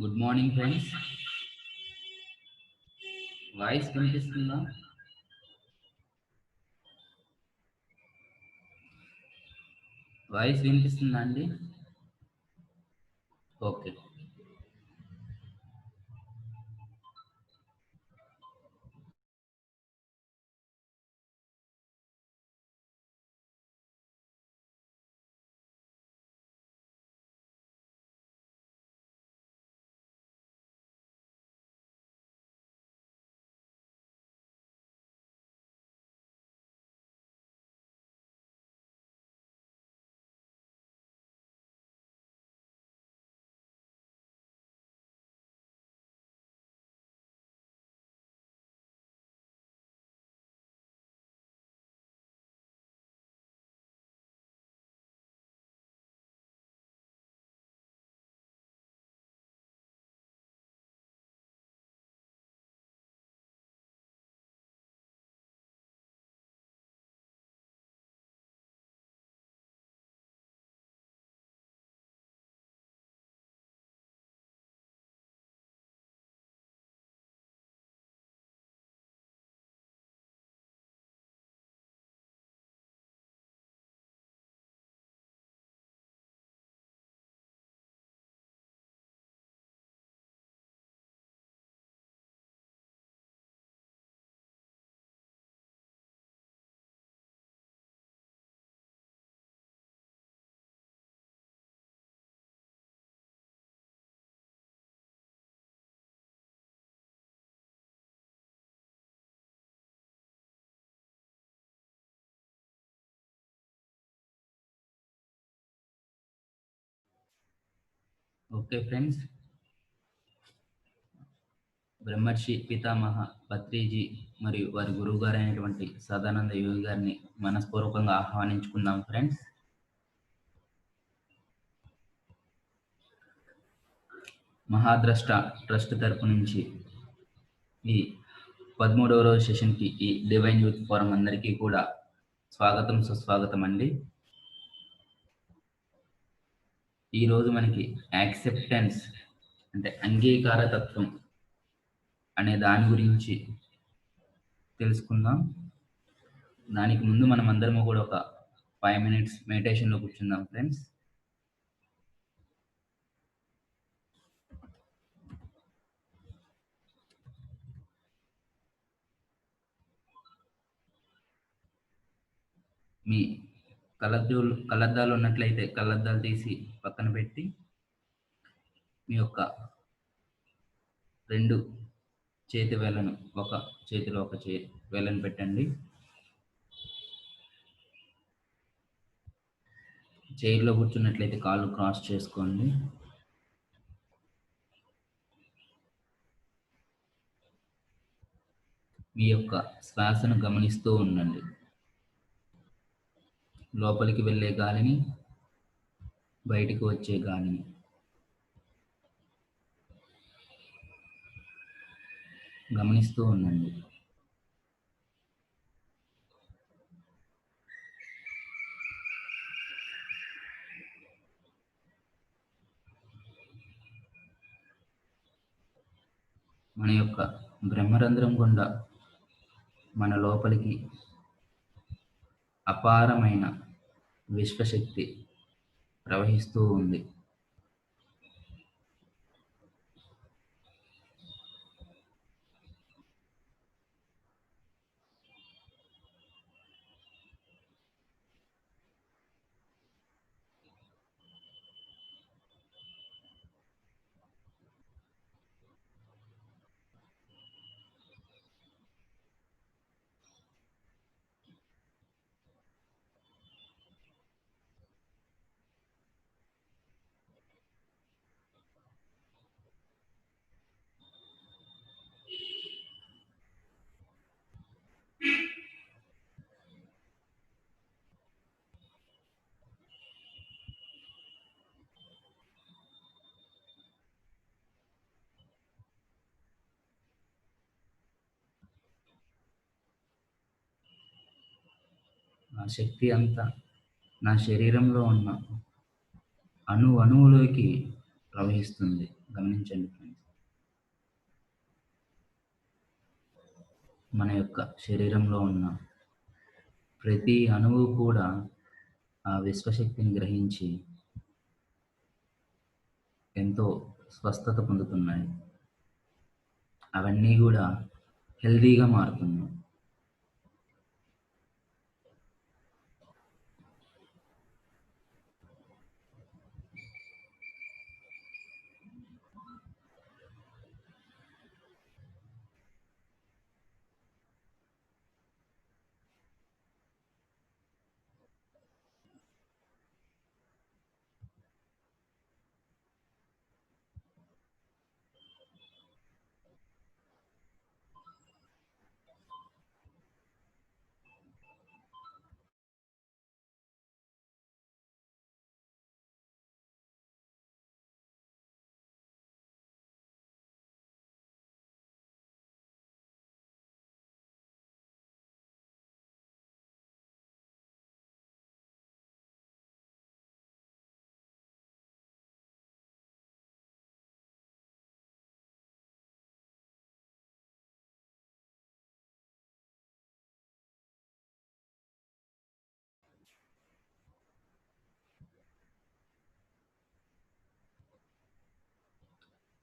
Good morning friends. Voice వినిపిస్తుందా? Voice వినిపిస్తుందా అండి? ఓకే. ఓకే ఫ్రెండ్స్, బ్రహ్మర్షి పితామహ పత్రిజీ మరియు వారి గురువు గారు అయినటువంటి సదానంద యోగి గారిని మనస్పూర్వకంగా ఆహ్వానించుకుందాం ఫ్రెండ్స్. మహాద్రష్ట ట్రస్ట్ తరపు నుంచి ఈ 13వ రోజు సెషన్కి ఈ డివైన్ యూత్ ఫోరం అందరికీ కూడా స్వాగతం సుస్వాగతం అండి. ఈరోజు మనకి యాక్సెప్టెన్స్ అంటే అంగీకార తత్వం అనే దాని గురించి తెలుసుకుందాం. దానికి ముందు మనం అందరము కూడా ఒక 5 minutes మెడిటేషన్లో కూర్చుందాం ఫ్రెండ్స్. మీ కళ్ళద్దాలు ఉన్నట్లయితే కళ్ళద్దాలు తీసి పక్కన పెట్టి మీ యొక్క 2 చేతి వేళ్ళను ఒక చేతిలో ఒక వేళ్ళను పెట్టండి. చైర్లో కూర్చున్నట్లయితే కాళ్ళు క్రాస్ చేసుకోండి. మీ యొక్క శ్వాసను గమనిస్తూ ఉండండి. లోపలికి వెళ్ళే గాలిని, బయటికి వచ్చే గాలిని. గమనిస్తూ ఉండండి. మన యొక్క బ్రహ్మరంధ్రం గుండా మన లోపలికి అపారమైన విశ్వశక్తి ప్రవహిస్తూ ఉంది. ఆ శక్తి అంతా నా శరీరంలో ఉన్న అణువులోకి ప్రవహిస్తుంది. గమనించండి ఫ్రెండ్స్. మన యొక్క శరీరంలో ఉన్న ప్రతి అణువు కూడా ఆ విశ్వశక్తిని గ్రహించి ఎంతో స్వస్థత పొందుతున్నాయి. అవన్నీ కూడా హెల్దీగా మారుతున్నాయి.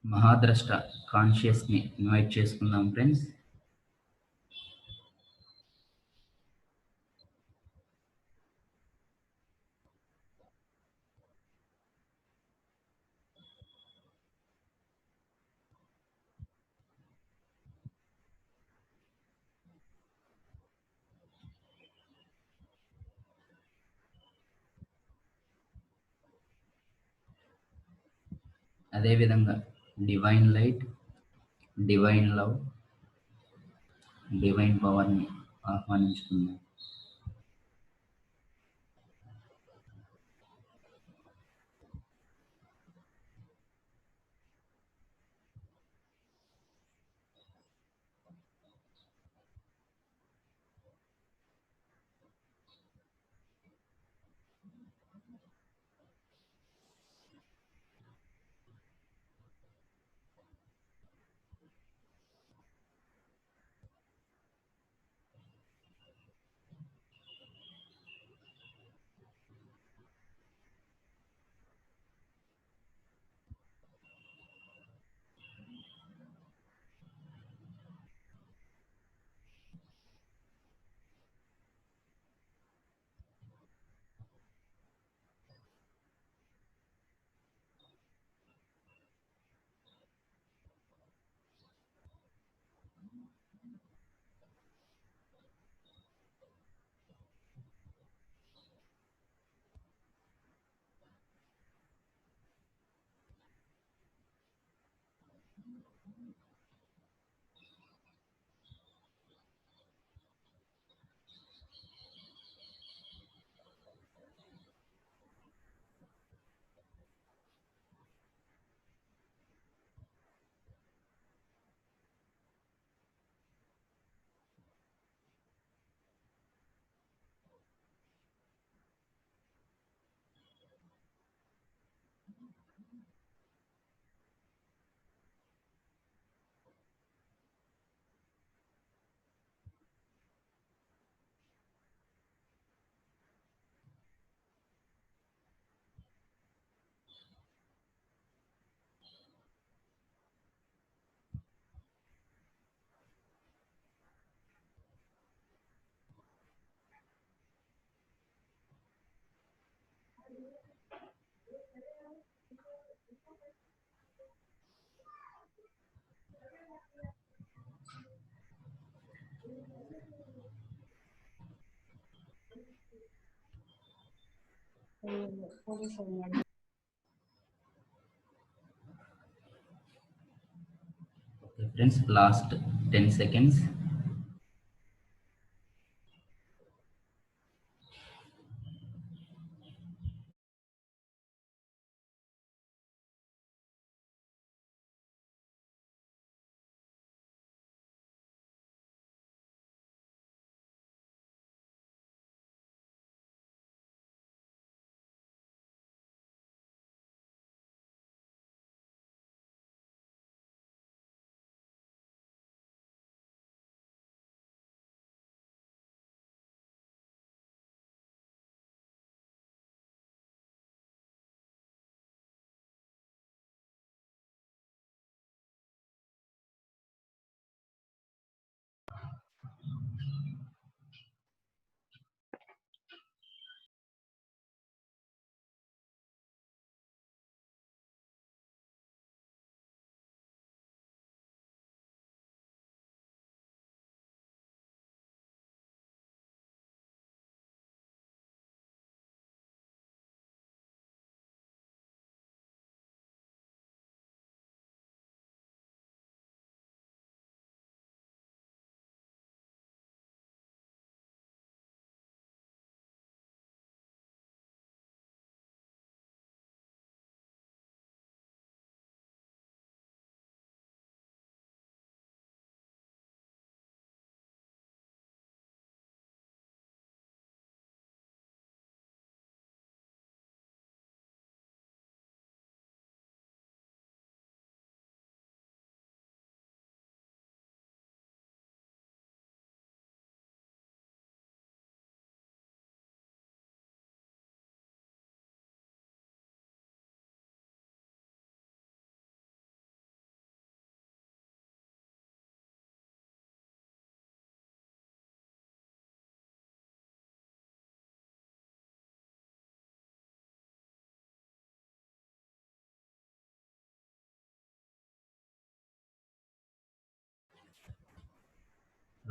మహాద్రష్ట కాన్షియస్ని ఇన్వైట్ చేసుకుందాం ఫ్రెండ్స్. అదేవిధంగా divine light, divine love, divine పవర్ని ఆహ్వానించుకుందాం. Okay friends, last 10 seconds.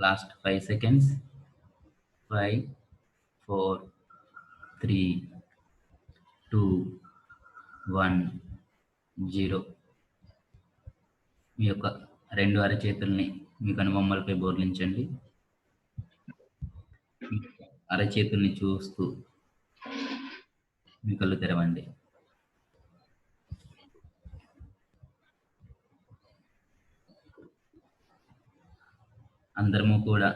Last 5 seconds. 5, 4, 3, 2, 1, 0. మీ యొక్క 2 అరచేతుల్ని మీ కనుబొమ్మలపై బోర్లించండి. మీ అరచేతుల్ని చూస్తూ మీ కళ్ళు తెరవండి. అందరము కూడా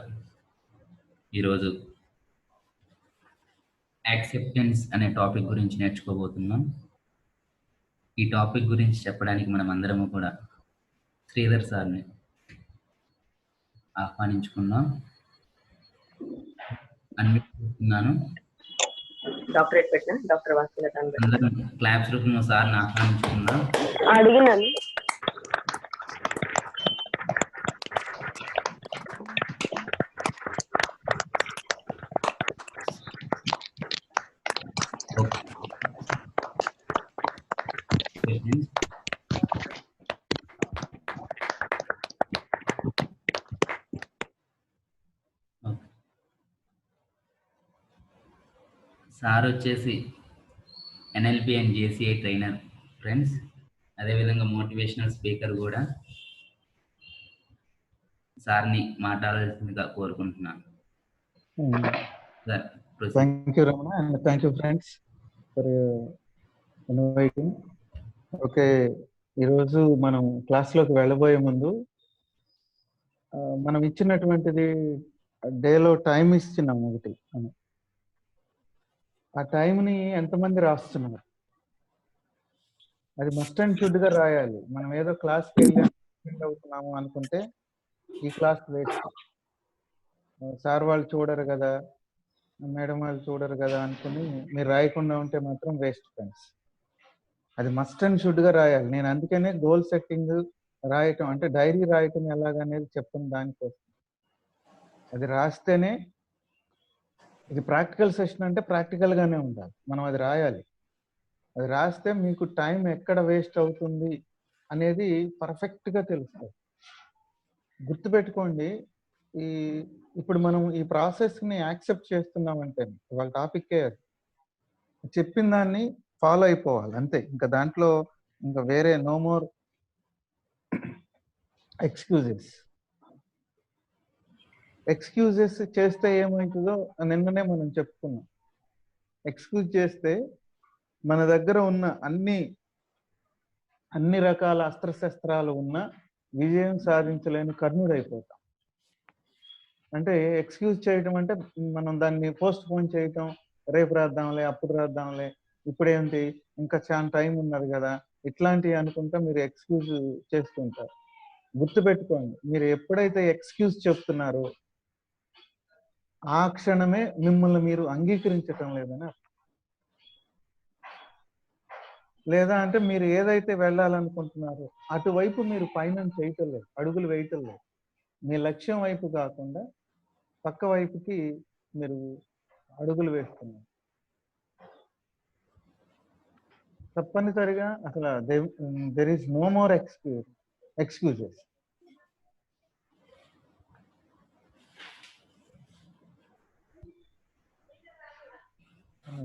ఈరోజు యాక్సెప్టెన్స్ అనే టాపిక్ గురించి నేర్చుకోబోతున్నాం. ఈ టాపిక్ గురించి చెప్పడానికి మనం అందరము కూడా శ్రీధర్ సార్ని ఆహ్వానించుకున్నాం. అన్విస్తున్నాను. డాక్టరేట్ పెట్టిన డాక్టర్ వాసుల అందరం క్లాప్స్ రూపంలో సార్ని ఆహ్వానించుకున్నాం. అడిగినాను. సార్ వచ్చేసి NLP and JCI trainer friends, అదేవిధంగా మోటివేషనల్ స్పీకర్ కూడా. సార్ని మాట్లాడాల్సిందిగా కోరుకుంటున్నాను. Thank you, Ramana, and thank you, friends, for inviting. Okay, ఈరోజు మనం క్లాస్లోకి వెళ్ళబోయే ముందు మనం ఇచ్చినటువంటిది డేలో టైం ఇస్తున్నాం ఒకటి. ఆ టైంని ఎంతమంది రాస్తున్నారు? అది మస్ట్ అండ్ షుడ్గా రాయాలి. మనం ఏదో క్లాస్కి వెళ్ళి అటెండ్ అవుతున్నాము అనుకుంటే ఈ క్లాస్ వేస్ట్. సార్ వాళ్ళు చూడరు కదా, మేడం వాళ్ళు చూడరు కదా అనుకుని మీరు రాయకుండా ఉంటే మాత్రం వేస్ట్ ఫ్రెండ్స్. అది మస్ట్ అండ్ షుడ్గా రాయాలి. నేను అందుకనే గోల్ సెట్టింగ్ రాయటం అంటే డైరీ రాయటం ఎలాగనేది చెప్పిన దానికోసం. అది రాస్తేనే, ఇది ప్రాక్టికల్ సెషన్ అంటే ప్రాక్టికల్గానే ఉండాలి, మనం అది రాయాలి. అది రాస్తే మీకు టైం ఎక్కడ వేస్ట్ అవుతుంది అనేది పర్ఫెక్ట్గా తెలుస్తుంది. గుర్తుపెట్టుకోండి, ఇప్పుడు మనం ఈ ప్రాసెస్ని యాక్సెప్ట్ చేస్తున్నామంటే వాళ్ళ టాపిక్కే అది. చెప్పిన దాన్ని ఫాలో అయిపోవాలి అంతే. ఇంకా దాంట్లో ఇంకా వేరే నో మోర్ ఎక్స్క్యూజెస్. ఎక్స్క్యూజెస్ చేస్తే ఏమవుతుందో నిన్ననే మనం చెప్పుకున్నాం. ఎక్స్క్యూజ్ చేస్తే మన దగ్గర ఉన్న అన్ని రకాల అస్త్రశస్త్రాలు ఉన్న విజయం సాధించలేని కర్ణుడైపోతాం. అంటే ఎక్స్క్యూజ్ చేయటం అంటే మనం దాన్ని పోస్ట్ పోన్ చేయటం, రేపు రాద్దాంలే, అప్పుడు రాద్దాంలే, ఇప్పుడేంటి ఇంకా చాలా టైం ఉన్నది కదా, ఇట్లాంటివి అనుకుంటా మీరు ఎక్స్క్యూజ్ చేస్తుంటారు. గుర్తుపెట్టుకోండి, మీరు ఎప్పుడైతే ఎక్స్క్యూజ్ చెప్తున్నారో ఆ క్షణమే మిమ్మల్ని మీరు అంగీకరించటం లేదని అర్థం. లేదా అంటే మీరు ఏదైతే వెళ్ళాలనుకుంటున్నారో అటువైపు మీరు పైన చేయటం లేదు, అడుగులు వేయటం లేదు. మీ లక్ష్యం వైపు కాకుండా పక్క వైపుకి మీరు అడుగులు వేస్తున్నారు. తప్పనిసరిగా అసలు there is no more excuses.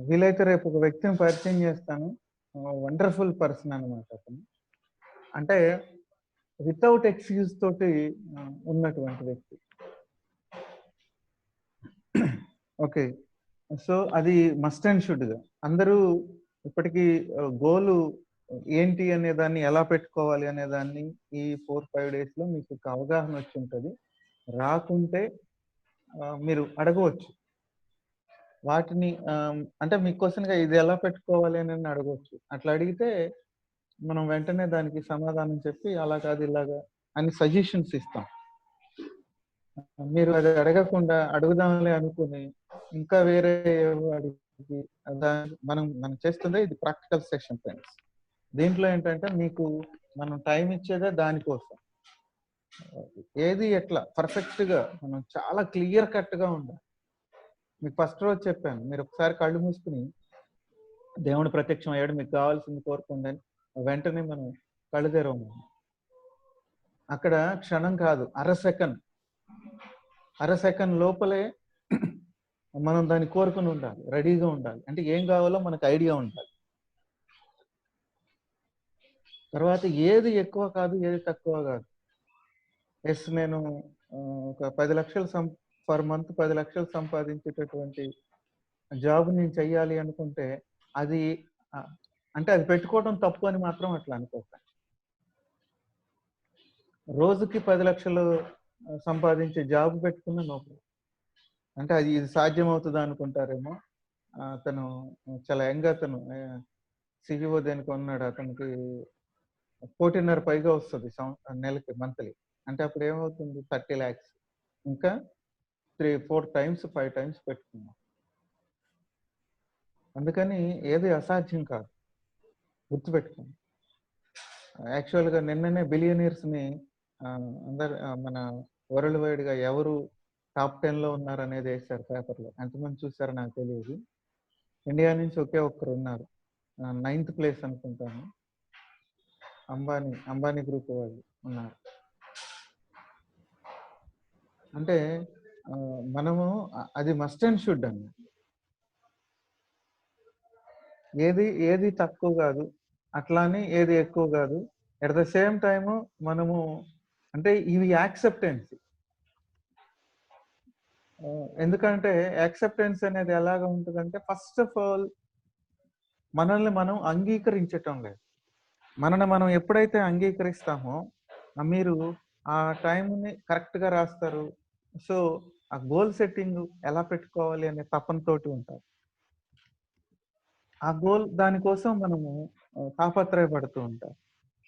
వీలైతే రేపు ఒక వ్యక్తిని పరిచయం చేస్తాను. వండర్ఫుల్ పర్సన్ అనమాట అతను. అంటే వితౌట్ ఎక్స్క్యూజ్ తోటి ఉన్నటువంటి వ్యక్తి. ఓకే, సో అది మస్ట్ అండ్ షుడ్గా అందరూ ఇప్పటికీ గోలు ఏంటి అనే దాన్ని ఎలా పెట్టుకోవాలి అనే దాన్ని ఈ 4-5 డేస్లో మీకు ఒక అవగాహన వచ్చి ఉంటుంది. రాకుంటే మీరు అడగవచ్చు వాటిని. అంటే మీ క్వశ్చన్గా ఇది ఎలా పెట్టుకోవాలి అని అడగవచ్చు. అట్లా అడిగితే మనం వెంటనే దానికి సమాధానం చెప్పి అలా కాదు ఇలాగా అని సజెషన్స్ ఇస్తాం. మీరు అది అడగకుండా అడుగుదాంలే అనుకుని ఇంకా వేరే అడిగి మనం చేస్తుందే ఇది ప్రాక్టికల్ సెషన్ ఫ్రెండ్స్. దీంట్లో ఏంటంటే మీకు మనం టైం ఇచ్చేదే దానికోసం. ఏది ఎట్లా పర్ఫెక్ట్గా మనం చాలా క్లియర్ కట్గా ఉండాలి. మీకు ఫస్ట్ రోజు చెప్పాను, మీరు ఒకసారి కళ్ళు మూసుకుని దేవుడు ప్రత్యక్షం అయ్యాడు, మీకు కావాల్సింది కోరుకోండి అని వెంటనే మనం కళ్ళు తెరవము. అక్కడ క్షణం కాదు, అర సెకండ్ అర సెకండ్ లోపలే మనం దాన్ని కోరుకుని ఉండాలి, రెడీగా ఉండాలి. అంటే ఏం కావాలో మనకు ఐడియా ఉండాలి. తర్వాత ఏది ఎక్కువ కాదు, ఏది తక్కువ కాదు. ఎస్, నేను ఒక 10 లక్షలు పర్ మంత్ 10 లక్షలు సంపాదించేటటువంటి జాబ్ నేను చెయ్యాలి అనుకుంటే అది అంటే అది పెట్టుకోవడం తప్పు అని మాత్రం అట్లా అనుకోకండి. రోజుకి 10 లక్షలు సంపాదించే జాబ్ పెట్టుకున్న నోపు. అంటే అది ఇది సాధ్యం అవుతుందా అనుకుంటారేమో. అతను చాలా యంగ్, అతను సిఇఓ దేనికి ఉన్నాడు. అతనికి 1.5 పైగా వస్తుంది నెలకి, మంత్లీ. అంటే అప్పుడు ఏమవుతుంది, 30 lakhs. ఇంకా 3-4 times 5 times పెట్టుకున్నాం. అందుకని ఏది అసాధ్యం కాదు, గుర్తుపెట్టుకోండి. యాక్చువల్గా నిన్ననే బిలియనీర్స్ని అందరు మన వరల్డ్ వైడ్గా ఎవరు టాప్ 10లో ఉన్నారు అనేది వేశారు పేపర్లో. ఎంతమంది చూసారో నాకు తెలియదు. ఇండియా నుంచి ఒకే ఒక్కరు ఉన్నారు, 9th place అనుకుంటాను. అంబానీ గ్రూప్ వాళ్ళు ఉన్నారు. అంటే మనము అది మస్ట్ అండ్ షుడ్ అన్న. ఏది తక్కువ కాదు, అట్లానే ఏది ఎక్కువ కాదు. ఎట్ ద సేమ్ టైము మనము అంటే ఇవి యాక్సెప్టెన్సీ. ఎందుకంటే యాక్సెప్టెన్స్ అనేది ఎలాగ ఉంటుందంటే, ఫస్ట్ ఆఫ్ ఆల్ మనల్ని మనం అంగీకరించటం లేదు. మనల్ని మనం ఎప్పుడైతే అంగీకరిస్తామో మీరు ఆ టైంని కరెక్ట్గా రాస్తారు. సో ఆ గోల్ సెట్టింగ్ ఎలా పెట్టుకోవాలి అనే తపనతోటి ఉంటారు. ఆ గోల్ దానికోసం మనము తాపత్రయపడుతూ ఉంటాం.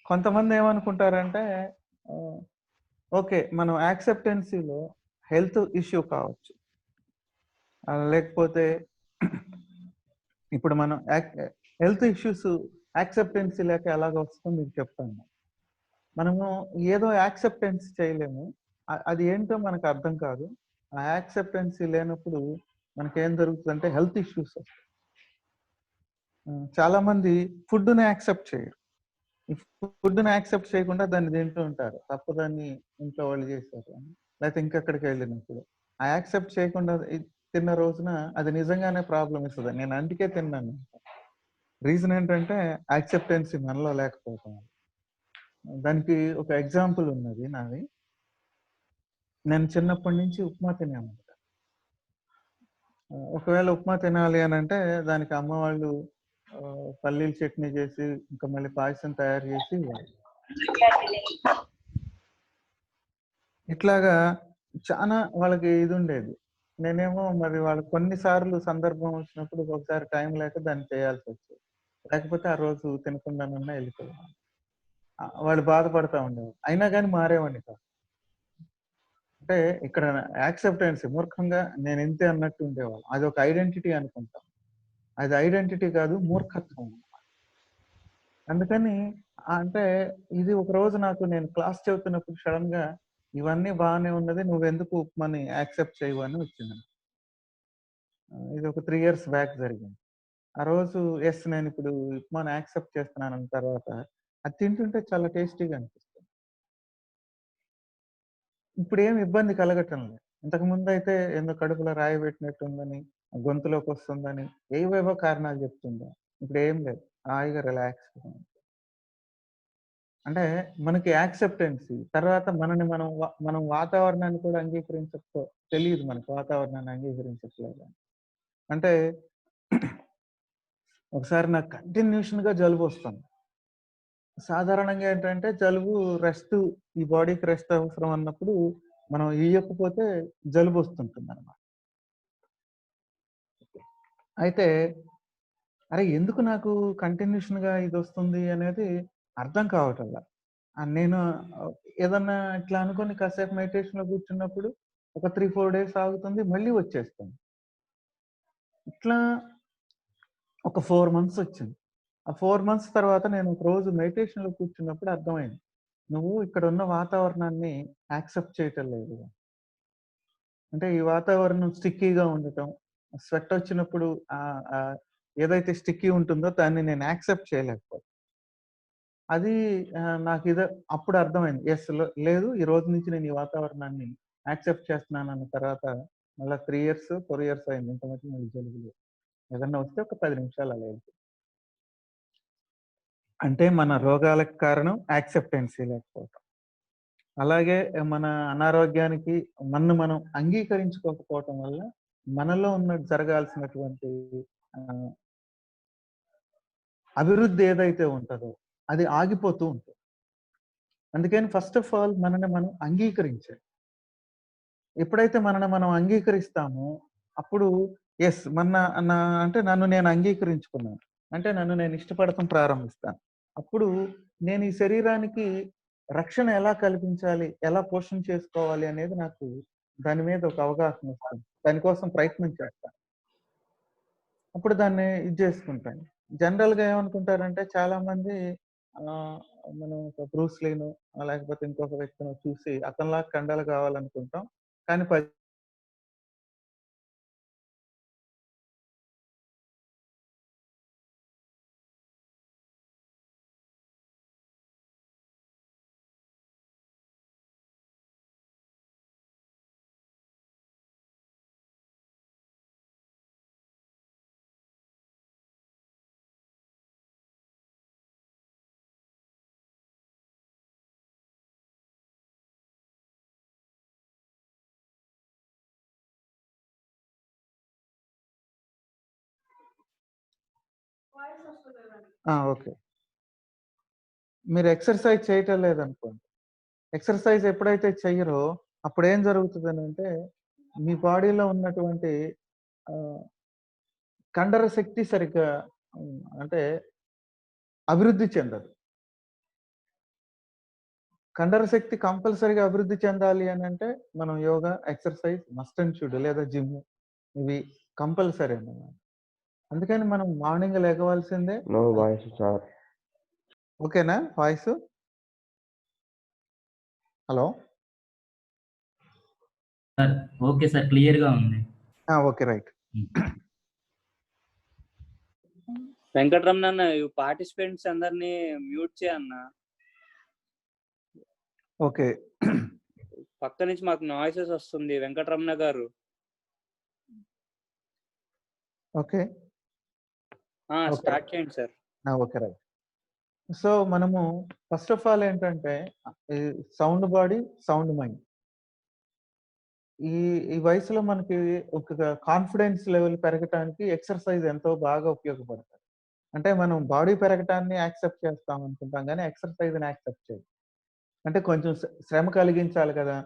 కొంతమంది ఏమనుకుంటారంటే, ఓకే మనం యాక్సెప్టెన్సీలో హెల్త్ ఇష్యూ కావచ్చు, లేకపోతే ఇప్పుడు మనం హెల్త్ ఇష్యూస్ యాక్సెప్టెన్సీ లేక ఎలాగ వస్తుందో మీకు చెప్తాను. మనము ఏదో యాక్సెప్టెన్స్ చేయలేము, అది ఏంటో మనకు అర్థం కాదు. ఆ యాక్సెప్టెన్సీ లేనప్పుడు మనకేం జరుగుతుందంటే హెల్త్ ఇష్యూస్ వస్తాయి. చాలా మంది ఫుడ్ని యాక్సెప్ట్ చేయరు. ఈ ఫుడ్ని యాక్సెప్ట్ చేయకుండా దాన్ని తింటూ ఉంటారు. తప్పదాన్ని ఇంట్లో వాళ్ళు చేశారు లేకపోతే ఇంకెక్కడికి వెళ్ళినప్పుడు ఆ యాక్సెప్ట్ చేయకుండా తిన్న రోజున అది నిజంగానే ప్రాబ్లం ఇస్తుంది. నేను అందుకే తిన్నాను. రీజన్ ఏంటంటే యాక్సెప్టెన్సీ మనలో లేకపోవటం. దానికి ఒక ఎగ్జాంపుల్ ఉన్నది నాది. నేను చిన్నప్పటి నుంచి ఉప్మా తినేవాడిని. ఒకవేళ ఉప్మా తినాలి అని అంటే దానికి అమ్మ వాళ్ళు పల్లీల చట్నీ చేసి ఇంకా మళ్ళీ పాయసం తయారు చేసి ఇవ్వాలి. ఇట్లాగా చాలా వాళ్ళకి ఇది ఉండేది. నేనేమో మరి వాళ్ళు కొన్నిసార్లు సందర్భం వచ్చినప్పుడు ఒకసారి టైం లేక దాన్ని చేయాల్సి వచ్చేది. లేకపోతే ఆ రోజు తినకుండానన్నా వెళ్ళిపోయాను. వాళ్ళు బాధపడతా ఉండేవారు. అయినా కానీ మారేవాడిని కాదు. అంటే ఇక్కడ యాక్సెప్టెన్స్ మూర్ఖంగా నేను ఇంతే అన్నట్టు ఉండేవాళ్ళు. అది ఒక ఐడెంటిటీ అనుకుంటాం. అది ఐడెంటిటీ కాదు, మూర్ఖత్వం. అందుకని అంటే ఇది ఒక రోజు నాకు, నేను క్లాస్ చెబుతున్నప్పుడు సడన్ గా ఇవన్నీ బాగానే ఉన్నది, నువ్వెందుకు ఉప్మాని యాక్సెప్ట్ చేయవు అని వచ్చింది. ఇది ఒక 3 years బ్యాక్ జరిగింది. ఆ రోజు ఎస్ నేను ఇప్పుడు ఉప్మాని యాక్సెప్ట్ చేస్తున్నాను అన్న తర్వాత అది తింటుంటే చాలా టేస్టీగా అనిపిస్తుంది. ఇప్పుడు ఏమి ఇబ్బంది కలగటం లేదు. ఇంతకు ముందు అయితే ఎందుకు కడుపులో రాయి పెట్టినట్టుందని, గొంతులోకి వస్తుందని ఏవేవో కారణాలు చెప్తుందా. ఇప్పుడు ఏం లేదు, హాయిగా రిలాక్స్. అంటే మనకి యాక్సెప్టెన్సీ తర్వాత మనం వాతావరణాన్ని కూడా అంగీకరించకపో తెలియదు మనకు వాతావరణాన్ని అంగీకరించట్లేదు. అంటే ఒకసారి నాకు కంటిన్యూషన్గా జలుబు వస్తుంది. సాధారణంగా ఏంటంటే జలుబు రెస్ట్, ఈ బాడీకి రెస్ట్ అవసరం అన్నప్పుడు మనం ఇవ్వకపోతే జలుబు వస్తుంటుంది అనమాట. అయితే అరే ఎందుకు నాకు కంటిన్యూషన్గా ఇది వస్తుంది అనేది అర్థం కావట్లా. నేను ఏదన్నా ఇట్లా అనుకొని కాసేపు మెడిటేషన్లో కూర్చున్నప్పుడు ఒక 3-4 days ఆగుతుంది, మళ్ళీ వచ్చేస్తుంది. ఇట్లా ఒక 4 months వచ్చింది. ఆ 4 months తర్వాత నేను ఒక రోజు మెడిటేషన్లో కూర్చున్నప్పుడు అర్థమైంది, నువ్వు ఇక్కడ ఉన్న వాతావరణాన్ని యాక్సెప్ట్ చేయటం లేదు. అంటే ఈ వాతావరణం స్టిక్కీగా ఉండటం, స్వెట్ వచ్చినప్పుడు ఏదైతే స్టిక్కీ ఉంటుందో దాన్ని నేను యాక్సెప్ట్ చేయలేకపోతే అది నాకు అప్పుడు అర్థమైంది. ఎస్ లేదు, ఈ రోజు నుంచి నేను ఈ వాతావరణాన్ని యాక్సెప్ట్ చేస్తున్నాను అన్న తర్వాత మళ్ళీ 3 ఇయర్స్ 4 ఇయర్స్ అయింది ఇంత మధ్య మళ్ళీ జలుబు లేదు. ఏదన్నా వస్తే ఒక 10 నిమిషాలు అలా వెళ్తుంది. అంటే మన రోగాలకు కారణం యాక్సెప్టెన్సీ లేకపోవటం. అలాగే మన అనారోగ్యానికి మనం అంగీకరించుకోకపోవటం వల్ల మనలో ఉన్న జరగాల్సినటువంటి అభివృద్ధి ఏదైతే ఉంటుందో అది ఆగిపోతూ ఉంటుంది. అందుకని ఫస్ట్ ఆఫ్ ఆల్ మనని మనం అంగీకరించాలి. ఎప్పుడైతే మనని మనం అంగీకరిస్తామో అప్పుడు ఎస్ అంటే నన్ను నేను అంగీకరించుకున్నాను అంటే నన్ను నేను ఇష్టపడటం ప్రారంభిస్తాను. అప్పుడు నేను ఈ శరీరానికి రక్షణ ఎలా కల్పించాలి, ఎలా పోషణ చేసుకోవాలి అనేది నాకు దాని మీద ఒక అవగాహన వస్తుంది. దానికోసం ప్రయత్నం చేస్తాను. అప్పుడు దాన్ని ఇది చేసుకుంటాను. జనరల్ గా ఏమనుకుంటారంటే చాలా మంది మనం ఒక బ్రూస్ లీను లేకపోతే ఇంకొక వ్యక్తిని చూసి అతనిలా కండలు కావాలనుకుంటాం. కానీ ఓకే, మీరు ఎక్సర్సైజ్ చేయటం లేదనుకోండి. ఎక్సర్సైజ్ ఎప్పుడైతే చెయ్యరో అప్పుడు ఏం జరుగుతుంది అంటే మీ బాడీలో ఉన్నటువంటి కండర శక్తి సరిగ్గా అంటే అభివృద్ధి చెందదు. కండర శక్తి కంపల్సరీగా అభివృద్ధి చెందాలి అని అంటే మనం yoga, exercise must and should, లేదా జిమ్, ఇవి కంపల్సరీ అన్నమాట. అందుకని మనం మార్నింగ్ లేగవలసిందే. No voice sir. ఓకేనా voice? Hello sir okay sir, clear గా ఉంది. Okay right. వెంకటరమణ అన్న, పార్టిసిపెంట్స్ అందరినీ మ్యూట్ చేయన్న. ఓకే, పక్క నుంచి మాకు నాయిసెస్ వస్తుంది. వెంకటరమణ గారు ఓకే స్టార్ట్ చేయండి సార్. Okay right. సో మనము ఫస్ట్ ఆఫ్ ఆల్ ఏంటంటే సౌండ్ బాడీ, సౌండ్ మైండ్. ఈ వయసులో మనకి ఒక కాన్ఫిడెన్స్ లెవెల్ పెరగటానికి ఎక్సర్సైజ్ ఎంతో బాగా ఉపయోగపడుతుంది. అంటే మనం బాడీ పెరగటాన్ని యాక్సెప్ట్ చేస్తాం అనుకుంటాం కానీ ఎక్సర్సైజ్ని యాక్సెప్ట్ చేయాలి. అంటే కొంచెం శ్రమ కలిగించాలి కదా.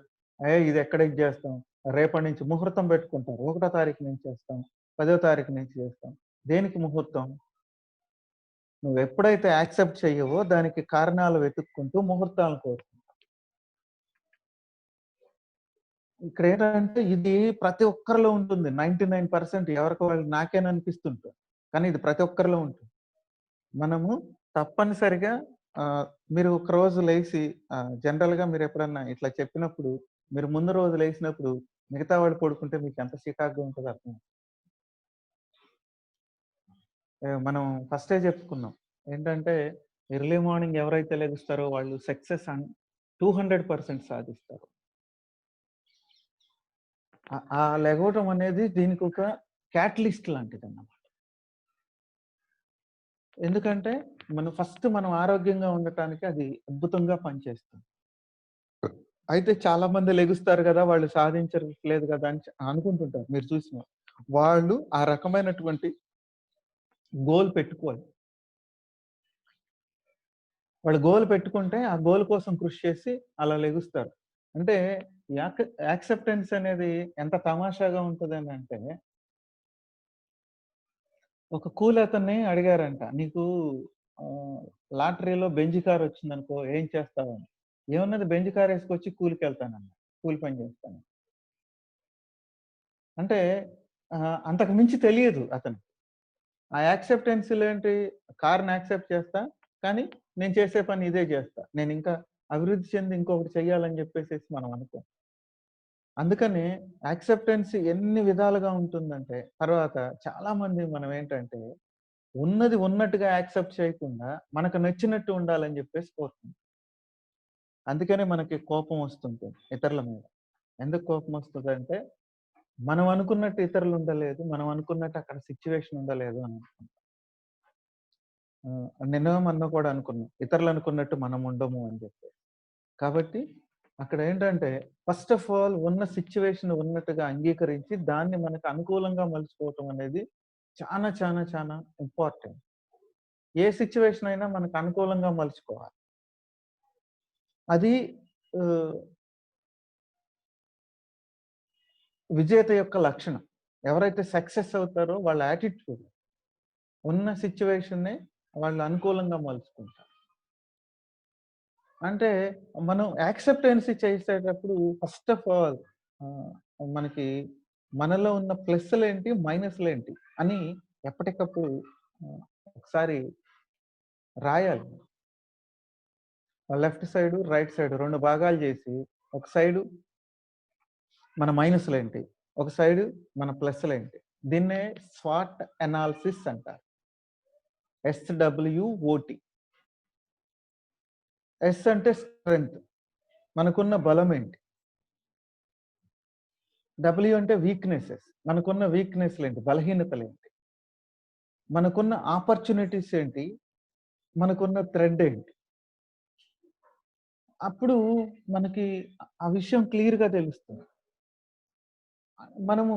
ఇది ఎక్కడ ఇది చేస్తాం, రేపటి నుంచి ముహూర్తం పెట్టుకుంటారు, 1వ తారీఖు నుంచి చేస్తాం, 10వ తారీఖు నుంచి చేస్తాం. దేనికి ముహూర్తం? నువ్వు ఎప్పుడైతే యాక్సెప్ట్ చెయ్యవో దానికి కారణాలు వెతుక్కుంటూ ముహూర్తాలను కోరుకుంటావు. ఇక్కడ ఏంటంటే ఇది ప్రతి ఒక్కరిలో ఉంటుంది. 99% ఎవరికి వాళ్ళు నాకేననిపిస్తుంటుంది, కానీ ఇది ప్రతి ఒక్కరిలో ఉంటుంది. మనము తప్పనిసరిగా మీరు ఒక రోజు లేచి జనరల్ గా మీరు ఎప్పుడన్నా ఇట్లా చెప్పినప్పుడు మీరు ముందు రోజు లేచినప్పుడు మిగతా వాళ్ళు పడుకుంటే మీకు ఎంత చికాకుగా ఉంటుంది అర్థం. మనం ఫస్టే చెప్పుకున్నాం ఏంటంటే ఎర్లీ మార్నింగ్ ఎవరైతే లెగుస్తారో వాళ్ళు సక్సెస్ 200% సాధిస్తారు. ఆ లెగవటం అనేది దీనికి ఒక క్యాటలిస్ట్ లాంటిది అన్నమాట. ఎందుకంటే మనం ఆరోగ్యంగా ఉండటానికి అది అద్భుతంగా పనిచేస్తుంది. అయితే చాలా మంది లెగుస్తారు కదా, వాళ్ళు సాధించలేదు కదా అని అనుకుంటుంటారు. మీరు చూసిన వాళ్ళు ఆ రకమైనటువంటి గోల్ పెట్టుకోవాలి. వాళ్ళు గోల్ పెట్టుకుంటే ఆ గోల్ కోసం కృషి చేసి అలా లెగుస్తారు. అంటే యాక్సెప్టెన్స్ అనేది ఎంత తమాషాగా ఉంటుంది అని అంటే, ఒక కూలి అతన్ని అడిగారంట, నీకు లాటరీలో బెంజ్ కార్ వచ్చిందనుకో ఏం చేస్తావని. ఏమన్నది, బెంజ్ కార్ వేసుకొచ్చి కూలికి వెళ్తానన్న, కూలి పని చేస్తాను. అంటే అంతకు మించి తెలియదు అతను. ఆ యాక్సెప్టెన్సీలో ఏంటి, కార్ని యాక్సెప్ట్ చేస్తా కానీ నేను చేసే పని ఇదే చేస్తా, నేను ఇంకా అభివృద్ధి చెంది ఇంకొకటి చెయ్యాలని చెప్పేసి మనం అనుకోం. అందుకని యాక్సెప్టెన్స్ ఎన్ని విధాలుగా ఉంటుందంటే, తర్వాత చాలా మంది మనం ఏంటంటే ఉన్నది ఉన్నట్టుగా యాక్సెప్ట్ చేయకుండా మనకు నచ్చినట్టు ఉండాలని చెప్పేసి కోరుకుంటాం. అందుకనే మనకి కోపం వస్తుంటుంది ఇతరుల మీద. ఎందుకు కోపం వస్తుంది అంటే మనం అనుకున్నట్టు ఇతరులు ఉండలేదు, మనం అనుకున్నట్టు అక్కడ సిచ్యువేషన్ ఉండలేదు అని అనుకుంటాం. నిన్న మొన్న కూడా అనుకున్నాం ఇతరులు అనుకున్నట్టు మనం ఉండము అని చెప్పి. కాబట్టి అక్కడ ఏంటంటే ఫస్ట్ ఆఫ్ ఆల్ ఉన్న సిచ్యువేషన్ ఉన్నట్టుగా అంగీకరించి దాన్ని మనకు అనుకూలంగా మలుచుకోవటం అనేది చాలా చాలా చాలా ఇంపార్టెంట్. ఏ సిచ్యువేషన్ అయినా మనకు అనుకూలంగా మలుచుకోవాలి. అది విజేత యొక్క లక్షణం. ఎవరైతే సక్సెస్ అవుతారో వాళ్ళ యాటిట్యూడ్ ఉన్న సిచ్యువేషన్నే వాళ్ళు అనుకూలంగా మలుచుకుంటారు. అంటే మనం యాక్సెప్టెన్సీ చేసేటప్పుడు ఫస్ట్ ఆఫ్ ఆల్ మనకి మనలో ఉన్న ప్లస్లు ఏంటి, మైనస్లు ఏంటి అని ఎప్పటికప్పుడు ఒకసారి రాయాలి. లెఫ్ట్ సైడ్, రైట్ సైడ్ 2 భాగాలు చేసి ఒక సైడు మన మైనస్లు ఏంటి, ఒక సైడు మన ప్లస్లు ఏంటి. దీన్నే స్వాట్ అనాలిసిస్ అంటారు. SWOT. ఎస్ అంటే స్ట్రెంగ్త్, మనకున్న బలం ఏంటి. డబ్ల్యూ అంటే వీక్నెసెస్, మనకున్న వీక్నెస్లు ఏంటి, బలహీనతలు ఏంటి. మనకున్న ఆపర్చునిటీస్ ఏంటి, మనకున్న థ్రెడ్ ఏంటి. అప్పుడు మనకి ఆ విషయం క్లియర్గా తెలుస్తుంది. మనము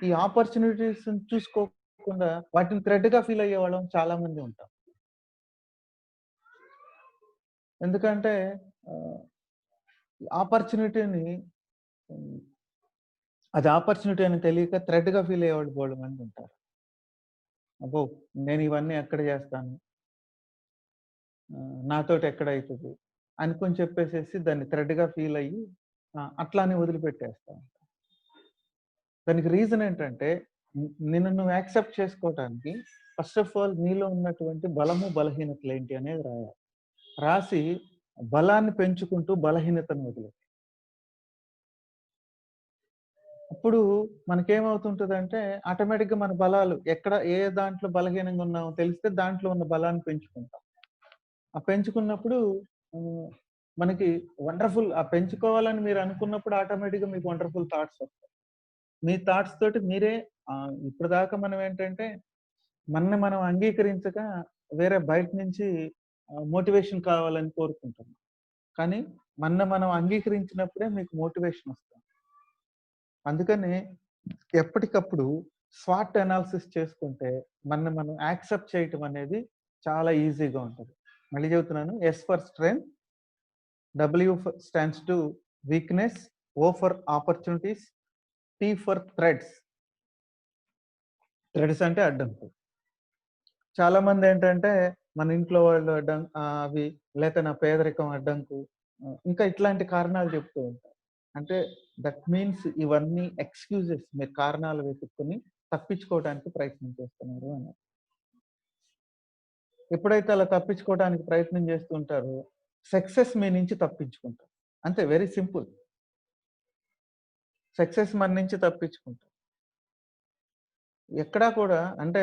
ఈ ఆపర్చునిటీస్ చూసుకోకుండా వాటిని థ్రెడ్గా ఫీల్ అయ్యే వాళ్ళం చాలా మంది ఉంటాం. ఎందుకంటే ఆపర్చునిటీని అది ఆపర్చునిటీ అని తెలియక థ్రెడ్గా ఫీల్ అయ్యేవాళ్ళు బోల్డ్ మంది ఉంటారు. అబ్బో నేను ఇవన్నీ ఎక్కడ చేస్తాను, నాతోటి ఎక్కడవుతుంది అనుకొని చెప్పేసేసి దాన్ని థ్రెడ్గా ఫీల్ అయ్యి అట్లానే వదిలిపెట్టేస్తా. దానికి రీజన్ ఏంటంటే నిన్ను నువ్వు యాక్సెప్ట్ చేసుకోవటానికి ఫస్ట్ ఆఫ్ ఆల్ నీలో ఉన్నటువంటి బలము బలహీనతలు ఏంటి అనేది రాయాలి. రాసి బలాన్ని పెంచుకుంటూ బలహీనతను వదిలే. అప్పుడు మనకేమవుతుంటుందంటే ఆటోమేటిక్గా మన బలాలు ఎక్కడ ఏ దాంట్లో బలహీనంగా ఉన్నామో తెలిస్తే దాంట్లో ఉన్న బలాన్ని పెంచుకుంటాం. ఆ పెంచుకున్నప్పుడు మనకి వండర్ఫుల్, ఆ పెంచుకోవాలని మీరు అనుకున్నప్పుడు ఆటోమేటిక్గా మీకు వండర్ఫుల్ థాట్స్ వస్తాయి. మీ థాట్స్ తోటి మీరే ఇప్పుడు దాకా మనం ఏంటంటే మనని మనం అంగీకరించక వేరే బయట నుంచి మోటివేషన్ కావాలని కోరుకుంటున్నాం. కానీ మనం అంగీకరించినప్పుడే మీకు మోటివేషన్ వస్తుంది. అందుకని ఎప్పటికప్పుడు స్వాట్ అనాలిసిస్ చేసుకుంటే మనం యాక్సెప్ట్ చేయటం అనేది చాలా ఈజీగా ఉంటుంది. మళ్ళీ చెబుతున్నాను, S for strength, W stands to weakness, O for opportunities, T for threats. Threats అంటే అడ్డంకు. చాలా మంది ఏంటంటే మన ఇంట్లో వాళ్ళు అవి లేక నా పేదరికం అడ్డంకు, ఇంకా ఇట్లాంటి కారణాలు చెప్తూ ఉంటారు. అంటే దట్ మీన్స్ ఇవన్నీ ఎక్స్క్యూజెస్, మీరు కారణాలు వెతుక్కుని తప్పించుకోవడానికి ప్రయత్నం చేస్తున్నారు అని. ఎప్పుడైతే అలా తప్పించుకోవడానికి ప్రయత్నం చేస్తుంటారో సక్సెస్ మీ నుంచి తప్పించుకుంటారు. అంతే, వెరీ సింపుల్. సక్సెస్ మన నుంచి తప్పించుకుంటారు. ఎక్కడా కూడా అంటే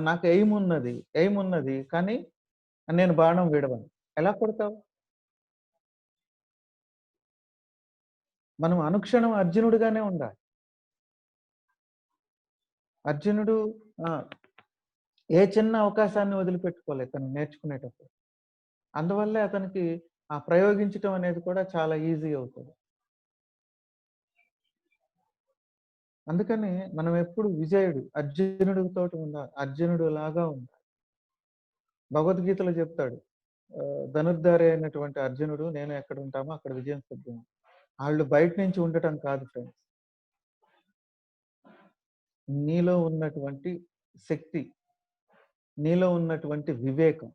నాకు ఎయిమ్ ఉన్నది కానీ నేను బాణం విడవను. ఎలా కొడతావు? మనం అనుక్షణం అర్జునుడిగానే ఉండాలి. అర్జునుడు ఏ చిన్న అవకాశాన్ని వదిలిపెట్టుకోలేదు తను నేర్చుకునేటప్పుడు. అందువల్లే అతనికి ఆ ప్రయోగించటం అనేది కూడా చాలా ఈజీ అవుతుంది. అందుకని మనం ఎప్పుడు విజయుడు అర్జునుడితో ఉండాలి, అర్జునుడు లాగా ఉండాలి. భగవద్గీతలో చెప్తాడు, ధనుర్ధారి అయినటువంటి అర్జునుడు నేను ఎక్కడ ఉంటామో అక్కడ విజయం సిద్ధం. వాళ్ళు బయట నుంచి ఉండటం కాదు ఫ్రెండ్స్, నీలో ఉన్నటువంటి శక్తి, నీలో ఉన్నటువంటి వివేకం,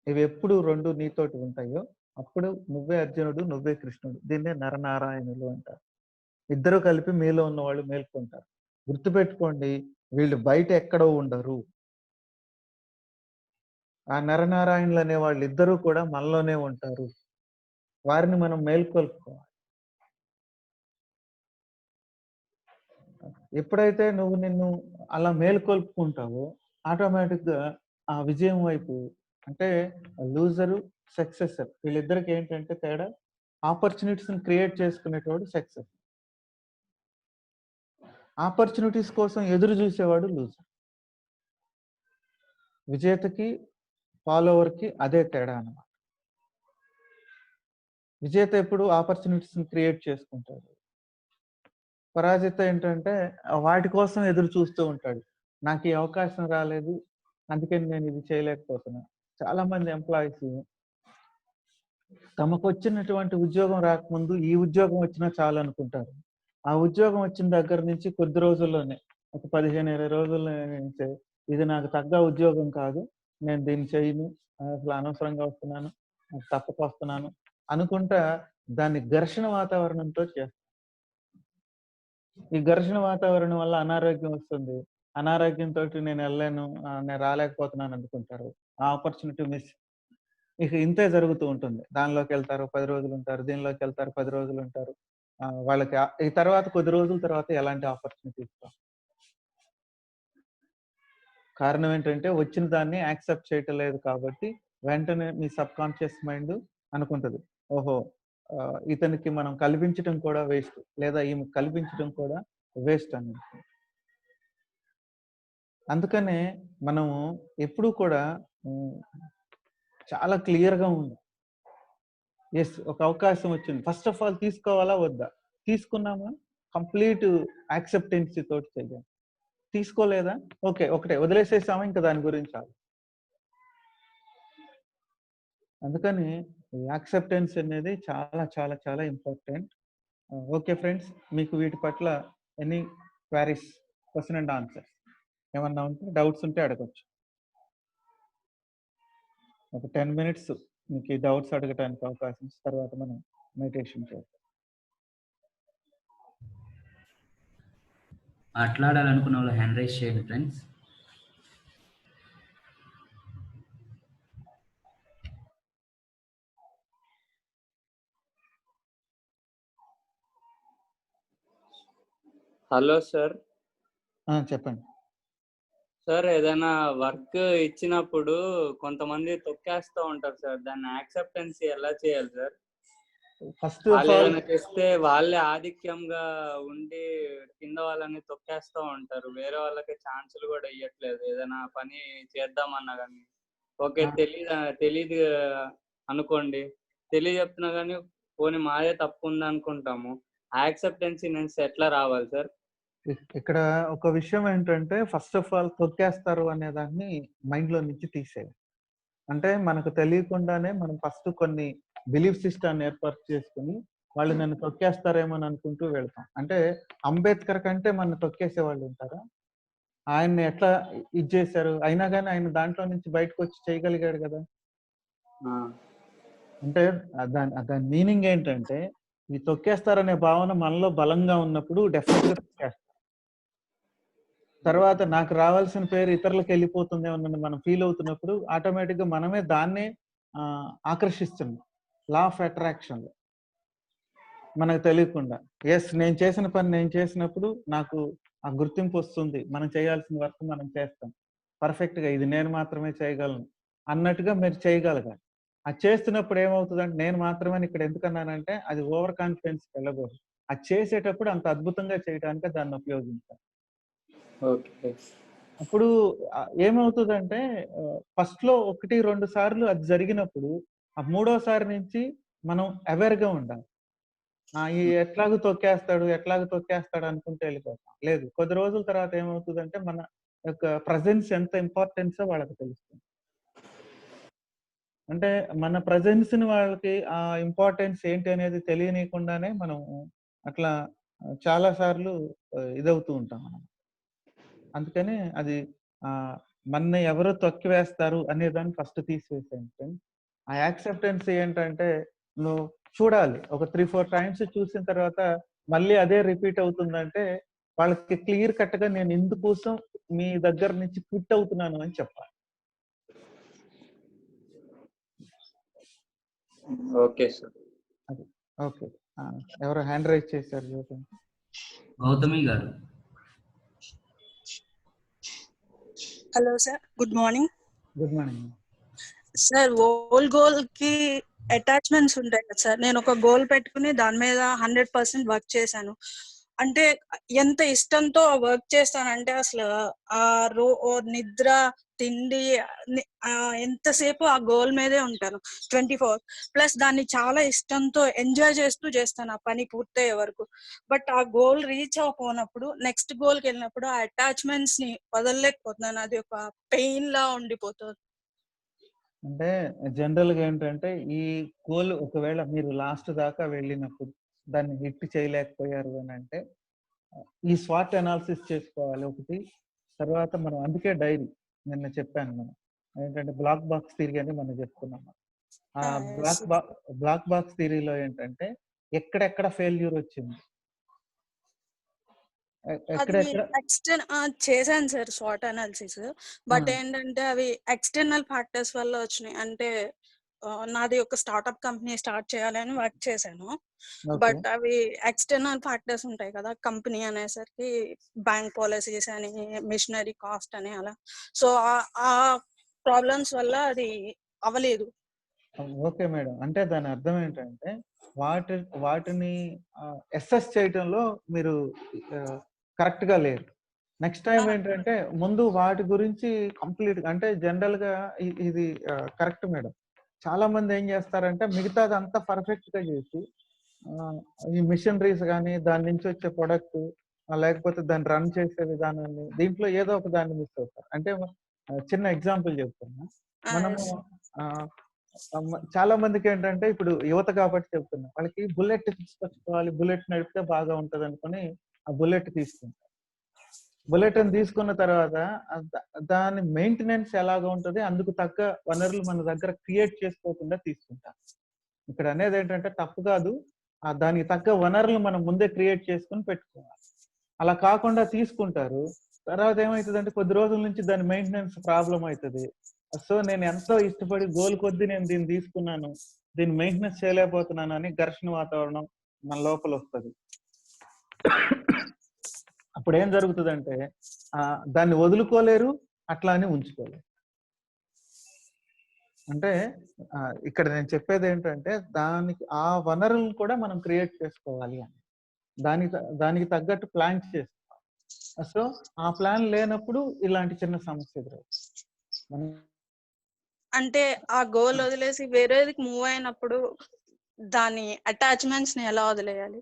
ఇవి ఎప్పుడు రెండు నీతోటి ఉంటాయో అప్పుడు నువ్వే అర్జునుడు, నువ్వే కృష్ణుడు. దీన్నే నరనారాయణులు అంటారు. ఇద్దరు కలిపి మీలో ఉన్న వాళ్ళు మేల్కొంటారు. గుర్తుపెట్టుకోండి, వీళ్ళు బయట ఎక్కడో ఉండరు. ఆ నరనారాయణులు అనే వాళ్ళు ఇద్దరూ కూడా మనలోనే ఉంటారు. వారిని మనం మేల్కొల్పుకోవాలి. ఎప్పుడైతే నువ్వు నిన్ను అలా మేల్కొల్పుకుంటావో ఆటోమేటిక్గా ఆ విజయం వైపు, అంటే లూజరు సక్సెసర్ వీళ్ళిద్దరికి ఏంటంటే తేడా, ఆపర్చునిటీస్ని క్రియేట్ చేసుకునేటోడు సక్సెస్, ఆపర్చునిటీస్ కోసం ఎదురు చూసేవాడు లూజర్. విజేతకి ఫాలోవర్కి అదే తేడా అన్నమాట. విజేత ఎప్పుడు ఆపర్చునిటీస్ని క్రియేట్ చేసుకుంటాడు. పరాజిత ఏంటంటే వాటి కోసం ఎదురు చూస్తూ ఉంటాడు. నాకు ఈ అవకాశం రాలేదు, అందుకని నేను ఇది చేయలేకపోతున్నా. చాలా మంది ఎంప్లాయీస్ తమకు వచ్చినటువంటి ఉద్యోగం రాకముందు ఈ ఉద్యోగం వచ్చినా చాలు అనుకుంటారు. ఆ ఉద్యోగం వచ్చిన దగ్గర నుంచి కొద్ది రోజుల్లోనే, ఒక 15-20 రోజుల్లో నుంచే ఇది నాకు తగ్గ ఉద్యోగం కాదు, నేను దీన్ని చేయను, అసలు అనవసరంగా వస్తున్నాను, తప్పక వస్తున్నాను అనుకుంటా దాన్ని ఘర్షణ వాతావరణంతో చేస్తారు. ఈ ఘర్షణ వాతావరణం వల్ల అనారోగ్యం వస్తుంది. అనారోగ్యంతో నేను వెళ్ళలేను, నేను రాలేకపోతున్నాను అనుకుంటారు. ఆ ఆపర్చునిటీ మిస్. ఇక ఇంతే జరుగుతూ ఉంటుంది. దానిలోకి వెళ్తారు, 10 రోజులు ఉంటారు, దీనిలోకి వెళ్తారు, 10 రోజులు ఉంటారు. వాళ్ళకి ఈ తర్వాత కొద్ది రోజుల తర్వాత ఎలాంటి ఆపర్చునిటీస్ రావు. కారణం ఏంటంటే వచ్చిన దాన్ని యాక్సెప్ట్ చేయటం లేదు కాబట్టి వెంటనే మీ సబ్ కాన్షియస్ మైండ్ అనుకుంటది, ఓహో ఇతనికి మనం కల్పించడం కూడా వేస్ట్, లేదా ఈమె కల్పించడం కూడా వేస్ట్ అని. అందుకనే మనము ఎప్పుడు కూడా చాలా క్లియర్గా ఉంది. ఎస్, ఒక అవకాశం వచ్చింది, ఫస్ట్ ఆఫ్ ఆల్ తీసుకోవాలా వద్దా, తీసుకున్నామా కంప్లీట్ యాక్సెప్టెన్సీ తోటి చేయాలి. తీసుకోలేదా ఓకే, ఒకటే వదిలేసేసామా, ఇంకా దాని గురించి చాలు. అందుకని యాక్సెప్టెన్స్ అనేది చాలా చాలా చాలా ఇంపార్టెంట్. ఓకే ఫ్రెండ్స్, మీకు వీటి పట్ల any queries, question and answers ఏమన్నా ఉంటే, డౌట్స్ ఉంటే అడగచ్చు. ఒక 10 minutes మీకు ఈ డౌట్స్ అడగటానికి అవకాశం, తర్వాత మనం మెడిటేషన్ చేద్దాం. మాట్లాడాలనుకున్న వాళ్ళు హ్యాండ్ రైజ్ చేయండి ఫ్రెండ్స్. Hello sir. చెప్పండి సార్, ఏదైనా వర్క్ ఇచ్చినప్పుడు కొంతమంది తొక్కేస్తూ ఉంటారు సార్, దాన్ని యాక్సెప్టెన్సీ ఎలా చేయాలి సార్? ఫస్ట్ వాళ్ళు ఏదైనా చేస్తే వాళ్ళే ఆధిక్యంగా ఉండి కింద వాళ్ళని తొక్కేస్తూ ఉంటారు, వేరే వాళ్ళకి ఛాన్సులు కూడా ఇవ్వట్లేదు. ఏదైనా పని చేద్దామన్నా కానీ ఓకే తెలీదు అనుకోండి, చెప్తున్నా కానీ పోనీ మాదే తప్పు ఉంది అనుకుంటాము. యాక్సెప్టెన్సీ నుంచి ఎట్లా రావాలి సార్? ఇక్కడ ఒక విషయం ఏంటంటే, ఫస్ట్ ఆఫ్ ఆల్ తొక్కేస్తారు అనే దాన్ని మైండ్ లో నుంచి తీసేయాలి. అంటే మనకు తెలియకుండానే మనం ఫస్ట్ కొన్ని బిలీఫ్ సిస్టాన్ని ఏర్పాటు చేసుకుని వాళ్ళు నన్ను తొక్కేస్తారేమో అని అనుకుంటూ వెళ్తాం. అంటే అంబేద్కర్ కంటే మన తొక్కేసే వాళ్ళు ఉంటారా? ఆయన్ని ఎట్లా ఇది చేశారు, అయినా కానీ ఆయన దాంట్లో నుంచి బయటకు వచ్చి చేయగలిగాడు కదా. అంటే దాని మీనింగ్ ఏంటంటే, ఈ తొక్కేస్తారనే భావన మనలో బలంగా ఉన్నప్పుడు డెఫినెట్ గా తొక్కేస్తారు. తర్వాత నాకు రావాల్సిన పేరు ఇతరులకు వెళ్ళిపోతుందేమో మనం ఫీల్ అవుతున్నప్పుడు ఆటోమేటిక్ గా మనమే దాన్నే ఆకర్షిస్తున్నాం. లా ఆఫ్ అట్రాక్షన్ మనకు తెలియకుండా, ఎస్ నేను చేసిన పని నేను చేసినప్పుడు నాకు ఆ గుర్తింపు వస్తుంది, మనం చేయాల్సిన వర్క్ మనం చేస్తాం పర్ఫెక్ట్ గా, ఇది నేను మాత్రమే చేయగలను అన్నట్టుగా మీరు చేయగలగాలి. అది చేస్తున్నప్పుడు ఏమవుతుందంటే, నేను మాత్రమే ఇక్కడ ఎందుకన్నానంటే అది ఓవర్ కాన్ఫిడెన్స్ వెళ్ళకూడదు. అది చేసేటప్పుడు అంత అద్భుతంగా చేయడానికి దాన్ని ఉపయోగించాలి. అప్పుడు ఏమవుతుందంటే, ఫస్ట్ లో 1-2 సార్లు అది జరిగినప్పుడు ఆ 3వసారి నుంచి మనం అవేర్ గా ఉండాలి. ఎట్లాగూ తొక్కేస్తాడు అనుకుంటే వెళ్ళిపోతాం. లేదు, కొద్ది రోజుల తర్వాత ఏమవుతుందంటే మన యొక్క ప్రజెన్స్ ఎంత ఇంపార్టెన్స్ వాళ్ళకి తెలుస్తుంది. అంటే మన ప్రజెన్స్ ని వాళ్ళకి ఆ ఇంపార్టెన్స్ ఏంటి అనేది తెలియనీయకుండానే మనం అట్లా చాలా సార్లు ఇదవుతూ ఉంటాం మనం. అందుకని అది మన ఎవరు తొక్కివేస్తారు అనే దాన్ని ఫస్ట్ తీసివేసేయండి. ఆ యాక్సెప్టెన్స్ ఏంటంటే, నువ్వు చూడాలి, ఒక 3-4 టైమ్స్ చూసిన తర్వాత మళ్ళీ అదే రిపీట్ అవుతుందంటే వాళ్ళకి క్లియర్ కట్ గా నేను ఇందుకోసం మీ దగ్గర నుంచి క్విట్ అవుతున్నాను అని చెప్పాలి. Okay sir. అది ఓకే. ఎవరో హ్యాండ్ రైజ్ చేశారు? గౌతమి గారు. Hello sir, good morning. Good morning sir. Goal కి అటాచ్మెంట్స్ ఉంటాయి కదా సార్. నేను ఒక గోల్ పెట్టుకుని దాని మీద 100% వర్క్ చేశాను. అంటే ఎంత ఇష్టంతో వర్క్ చేస్తానంటే అసలు ఆ నిద్ర, తిండి ఎంతసేపు ఆ గోల్ మీదే ఉంటాను 24. ప్లస్ దాన్ని చాలా ఇష్టంతో ఎంజాయ్ చేస్తూ చేస్తాను ఆ పని పూర్తయ్యే వరకు. బట్ ఆ గోల్ రీచ్ అవ్వకపోయినప్పుడు నెక్స్ట్ గోల్కి వెళ్ళినప్పుడు ఆ అటాచ్మెంట్స్ ని వదలలేకపోతున్నాను. అది ఒక పెయిన్ లా ఉండిపోతుంది. అంటే జనరల్ గా ఏంటంటే ఈ గోల్ ఒకవేళ మీరు లాస్ట్ దాకా వెళ్ళినప్పుడు దాన్ని హిట్ చేయలేకపోయారు అని అంటే ఈ స్వాట్ అనాలిసిస్ చేసుకోవాలి ఒకటి. తర్వాత మనం అందుకే డైరీ నిన్న చెప్పాను మనం ఏంటంటే బ్లాక్ బాక్స్ థియరీ అని మనం చెప్పుకున్నాం. ఆ బ్లాక్ బాక్స్ థియరీలో ఏంటంటే ఎక్కడెక్కడ ఫెయిల్యూర్ వచ్చింది, అది ఎక్కడెక్కడ చేశాను సార్ స్వాట్ అనాలిసిస్. బట్ ఏంటంటే అవి ఎక్స్టర్నల్ ఫ్యాక్టర్స్ వల్ల వచ్చినాయి. అంటే నాది ఒక స్టార్ట్అప్ కంపెనీ స్టార్ట్ చేయాలని వర్క్ చేశాను. బట్ అవి ఎక్స్టర్నల్ ఫ్యాక్టర్స్ ఉంటాయి కదా, కంపెనీ అనేసరికి బ్యాంక్ పాలసీస్ అని, మిషనరీ కాస్ట్ అని అలా. సో ఆ ప్రాబ్లమ్స్ వల్ల అది అవ్వలేదు. ఓకే మేడం, అంటే దాని అర్థం ఏంటంటే వాటిని అసెస్ చేయటంలో మీరు కరెక్ట్ గా లేరు. నెక్స్ట్ టైం ఏంటంటే ముందు వాటి గురించి కంప్లీట్ అంటే జనరల్ గా ఇది కరెక్ట్ మేడం. చాలా మంది ఏం చేస్తారంటే మిగతాది అంతా పర్ఫెక్ట్ గా చేసి ఈ మిషనరీస్ కానీ దాని నుంచి వచ్చే ప్రొడక్ట్ లేకపోతే దాన్ని రన్ చేసే విధానాన్ని దీంట్లో ఏదో ఒక దాన్ని మిస్ అవుతారు. అంటే చిన్న ఎగ్జాంపుల్ చెప్తున్నా. మనము చాలా మందికి ఏంటంటే ఇప్పుడు యువత కాబట్టి చెప్తున్నా, వాళ్ళకి బుల్లెట్ తీసుకొచ్చుకోవాలి, బుల్లెట్ నడిపితే బాగా ఉంటది అనుకుని ఆ బుల్లెట్ తీసుకుంటారు. బుల్లెట్ అని తీసుకున్న తర్వాత దాని మెయింటెనెన్స్ ఎలాగా ఉంటుంది, అందుకు తగ్గ వనరులు మన దగ్గర క్రియేట్ చేసుకోకుండా తీసుకుంటాం. ఇక్కడ అనేది ఏంటంటే తప్పు కాదు, దానికి తగ్గ వనరులు మనం ముందే క్రియేట్ చేసుకుని పెట్టుకోవాలి. అలా కాకుండా తీసుకుంటారు. తర్వాత ఏమవుతుందంటే కొద్ది రోజుల నుంచి దాని మెయింటెనెన్స్ ప్రాబ్లం అవుతుంది. సో నేను ఎంతో ఇష్టపడి గోల్ కొద్ది నేను దీన్ని తీసుకున్నాను, దీన్ని మెయింటెనెన్స్ చేయలేకపోతున్నాను అని ఘర్షణ వాతావరణం మన లోపల వస్తుంది. అప్పుడు ఏం జరుగుతుందంటే దాన్ని వదులుకోలేరు, అట్లా అని ఉంచుకోలేరు. అంటే ఇక్కడ నేను చెప్పేది ఏంటంటే దానికి ఆ వనరులను కూడా మనం క్రియేట్ చేసుకోవాలి అని, దానికి తగ్గట్టు ప్లాన్ చేసుకోవాలి. సో ఆ ప్లాన్ లేనప్పుడు ఇలాంటి చిన్న సమస్య ఎదురవుతుంది. అంటే ఆ గోల్ వదిలేసి వేరేది మూవ్ అయినప్పుడు దాని అటాచ్మెంట్స్ ని ఎలా వదిలేయాలి?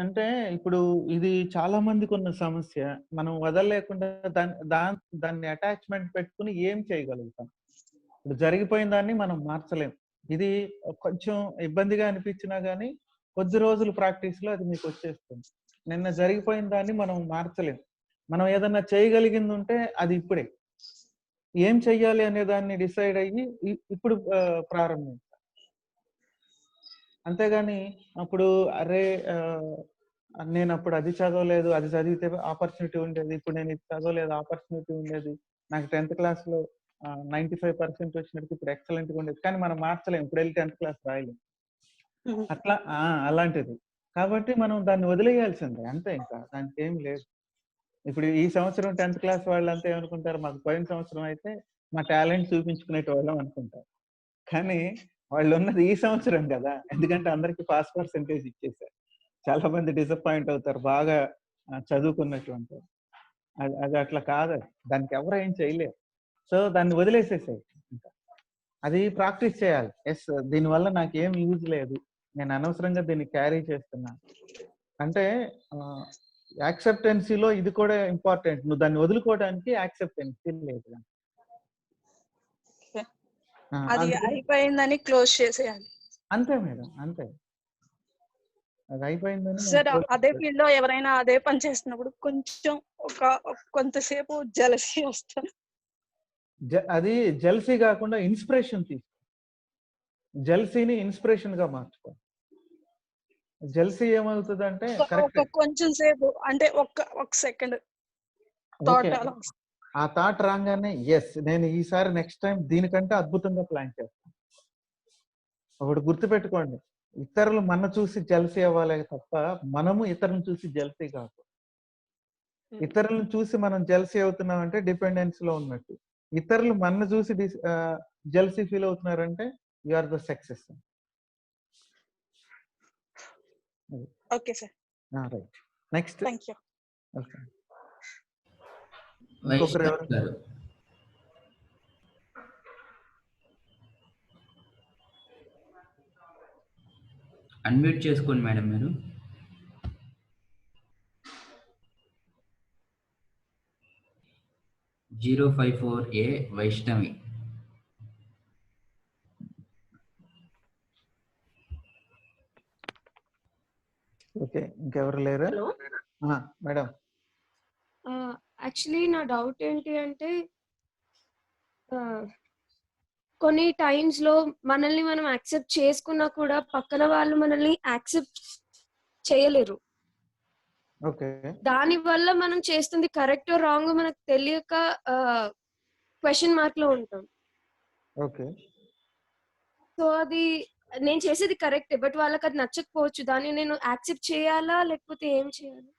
అంటే ఇప్పుడు ఇది చాలా మందికి ఉన్న సమస్య. మనం వదలలేకుండా దాన్ని అటాచ్మెంట్ పెట్టుకుని ఏం చేయగలుగుతాం? ఇప్పుడు జరిగిపోయిన దాన్ని మనం మార్చలేం. ఇది కొంచెం ఇబ్బందిగా అనిపించినా గానీ కొద్ది రోజులు ప్రాక్టీస్ లో అది మీకు వచ్చేస్తుంది. నిన్న జరిగిపోయిన దాన్ని మనం మార్చలేం. మనం ఏదన్నా చేయగలిగింది ఉంటే అది ఇప్పుడే. ఏం చెయ్యాలి అనే దాన్ని డిసైడ్ అయ్యి ఇప్పుడు ప్రారంభించాలి. అంతేగాని అప్పుడు అరే నేను అప్పుడు అది చదవలేదు, అది చదివితే ఆపర్చునిటీ ఉండేది, ఇప్పుడు నేను ఇది చదవలేదు ఆపర్చునిటీ ఉండేది, నాకు 10th క్లాస్ లో 95% వచ్చినట్టు ఇప్పుడు ఎక్సలెంట్ గా ఉండేది, కానీ మనం మార్చలేము, ఇప్పుడు వెళ్ళి 10th క్లాస్ రాయలేము. అట్లా అలాంటిది. కాబట్టి మనం దాన్ని వదిలేయాల్సిందే అంతే, ఇంకా దానికి ఏం లేదు. ఇప్పుడు ఈ సంవత్సరం 10th క్లాస్ వాళ్ళంతా ఏమనుకుంటారు, మాకు పోయిన సంవత్సరం అయితే మా టాలెంట్ చూపించుకునేటోళ్ళం అనుకుంటారు. కానీ వాళ్ళు ఉన్నది ఈ సంవత్సరం కదా, ఎందుకంటే అందరికి పాస్ పర్సెంటేజ్ ఇచ్చేసారు. చాలా మంది డిసప్పాయింట్ అవుతారు, బాగా చదువుకున్నటువంటి. అది అట్లా కాదు, దానికి ఎవరు ఏం చేయలేరు. సో దాన్ని వదిలేసేసాయి. ఇంకా అది ప్రాక్టీస్ చేయాలి. ఎస్, దీనివల్ల నాకు ఏం యూజ్ లేదు, నేను అనవసరంగా దీన్ని క్యారీ చేస్తున్నాను అంటే యాక్సెప్టెన్సీలో ఇది కూడా ఇంపార్టెంట్. నువ్వు దాన్ని వదులుకోవడానికి యాక్సెప్టెన్సీ లేదు. అది అయిపోయిందని క్లోజ్ చేసేయాలి. అంతే మేడం, అంతే. అది అయిపోయిందని సార్ అదే ఫీల్డ్ లో ఎవరైనా అదే పని చేస్తున్నప్పుడు కొంచెం కొంతసేపు జలసీ వస్తుంది. అది జెల్సీ కాకుండా ఇన్స్పిరేషన్ తీసుకో, జెల్సీని ఇన్స్పిరేషన్ గా మార్చుకో. జెల్సీ ఏమవుతుంది అంటే కొంచెం సేపు అంటే ఒక సెకండ్ ఆ థాట్ రాగానే ఎస్ నేను ఈసారి నెక్స్ట్ టైం దీనికంటే అద్భుతంగా ప్లాన్ చేస్తాను. ఒకటి గుర్తుపెట్టుకోండి, ఇతరులు మన చూసి జెల్సీ అవ్వాలి తప్ప మనము ఇతరులను చూసి జెల్సీ కాదు. ఇతరులను చూసి మనం జెల్సీ అవుతున్నాం అంటే డిపెండెన్స్ లో ఉన్నట్టు. ఇతరులు మన చూసి జెల్సీ ఫీల్ అవుతున్నారంటే you are the success. Okay sir, right. Next thank you. Okay, ఇంకొకరు వైష్ణవి ఎవరు? గారు. అన్మ్యూట్ చేసుకోండి మేడం మీరు. (054A) వైష్ణవి. ఓకే, ఇంకెవరు లేరా? Hello madam. యాక్చువల్లీ నా డౌట్ ఏంటి అంటే కొన్ని టైమ్స్ లో మనల్ని మనం యాక్సెప్ట్ చేసుకున్నా కూడా పక్కన వాళ్ళు మనల్ని యాక్సెప్ట్ చేయలేరు. ఓకే, దాని వల్ల మనం చేస్తుంది కరెక్ట్ రాంగ్ మనకు తెలియక క్వశ్చన్ మార్క్ లో ఉంటాం. ఓకే. సో అది నేను చేసేది కరెక్ట్, బట్ వాళ్ళకి అది నచ్చకపోవచ్చు. దాన్ని నేను యాక్సెప్ట్ చేయాలా లేకపోతే ఏం చేయాలి?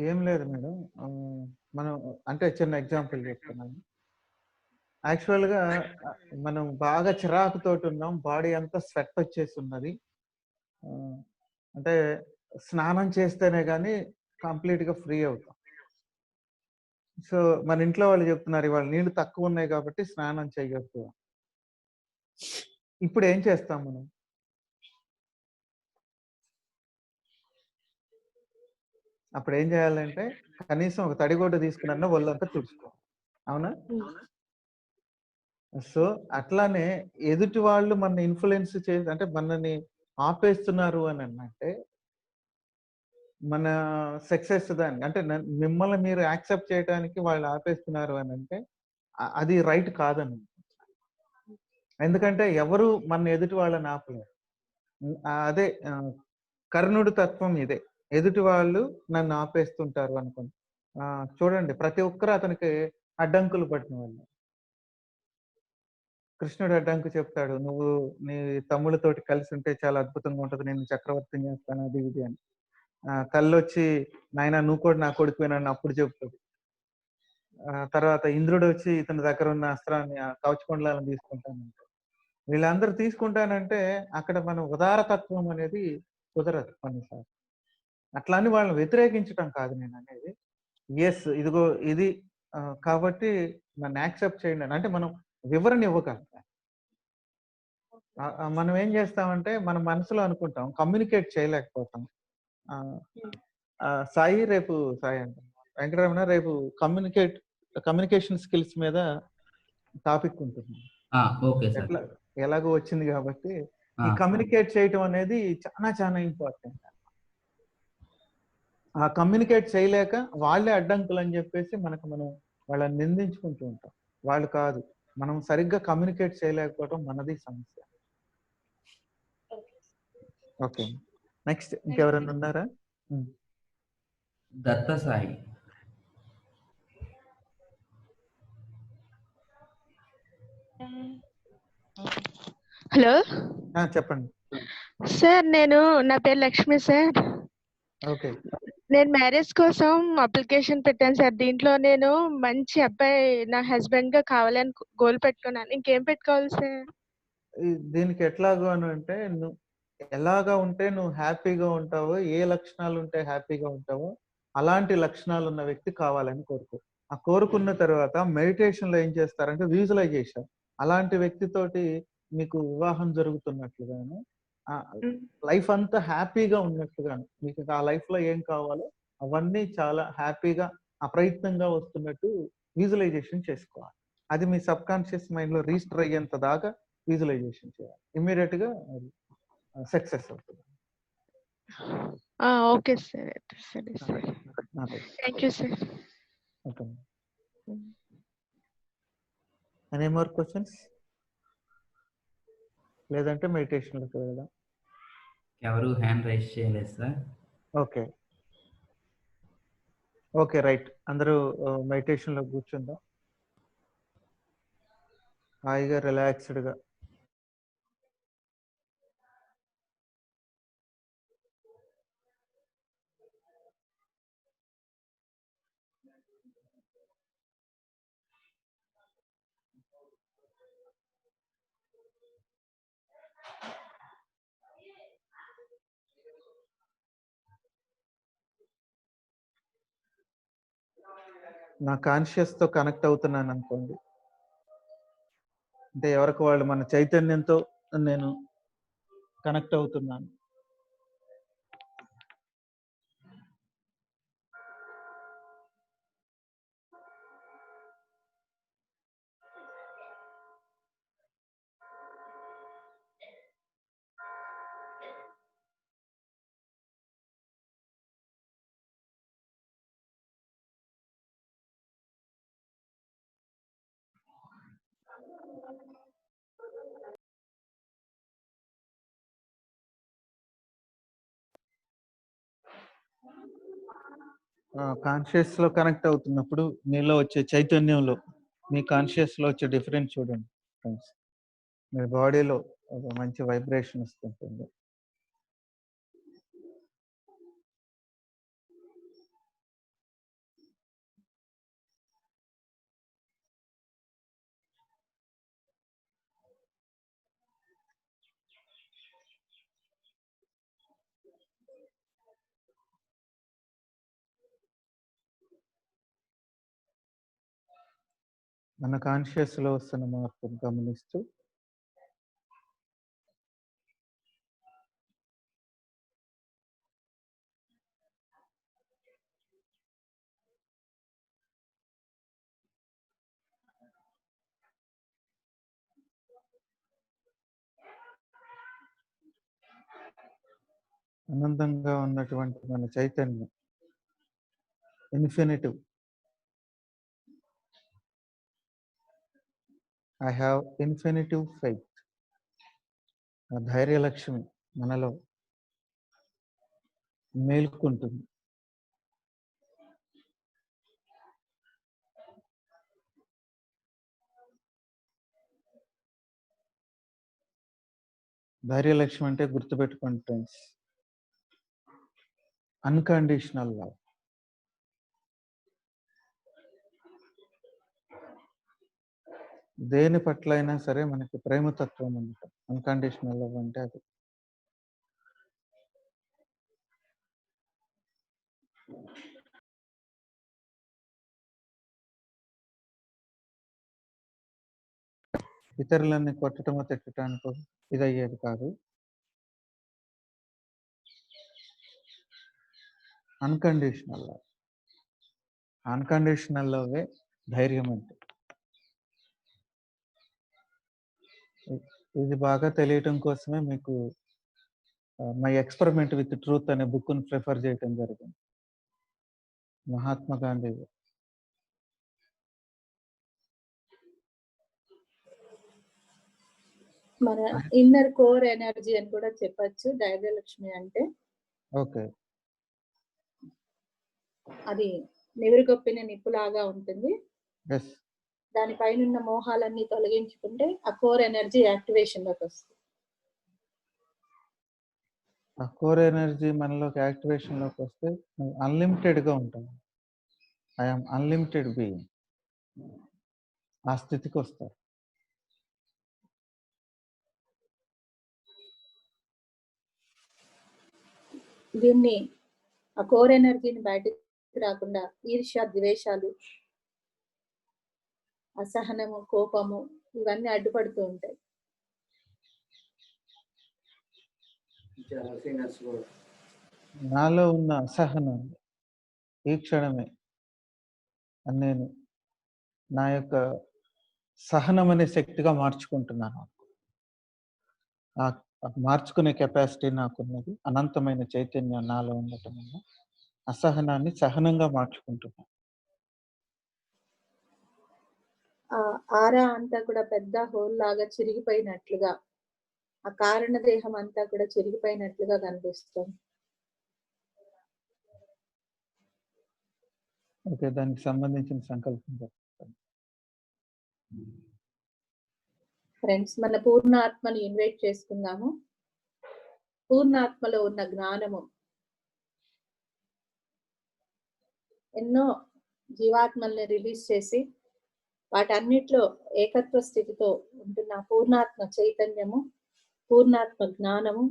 ఏం లేదు మేడం, మనం అంటే చిన్న ఎగ్జాంపుల్ చెప్తున్నాను. యాక్చువల్గా మనం బాగా చిరాకుతోటి ఉన్నాం, బాడీ అంతా స్వెట్ వచ్చేసి ఉన్నది. అంటే స్నానం చేస్తేనే కానీ కంప్లీట్గా ఫ్రీ అవుతాం. సో మన ఇంట్లో వాళ్ళు చెప్తున్నారు ఇవాళ నీళ్లు తక్కువ ఉన్నాయి కాబట్టి స్నానం చేయొద్దు. ఇప్పుడు ఏం చేస్తాం మనం? అప్పుడు ఏం చేయాలంటే కనీసం ఒక తడిగుడ్డ తీసుకున్నా ఒళ్ళంతా తుడుచుకోవాలి, అవునా? సో అట్లానే ఎదుటి వాళ్ళు మన ఇన్ఫ్లుయెన్స్ చేసి అంటే మనని ఆపేస్తున్నారు అని అంటే మన సక్సెస్ దాన్ని అంటే మిమ్మల్ని మీరు యాక్సెప్ట్ చేయడానికి వాళ్ళు ఆపేస్తున్నారు అని అంటే అది రైట్ కాదని. ఎందుకంటే ఎవరు మన ఎదుటి వాళ్ళని ఆపలేరు. అదే కర్ణుడి తత్వం ఇదే. ఎదుటి వాళ్ళు నన్ను ఆపేస్తుంటారు అనుకోండి. చూడండి ప్రతి ఒక్కరు అతనికి అడ్డంకులు పట్టిన వాళ్ళు. కృష్ణుడు అడ్డంకు చెప్తాడు, నువ్వు నీ తమ్ముళ్ళతోటి కలిసి ఉంటే చాలా అద్భుతంగా ఉంటుంది, నేను చక్రవర్తిని చేస్తాను అది ఇది అని. కళ్ళొచ్చి నాయన నువ్వు కూడా నా కొడుకువేనని అప్పుడు చెప్తుంది. తర్వాత ఇంద్రుడు వచ్చి ఇతని దగ్గర ఉన్న అస్త్రాన్ని కవచకుండలాలను తీసుకుంటానంటే, వీళ్ళందరూ తీసుకుంటానంటే అక్కడ మన ఉదారతత్వం అనేది కుదరదు కొన్నిసార్లు. అట్లా అని వాళ్ళని వ్యతిరేకించడం కాదు నేను అనేది. ఎస్ ఇదిగో ఇది కాబట్టి నన్ను యాక్సెప్ట్ చేయండి అని అంటే మనం వివరణ ఇవ్వగలం. మనం ఏం చేస్తామంటే మన మనసులో అనుకుంటాం, కమ్యూనికేట్ చేయలేకపోతాం. సాయి రేపు సాయి అంటాం వెంకటరమణ రేపు కమ్యూనికేషన్ స్కిల్స్ మీద టాపిక్ ఉంటుంది. Okay sir. ఎలాగో వచ్చింది కాబట్టి ఈ కమ్యూనికేట్ చేయటం అనేది చాలా చాలా ఇంపార్టెంట్. ఆ కమ్యూనికేట్ చేయలేక వాళ్ళే అడ్డంకులు అని చెప్పేసి మనం వాళ్ళని నిందించుకుంటూ ఉంటాం. వాళ్ళు కాదు, మనం సరిగ్గా కమ్యూనికేట్ చేయలేకపోవడం మనది సమస్య. ఓకే, నెక్స్ట్ ఇంకెవరైనా ఉన్నారా? దత్త సాయి. హలో చెప్పండి సార్. నా పేరు లక్ష్మి సార్. ఓకే, నేను మ్యారేజ్ కోసం అప్లికేషన్ పెట్టాను సార్. దీంట్లో నేను మంచి అబ్బాయి నా హస్బెండ్ గా కావాలని గోల్ పెట్టుకున్నాను. ఇంకేం పెట్టుకోవాలి సార్? దీనికి ఎట్లాగో అని అంటే నువ్వు ఎలాగా ఉంటే నువ్వు హ్యాపీగా ఉంటావో, ఏ లక్షణాలు ఉంటే హ్యాపీగా ఉంటావో అలాంటి లక్షణాలు ఉన్న వ్యక్తి కావాలని కోరుకో. ఆ కోరుకున్న తర్వాత మెడిటేషన్ లో ఏం చేస్తారంటే విజువలైజేషన్. అలాంటి వ్యక్తితోటి మీకు వివాహం జరుగుతున్నట్లుగాను, లైఫ్ అంతా హ్యాపీగా ఉన్నట్లుగాను, మీకు ఆ లైఫ్ లో ఏం కావాలో అవన్నీ చాలా హ్యాపీగా అప్రయత్నంగా వస్తున్నట్టు విజువలైజేషన్ చేసుకోవాలి. అది మీ సబ్ కాన్షియస్ మైండ్ లో రిజిస్టర్ అయ్యేంత దాకా విజువలైజేషన్ చేయాలి. ఇమ్మీడియట్ గా సక్సెస్ అవుతుంది. ఓకే సార్, సరే sir. Thank you sir. Okay, any more questions? లేదంటే మెడిటేషన్ లోకి వెళ్దాం. ఎవరు హ్యాండ్ రైజ్ చేయలేదు సార్. ఓకే ఓకే రైట్, అందరూ మెడిటేషన్ లో కూర్చుందాం హాయిగా రిలాక్స్డ్ గా. నా కాన్షియస్ తో కనెక్ట్ అవుతున్నాను అనుకోండి, అంటే ఎవరికి వాళ్ళు మన చైతన్యంతో నేను కనెక్ట్ అవుతున్నాను. కాన్షియస్ లో కనెక్ట్ అవుతున్నప్పుడు మీలో వచ్చే చైతన్యంలో, మీ కాన్షియస్ లో వచ్చే డిఫరెన్స్ చూడండి ఫ్రెండ్స్. మీ బాడీలో ఒక మంచి వైబ్రేషన్ వస్తుంటుంది. మన కాన్షియస్ లో వస్తున్న మార్పును గమనిస్తూ ఆనందంగా ఉన్నటువంటి మన చైతన్యం infinitive. I have infinitive faith. ఆ ధైర్యలక్ష్మి మనలో మేల్కొంటుంది. ధైర్యలక్ష్మి అంటే గుర్తుపెట్టుకోండి ఫ్రెండ్స్, అన్కండిషనల్ లవ్. దేని పట్ల అయినా సరే మనకి ప్రేమతత్వం ఉంటుంది. అన్కండిషనల్ లవ్ అంటే అది. ఇతరులని కొట్టడమో తిట్టడానికో ఇది అయ్యేది కాదు. Unconditional love. అన్కండిషనల్ లవ్వే ధైర్యం అంటే. ఇది బాగా తెలియటం కోసమే మీకు మై ఎక్స్పెరిమెంట్ విత్ ట్రూత్ అనే బుక్ను ప్రిఫర్ చేయటం జరిగింది. మహాత్మా గాంధీ. మన ఇన్నర్ కోర్ ఎనర్జీ అని కూడా చెప్పచ్చు ధైర్యలక్ష్మి అంటే. ఓకే. అది నివురుగొప్పిన నిప్పులాగా ఉంటుంది. ఎస్. దానిపైన ఉన్న మోహాలన్నీ తొలగించుకుంటే ఆ కోర్ ఎనర్జీ యాక్టివేషన్ లోకి వస్తుంది. ఆ కోర్ ఎనర్జీ మనలోకి యాక్టివేషన్ లోకి వస్తే అన్లిమిటెడ్ గా ఉంటాం. I'm unlimited being. ఆ స్థితికి వస్తారు. దీన్ని ఆ కోర్ ఎనర్జీని బయటకు రాకుండా ఈర్ష్య, ద్వేషాలు, అసహనము, కోపము ఇవన్నీ అడ్డుపడుతూ ఉంటాయి. నాలో ఉన్న అసహనం ఈ క్షణమే నేను నా యొక్క సహనం అనే శక్తిగా మార్చుకుంటున్నాను. ఆ మార్చుకునే కెపాసిటీ నాకున్నది. అనంతమైన చైతన్యం నాలో ఉండటం వల్ల అసహనాన్ని సహనంగా మార్చుకుంటున్నాను. ఆ ఆరా అంతా కూడా పెద్ద హోల్ లాగా చిరిగిపోయినట్లుగా, ఆ కారణ దేహం అంతా కూడా చిరిగిపోయినట్లుగా కనిపిస్తుంది. ఓకే, దానికి సంబంధించిన సంకల్పం చెప్తాను. ఫ్రెండ్స్, మన పూర్ణాత్మని ఇన్వైట్ చేసుకుందాము. పూర్ణాత్మలో ఉన్న జ్ఞానము ఎన్నో జీవాత్మల్ని రిలీజ్ చేసి వాటన్నిటిలో ఏకత్వ స్థితితో ఉంటున్న పూర్ణాత్మ చైతన్యము, పూర్ణాత్మ జ్ఞానము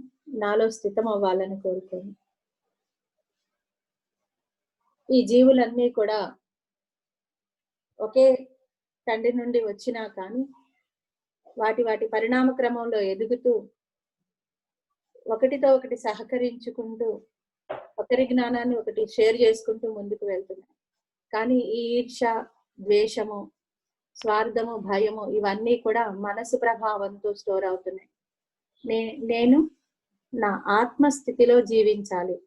నాలో స్థితం అవ్వాలని కోరుకోండి. ఈ జీవులన్నీ కూడా ఒకే తండ్రి నుండి వచ్చినా కానీ వాటి వాటి పరిణామ క్రమంలో ఎదుగుతూ ఒకటితో ఒకటి సహకరించుకుంటూ ఒకరి జ్ఞానాన్ని ఒకటి షేర్ చేసుకుంటూ ముందుకు వెళ్తున్నాయి. కానీ ఈ ఈర్ష, ద్వేషము, స్వార్థము, భయము ఇవన్నీ కూడా మనసు ప్రభావంతో స్టోర్ అవుతున్నాయి. నేను నా ఆత్మస్థితిలో జీవించాలి,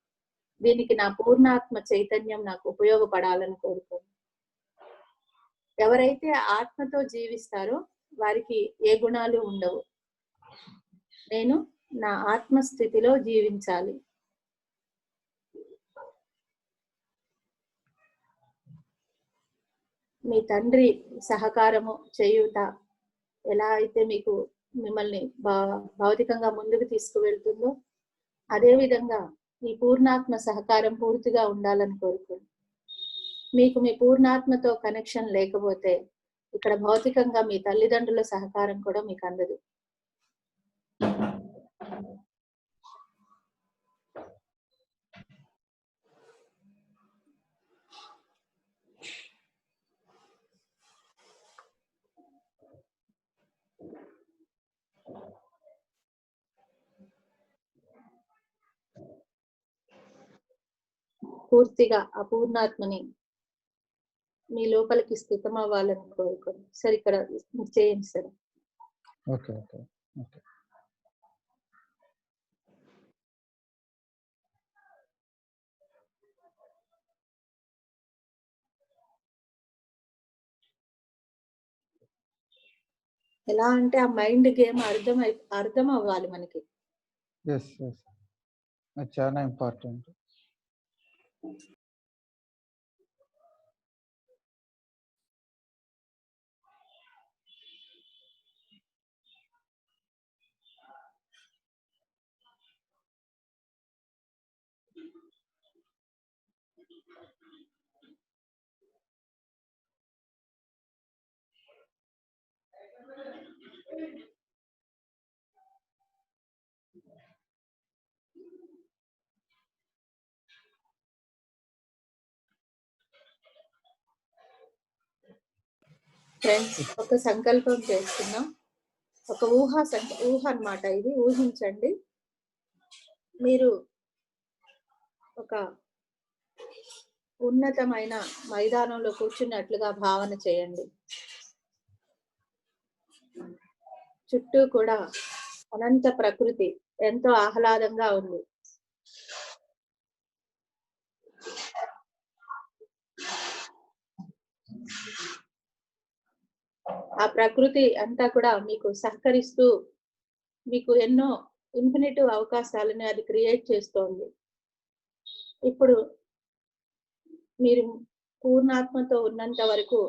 దీనికి నా పూర్ణాత్మ చైతన్యం నాకు ఉపయోగపడాలని కోరుకోను. ఎవరైతే ఆత్మతో జీవిస్తారో వారికి ఏ గుణాలు ఉండవు. నేను నా ఆత్మస్థితిలో జీవించాలి. మీ తండ్రి సహకారము, చేయూత ఎలా అయితే మీకు మిమ్మల్ని భౌతికంగా ముందుకు తీసుకువెళ్తుందో అదే విధంగా ఈ పూర్ణాత్మ సహకారం పూర్తిగా ఉండాలని కోరుకోండి. మీకు మీ పూర్ణాత్మతో కనెక్షన్ లేకపోతే ఇక్కడ భౌతికంగా మీ తల్లిదండ్రుల సహకారం కూడా మీకు అందదు. పూర్తిగా ఆ పూర్ణాత్మని మీ లోపలికి స్థితం అవ్వాలని కోరుకోండి. సరే, ఇక్కడ చేయండి సార్. Okay okay okay. ఎలా అంటే ఆ మైండ్ గేమ్ అర్థం అవ్వాలి మనకి. ఎస్ ఎస్, అది చాలా ఇంపార్టెంట్. ఫ్రెండ్స్, ఒక సంకల్పం చేస్తున్నాం. ఒక ఊహ అన్నమాట. ఇది ఊహించండి, మీరు ఒక ఉన్నతమైన మైదానంలో కూర్చున్నట్లుగా భావన చేయండి. చుట్టూ కూడా అనంత ప్రకృతి ఎంతో ఆహ్లాదంగా ఉంది. ఆ ప్రకృతి అంతా కూడా మీకు సహకరిస్తూ మీకు ఎన్నో ఇన్ఫినిటివ్ అవకాశాలను అది క్రియేట్ చేస్తోంది. ఇప్పుడు మీరు పూర్ణాత్మతో ఉన్నంత వరకు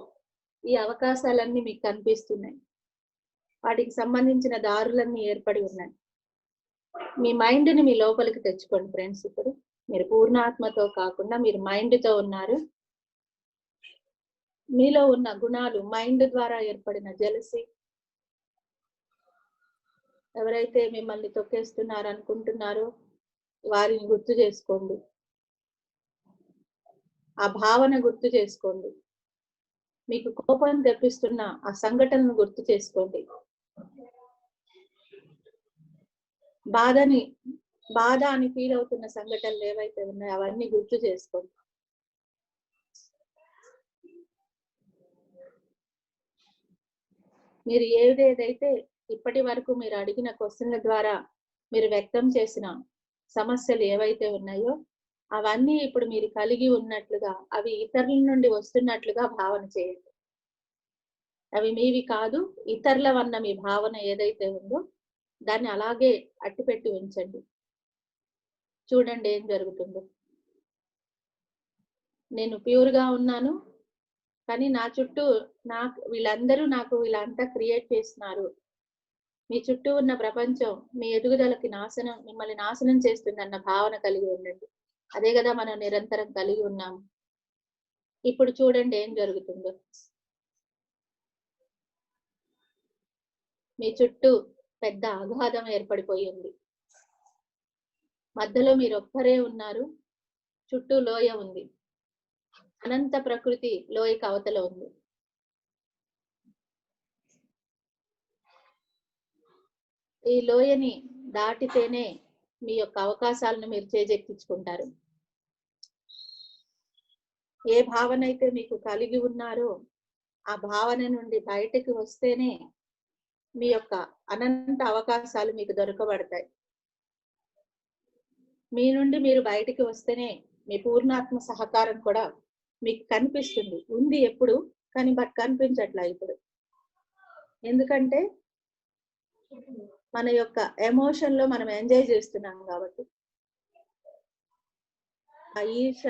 ఈ అవకాశాలన్నీ మీకు కనిపిస్తున్నాయి. వాటికి సంబంధించిన దారులన్నీ ఏర్పడి ఉన్నాయి. మీ మైండ్ని మీ లోపలికి తెచ్చుకోండి ఫ్రెండ్స్. ఇప్పుడు మీరు పూర్ణాత్మతో కాకుండా మీరు మైండ్తో ఉన్నారు. మీలో ఉన్న గుణాలు, మైండ్ ద్వారా ఏర్పడిన జెలసీ, ఎవరైతే మిమ్మల్ని తొక్కేస్తున్నారు అనుకుంటున్నారో వారిని గుర్తు చేసుకోండి. ఆ భావన గుర్తు చేసుకోండి. మీకు కోపం తెప్పిస్తున్న ఆ సంఘటనను గుర్తు చేసుకోండి. బాధ అని ఫీల్ అవుతున్న సంఘటనలు ఏవైతే ఉన్నాయో అవన్నీ గుర్తు చేసుకోండి. మీరు ఏదైతే ఇప్పటి వరకు మీరు అడిగిన క్వశ్చన్ల ద్వారా మీరు వ్యక్తం చేసిన సమస్యలు ఏవైతే ఉన్నాయో అవన్నీ ఇప్పుడు మీరు కలిగి ఉన్నట్లుగా, అవి ఇతరుల నుండి వస్తున్నట్లుగా భావన చేయండి. అవి మీవి కాదు, ఇతరుల వల్ల మీ భావన ఏదైతే ఉందో దాన్ని అలాగే అట్టిపెట్టి ఉంచండి. చూడండి ఏం జరుగుతుందో. నేను ప్యూర్గా ఉన్నాను, కానీ నా చుట్టూ వీళ్ళందరూ నాకు వీళ్ళంతా క్రియేట్ చేస్తున్నారు. మీ చుట్టూ ఉన్న ప్రపంచం మీ ఎదుగుదలకి మిమ్మల్ని నాశనం చేస్తుందన్న భావన కలిగి ఉండండి. అదే కదా మనం నిరంతరం కలిగి ఉన్నాము. ఇప్పుడు చూడండి ఏం జరుగుతుందో. మీ చుట్టూ పెద్ద అగాధం ఏర్పడిపోయి ఉంది. మధ్యలో మీరు ఒక్కరే ఉన్నారు. చుట్టూ లోయ ఉంది. అనంత ప్రకృతి లోయకి అవతల ఉంది. ఈ లోయని దాటితేనే మీ యొక్క అవకాశాలను మీరు చేజెక్కించుకుంటారు. ఏ భావన అయితే మీకు కలిగి ఉన్నారో ఆ భావన నుండి బయటకు వస్తేనే మీ యొక్క అనంత అవకాశాలు మీకు దొరకబడతాయి. మీ నుండి మీరు బయటికి వస్తేనే మీ పూర్ణాత్మ సహకారం కూడా మీకు కనిపిస్తుంది. ఉంది ఎప్పుడు, కానీ బట్ కనిపించట్లా ఇప్పుడు. ఎందుకంటే మన యొక్క ఎమోషన్ లో మనం ఎంజాయ్ చేస్తున్నాం కాబట్టి. ఆ ఈర్ష,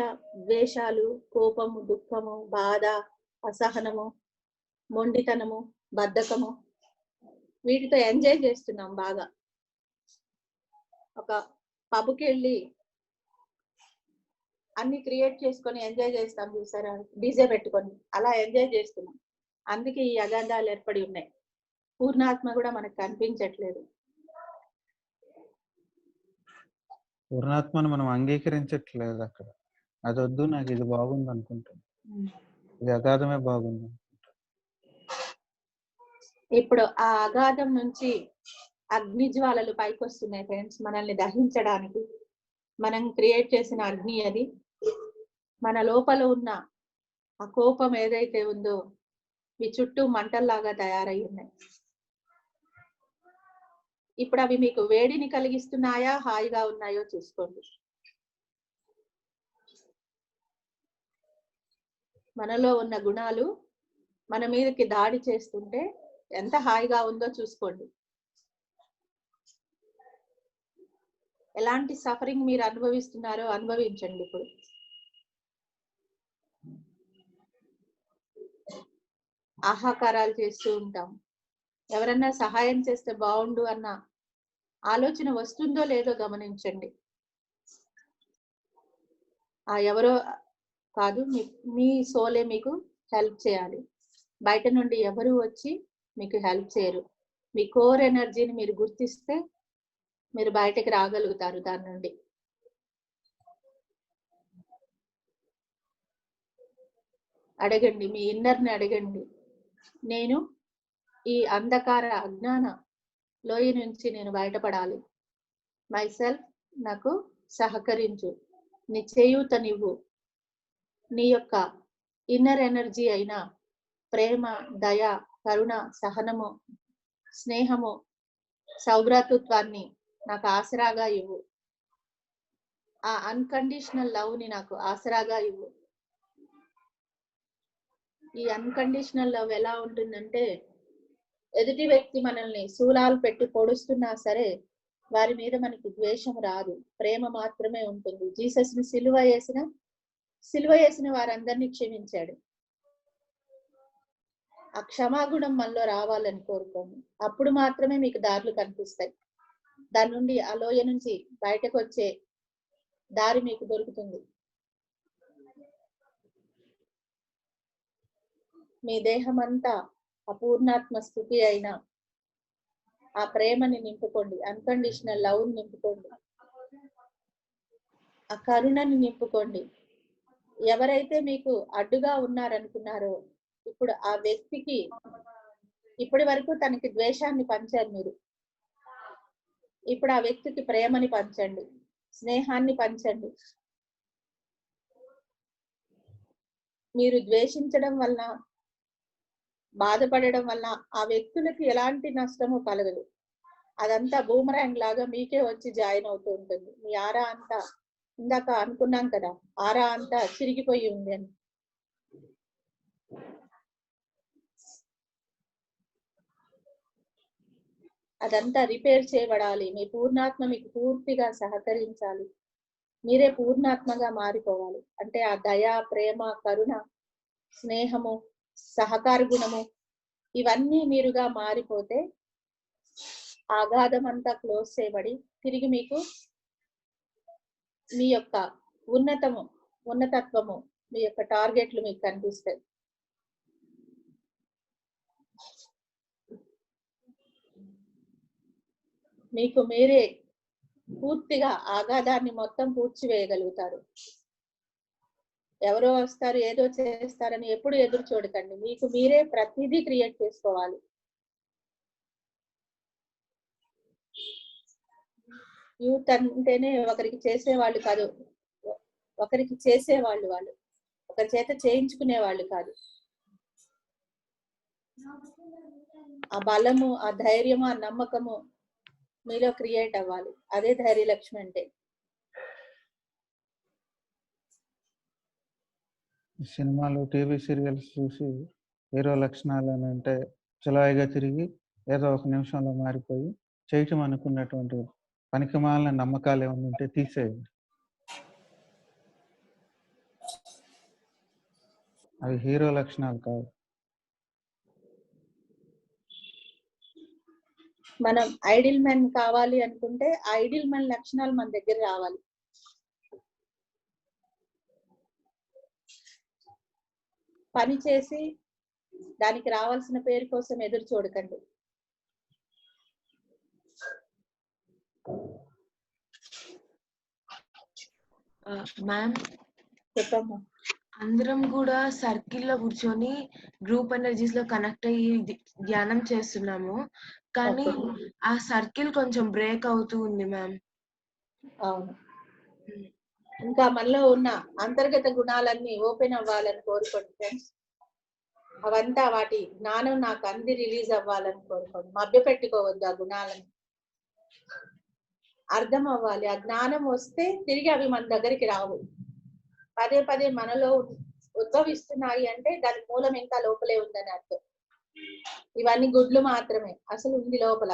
ద్వేషాలు, కోపము, దుఃఖము, బాధ, అసహనము, మొండితనము, బద్ధకము, వీటితో ఎంజాయ్ చేస్తున్నాం బాగా. ఒక పబ్కి వెళ్ళి అన్ని క్రియేట్ చేసుకొని ఎంజాయ్ చేస్తాం చూసారా, డీజే పెట్టుకొని, అలా ఎంజాయ్ చేస్తున్నాం. అందుకే ఈ అగాధాలు ఏర్పడి ఉన్నాయి. పూర్ణాత్మ కూడా మనకు కనిపించట్లేదు. పూర్ణాత్మను మనం అంగీకరించట్లేదు అక్కడ. అది వద్దు, నాకు ఇది బాగుంది అనుకుంటాం. ఇది అగాధమే బాగుంది. ఇప్పుడు ఆ అగాధం నుంచి అగ్ని జ్వాలలు పైకి వస్తున్నాయి ఫ్రెండ్స్, మనల్ని దహించడానికి. మనం క్రియేట్ చేసిన అగ్ని అది. మన లోపల ఉన్న ఆ కోపం ఏదైతే ఉందో మీ చుట్టూ మంటల్లాగా తయారై ఉన్నాయి. ఇప్పుడు అవి మీకు వేడిని కలిగిస్తున్నాయా, హాయిగా ఉన్నాయో చూసుకోండి. మనలో ఉన్న గుణాలు మన మీదకి దాడి చేస్తుంటే ఎంత హాయిగా ఉందో చూసుకోండి. ఎలాంటి సఫరింగ్ మీరు అనుభవిస్తున్నారో అనుభవించండి. ఇప్పుడు ఆహాకారాలు చేస్తూ ఉంటాం. ఎవరన్నా సహాయం చేస్తే బాగుండు అన్న ఆలోచన వస్తుందో లేదో గమనించండి. ఆ ఎవరో కాదు, మీ సోలే మీకు హెల్ప్ చేయాలి. బయట నుండి ఎవరు వచ్చి మీకు హెల్ప్ చేయరు. మీ కోర్ ఎనర్జీని మీరు గుర్తిస్తే మీరు బయటకు రాగలుగుతారు దాని నుండి. అడగండి, మీ ఇన్నర్ని అడగండి. నేను ఈ అంధకార అజ్ఞాన లోయ నుంచి నేను బయటపడాలి. మైసెల్ఫ్, నాకు సహకరించు, నీ చేయూతనివ్వు. నీ యొక్క ఇన్నర్ ఎనర్జీ అయిన ప్రేమ, దయ, కరుణ, సహనము, స్నేహము, సౌభ్రాతృత్వాన్ని నాకు ఆసరాగా ఇవ్వు. ఆ అన్కండిషనల్ లవ్ ని నాకు ఆసరాగా ఇవ్వు. ఈ అన్కండిషనల్ లవ్ ఎలా ఉంటుందంటే, ఎదుటి వ్యక్తి మనల్ని శూలాలు పెట్టి పొడుస్తున్నా సరే వారి మీద మనకి ద్వేషం రాదు, ప్రేమ మాత్రమే ఉంటుంది. జీసస్ ని సిలువ వేసిన వారందరినీ క్షమించాడు. ఆ క్షమాగుణం మనలో రావాలని కోరుకోండి. అప్పుడు మాత్రమే మీకు దారులు కనిపిస్తాయి. దాని నుండి, ఆ లోయ నుంచి బయటకు వచ్చే దారి మీకు దొరుకుతుంది. మీ దేహం అంతా అపూర్ణాత్మ స్థితి అయిన ఆ ప్రేమని నింపుకోండి. Unconditional love నింపుకోండి. ఆ కరుణని నింపుకోండి. ఎవరైతే మీకు అడ్డుగా ఉన్నారనుకున్నారో, ఇప్పుడు ఆ వ్యక్తికి, ఇప్పటి వరకు తనకి ద్వేషాన్ని పంచారు మీరు, ఇప్పుడు ఆ వ్యక్తికి ప్రేమని పంచండి, స్నేహాన్ని పంచండి. మీరు ద్వేషించడం వల్ల, బాధపడడం వల్ల ఆ వ్యక్తులకి ఎలాంటి నష్టము కలగదు. అదంతా బూమరాంగ్ లాగా మీకే వచ్చి జాయిన్ అవుతూ ఉంటుంది. మీ ఆరా అంతా, ఇందాక అనుకున్నాం కదా, ఆరా అంతా చిరిగిపోయి ఉంది అని. అదంతా రిపేర్ చేయబడాలి. మీ పూర్ణాత్మ మీకు పూర్తిగా సహకరించాలి. మీరే పూర్ణాత్మగా మారిపోవాలి. అంటే ఆ దయ, ప్రేమ, కరుణ, స్నేహము, సహకార గుణము, ఇవన్నీ మీరుగా మారిపోతే ఆఘాతం అంతా క్లోజ్ చేయబడి తిరిగి మీకు మీ యొక్క ఉన్నతత్వము, మీ యొక్క టార్గెట్లు మీకు కనిపిస్తాయి. మీకు మీరే పూర్తిగా ఆఘాతాన్ని మొత్తం పూడ్చివేయగలుగుతారు. ఎవరో వస్తారు, ఏదో చేస్తారని ఎప్పుడు ఎదురు చూడకండి. మీకు మీరే ప్రతిదీ క్రియేట్ చేసుకోవాలి. యూత్ అంటేనే ఒకరికి చేసేవాళ్ళు కాదు, ఒకరికి చేసేవాళ్ళు. వాళ్ళు ఒకరి చేత చేయించుకునే వాళ్ళు కాదు. ఆ బలము, ఆ ధైర్యము, ఆ నమ్మకము మీలో క్రియేట్ అవ్వాలి. అదే ధైర్యలక్ష్మి అంటే. సినిమాలు టీవీ సీరియల్స్ చూసి హీరో లక్షణాలు అని అంటే చులాయిగా తిరిగి ఏదో ఒక నిమిషంలో మారిపోయి చేయటం అనుకున్నటువంటి పనికిమాలిన నమ్మకాలు ఏమైనా ఉంటే తీసేయండి. అవి హీరో లక్షణాలు కావు. మనం ఐడిల్ మ్యాన్ కావాలి అనుకుంటే ఐడిల్ మ్యాన్ లక్షణాలు మన దగ్గర రావాలి. పని చేసి దానికి రావాల్సిన పేరు కోసం ఎదురు చూడకండి. మ్యామ్ చెప్పమ్మా. అందరం కూడా సర్కిల్ లో కూర్చొని గ్రూప్ ఎనర్జీస్ లో కనెక్ట్ అయ్యి ధ్యానం చేస్తున్నాము, కానీ ఆ సర్కిల్ కొంచెం బ్రేక్ అవుతూ ఉంది మ్యామ్. అవును, ఇంకా మనలో ఉన్న అంతర్గత గుణాలన్నీ ఓపెన్ అవ్వాలని కోరుకోండి ఫ్రెండ్స్. అవంతా వాటి జ్ఞానం నాకు అంది రిలీజ్ అవ్వాలని కోరుకోండి. మభ్య పెట్టుకోవద్దు. ఆ గుణాలను అర్థం అవ్వాలి. ఆ జ్ఞానం వస్తే తిరిగి అవి మన దగ్గరికి రావు. పదే పదే మనలో ఉద్భవిస్తున్నాయి అంటే దాని మూలం ఇంకా లోపలే ఉందని అర్థం. ఇవన్నీ గుడ్లు మాత్రమే, అసలు ఉంది లోపల.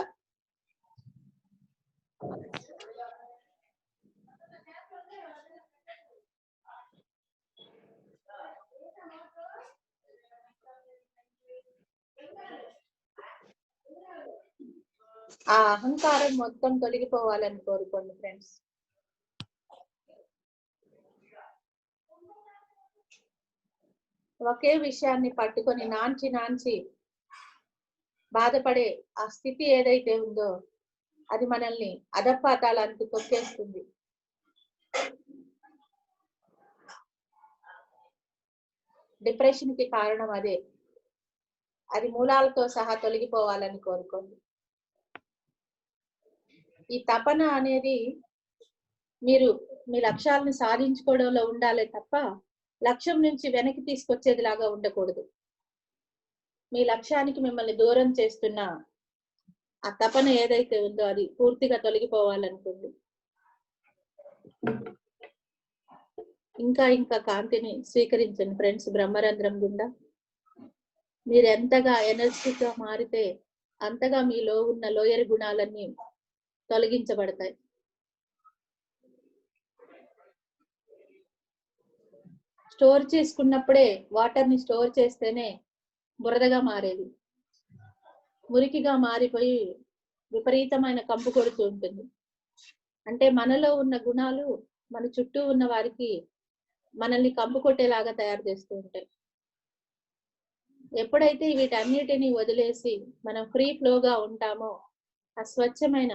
ఆ అహంకారం మొత్తం తొలగిపోవాలని కోరుకోండి ఫ్రెండ్స్. ఒకే విషయాన్ని పట్టుకొని నాంచి నాంచి బాధపడే ఆ స్థితి ఏదైతే ఉందో అది మనల్ని అధపాతాళానికి తొక్కేస్తుంది. డిప్రెషన్ కి కారణం అదే. అది మూలాలతో సహా తొలగిపోవాలని కోరుకోండి. ఈ తపన అనేది మీరు మీ లక్ష్యాలను సాధించుకోవడంలో ఉండాలి తప్ప లక్ష్యం నుంచి వెనక్కి తీసుకొచ్చేది లాగా ఉండకూడదు. మీ లక్ష్యానికి మిమ్మల్ని దూరం చేస్తున్న ఆ తపన ఏదైతే ఉందో అది పూర్తిగా తొలగిపోవాలనుకుంది. ఇంకా ఇంకా కాంతిని స్వీకరించండి ఫ్రెండ్స్. బ్రహ్మరంధ్రం గుండా మీరు ఎంతగా ఎనర్జీగా మారితే అంతగా మీలో ఉన్న లోయర్ గుణాలన్నీ తొలగించబడతాయి. స్టోర్ చేసుకున్నప్పుడే వాటర్ ని స్టోర్ చేస్తేనే బురదగా మారేది. మురికిగా మారిపోయి విపరీతమైన కంపు కొడుతూ ఉంటుంది. అంటే మనలో ఉన్న గుణాలు మన చుట్టూ ఉన్న వారికి మనల్ని కంపు కొట్టేలాగా తయారు చేస్తూ ఉంటాయి. ఎప్పుడైతే వీటన్నిటిని వదిలేసి మనం ఫ్రీ ఫ్లోగా ఉంటామో ఆ స్వచ్ఛమైన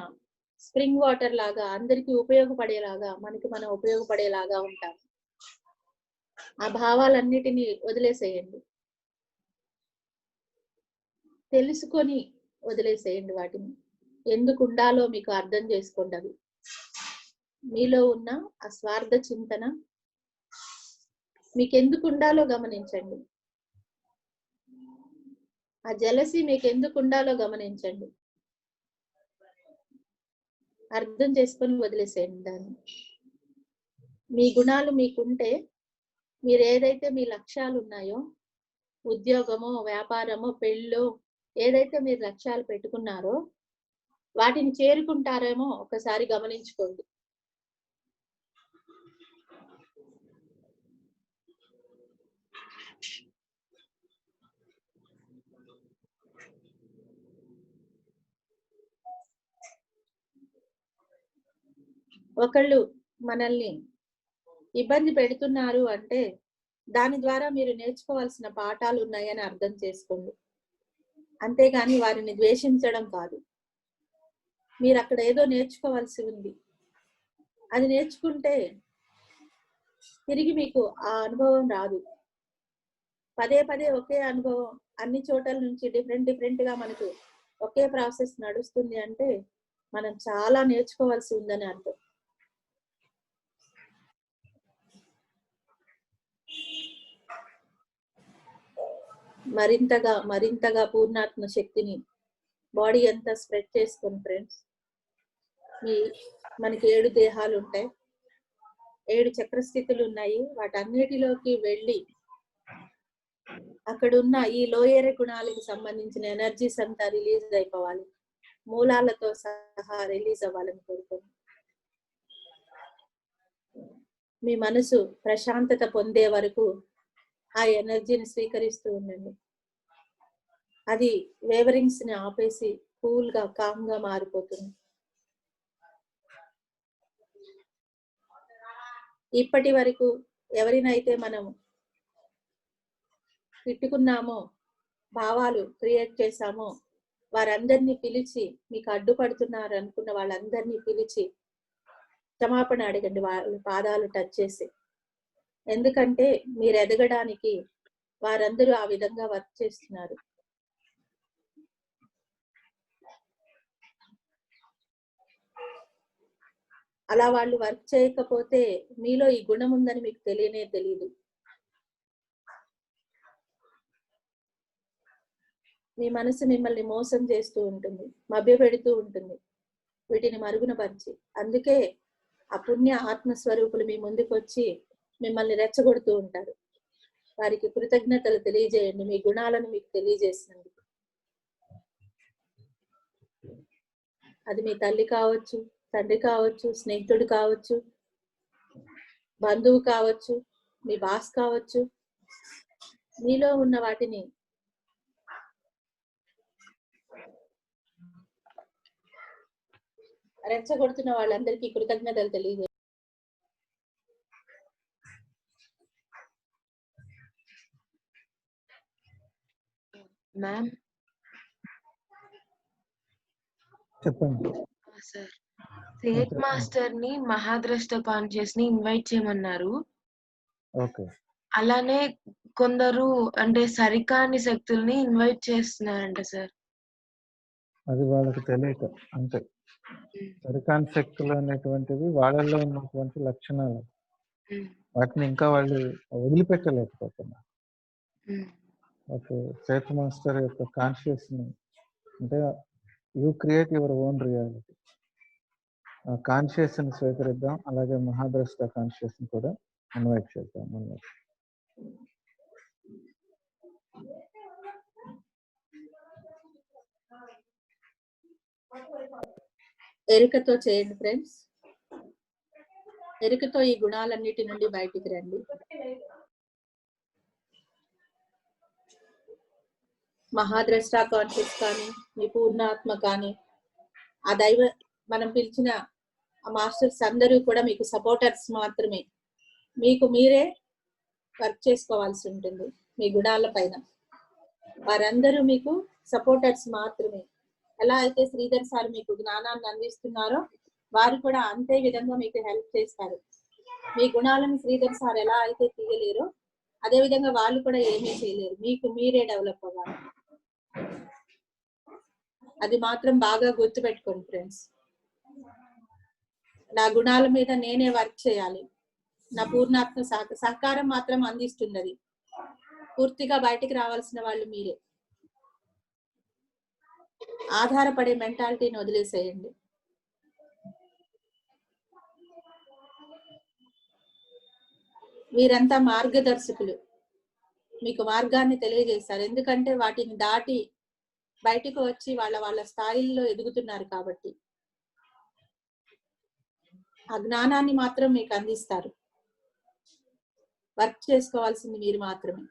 స్ప్రింగ్ వాటర్ లాగా అందరికీ ఉపయోగపడేలాగా మనకి మనం ఉపయోగపడేలాగా ఉంటాం. ఆ భావాలన్నిటినీ వదిలేసేయండి. తెలుసుకొని వదిలేసేయండి. వాటిని ఎందుకు ఉండాలో మీకు అర్థం చేసుకోండి. అవి మీలో ఉన్న ఆ స్వార్థ చింతన మీకు ఎందుకు ఉండాలో గమనించండి. ఆ జలసి మీకు ఎందుకు ఉండాలో గమనించండి. అర్థం చేసుకొని వదిలేసేయండి దాన్ని. మీ గుణాలు మీకుంటే మీరు ఏదైతే మీ లక్ష్యాలు ఉన్నాయో, ఉద్యోగమో వ్యాపారమో పెళ్ళో ఏదైతే మీరు లక్ష్యాలు పెట్టుకున్నారో వాటిని చేరుకుంటారేమో ఒకసారి గమనించుకోండి. ఒకళ్ళు మనల్ని ఇబ్బంది పెడుతున్నారు అంటే దాని ద్వారా మీరు నేర్చుకోవాల్సిన పాఠాలు ఉన్నాయని అర్థం చేసుకోండి. అంతేగాని వారిని ద్వేషించడం కాదు. మీరు అక్కడ ఏదో నేర్చుకోవాల్సి ఉంది. అది నేర్చుకుంటే తిరిగి మీకు ఆ అనుభవం రాదు. పదే పదే ఒకే అనుభవం అన్ని చోట్ల నుంచి డిఫరెంట్ గా మనకు ఒకే ప్రాసెస్ నడుస్తుంది అంటే మనం చాలా నేర్చుకోవాల్సి ఉందని అర్థం. మరింతగా పూర్ణాత్మ శక్తిని బాడీ అంతా స్ప్రెడ్ చేసుకోండి ఫ్రెండ్స్. మనకి 7 దేహాలు ఉంటాయి, 7 చక్రస్థితులు ఉన్నాయి. వాటన్నిటిలోకి వెళ్ళి అక్కడ ఉన్న ఈ లోయర్ గుణాలకు సంబంధించిన ఎనర్జీస్ అంతా రిలీజ్ అయిపోవాలి, మూలాలతో సహా రిలీజ్ అవ్వాలని కోరుకోండి. మీ మనసు ప్రశాంతత పొందే వరకు ఆ ఎనర్జీని స్వీకరిస్తూ ఉండండి. అది వేవరింగ్స్ ని ఆపేసి కూల్ గా కామ్ గా మారిపోతుంది. ఇప్పటి వరకు ఎవరినైతే మనం తిట్టుకున్నామో, భావాలు క్రియేట్ చేశామో, వారందరినీ పిలిచి, మీకు అడ్డుపడుతున్నారు అనుకున్న వాళ్ళందరినీ పిలిచి క్షమాపణ అడగండి, వాళ్ళ పాదాలు టచ్ చేసి. ఎందుకంటే మీరు ఎదగడానికి వారందరూ ఆ విధంగా వర్క్ చేస్తున్నారు. అలా వాళ్ళు వర్క్ చేయకపోతే మీలో ఈ గుణం ఉందని మీకు తెలియనే తెలియదు. మీ మనసు మిమ్మల్ని మోసం చేస్తూ ఉంటుంది, మభ్యపెడుతూ ఉంటుంది, వీటిని మరుగున పరిచి. అందుకే ఆ పుణ్య ఆత్మస్వరూపులు మీ ముందుకు వచ్చి మిమ్మల్ని రెచ్చగొడుతూ ఉంటారు. వారికి కృతజ్ఞతలు తెలియజేయండి, మీ గుణాలను మీకు తెలియజేసినందుకు. అది మీ తల్లి కావచ్చు, తండ్రి కావచ్చు, స్నేహితుడు కావచ్చు, బంధువు కావచ్చు, మీ బాస్ కావచ్చు. మీలో ఉన్న వాటిని రెచ్చగొడుతున్న వాళ్ళందరికీ కృతజ్ఞతలు తెలియజేయండి. మ్యామ్ చెప్పండి సార్, సేట్ మాస్టర్ ని మహాద్రష్ట కాన్షియస్ ని ఇన్వైట్ చేయమన్నారు. ఓకే, అలానే కొందరు అంటే సరికాని శక్తుల్ని ఇన్వైట్ చేస్తున్నారంట సార్. అది వాళ్ళకి తెలియక అంతే. సరికాని శక్తులు అనేటువంటివి వాళ్ళల్లో ఉన్నటువంటి లక్షణాలు, వాటిని ఇంకా వాళ్ళు వదిలిపెట్టలేకపోతున్నారు. ఓకే, సేత్ మాస్టర్ యొక్క కాన్షియస్ ని, అంటే you create your own reality, ఆ కాన్షియస్ ని స్వీకరిద్దాం. అలాగే మహాద్రష్ట కాన్షియస్ ని కూడా ఇన్వైట్ చేద్దాం. ఎరుకతో చేయండి ఫ్రెండ్స్. ఎరుకతో ఈ గుణాలన్నిటి నుండి బయటికి రండి. మహాద్రష్ట కాన్షియస్ కానీ, మీ పూర్ణాత్మ కానీ, ఆ దైవ మనం పిలిచిన ఆ మాస్టర్స్ అందరూ కూడా మీకు సపోర్టర్స్ మాత్రమే. మీకు మీరే వర్క్ చేసుకోవాల్సి ఉంటుంది మీ గుణాల పైన. వారందరూ మీకు సపోర్టర్స్ మాత్రమే. ఎలా అయితే శ్రీధర్ సార్ మీకు జ్ఞానాన్ని అందిస్తున్నారో, వారు కూడా అంతే విధంగా మీకు హెల్ప్ చేస్తారు. మీ గుణాలను శ్రీధర్ సార్ ఎలా అయితే తీయలేరో, అదే విధంగా వాళ్ళు కూడా ఏమీ చేయలేరు. మీకు మీరే డెవలప్ అవ్వాలి. అది మాత్రం బాగా గుర్తుపెట్టుకోండి ఫ్రెండ్స్. నా గుణాల మీద నేనే వర్క్ చేయాలి. నా పూర్ణాత్మ సహకారం మాత్రం అందిస్తుంది. అది పూర్తిగా బయటికి రావాల్సిన వాళ్ళు మీరే. ఆధారపడే మెంటాలిటీని వదిలేసేయండి. వీరంతా మార్గదర్శకులు, మీకు మార్గాన్ని తెలియజేస్తారు. ఎందుకంటే వాటిని దాటి బయటకు వచ్చి వాళ్ళ స్థాయిల్లో ఎదుగుతున్నారు కాబట్టి. ఆ జ్ఞానాన్ని మాత్రం మీకు అందిస్తారు. వర్క్ చేసుకోవాల్సింది మీరు మాత్రమే.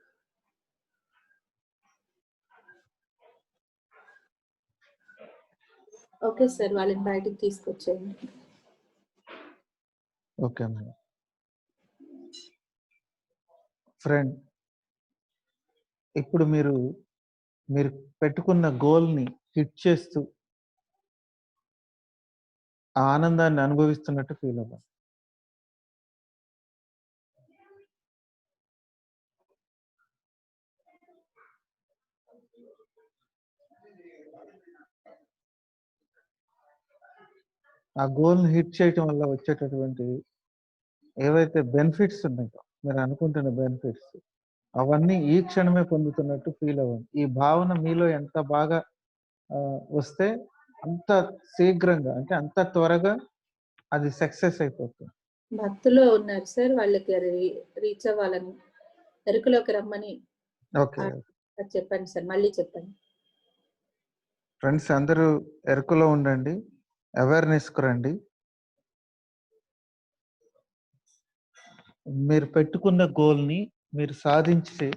ఓకే సార్, వాళ్ళని బయటకు తీసుకొచ్చేయండి. Okay madam. ఫ్రెండ్, ఇప్పుడు మీరు పెట్టుకున్న గోల్ని హిట్ చేస్తూ ఆ ఆనందాన్ని అనుభవిస్తున్నట్టు ఫీల్ అవ్వాలి. ఆ గోల్ని హిట్ చేయటం వల్ల వచ్చేటటువంటి ఏవైతే బెనిఫిట్స్ ఉన్నాయో, మీరు అనుకుంటున్న బెనిఫిట్స్, అవన్నీ ఈ క్షణమే పొందుతున్నట్టు ఫీల్ అవ్వండి. ఈ భావన మీలో ఎంత బాగా వస్తే అంత శీఘ్రంగా, అంటే అంత త్వరగా అది సక్సెస్ అయిపోతుంది. భక్తులో ఉన్నారు సార్, వాళ్ళకి రీచ్ అవ్వాలని, ఎరుకలోకి రమ్మని ఓకే, చెప్పండి సార్, మళ్ళీ చెప్పండి. ఫ్రెండ్స్ అందరూ ఎరుకలో ఉండండి, అవేర్నెస్కు రండి. మీరు పెట్టుకున్న గోల్ని మీరు సాధించే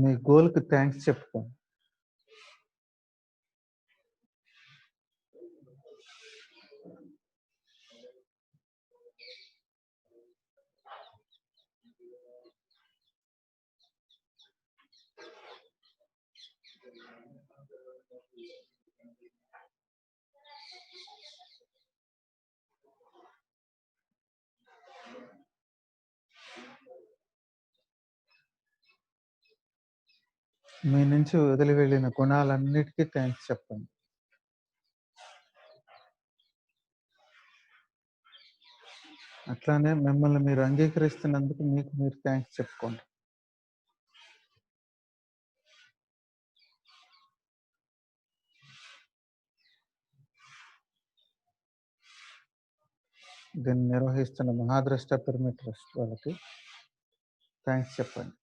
మీ గోల్కి థ్యాంక్స్ చెప్పుకోండి. మీ నుంచి వదిలి వెళ్ళిన గుణాలన్నిటికీ థ్యాంక్స్ చెప్పండి. అట్లానే మిమ్మల్ని మీరు అంగీకరిస్తున్నందుకు మీకు మీరు థ్యాంక్స్ చెప్పుకోండి. దీన్ని నిర్వహిస్తున్న మహాద్రష్ట పిరమిడ్ ట్రస్ట్ వాళ్ళకి థ్యాంక్స్ చెప్పండి.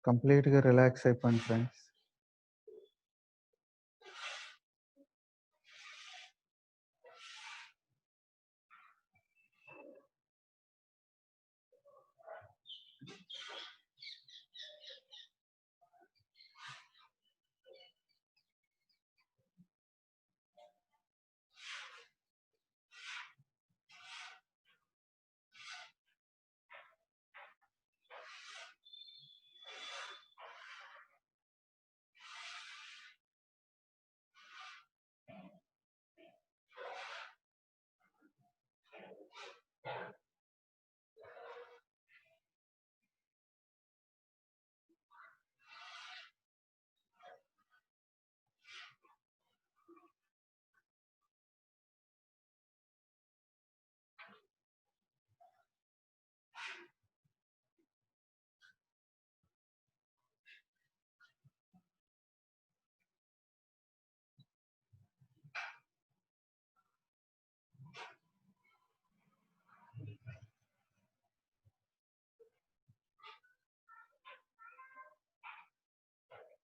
కంప్లీట్గా రిలాక్స్ అయిపోండి ఫ్రెండ్స్.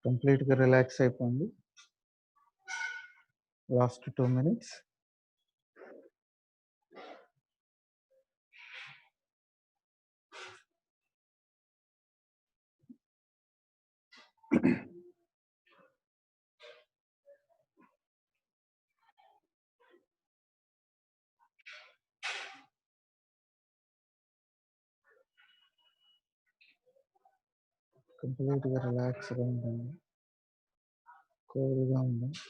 కంప్లీట్గా రిలాక్స్ అయిపోండి. Last 2 minutes. కంప్లీట్గా రిలాక్స్గా ఉండండి, కూల్గా ఉండండి.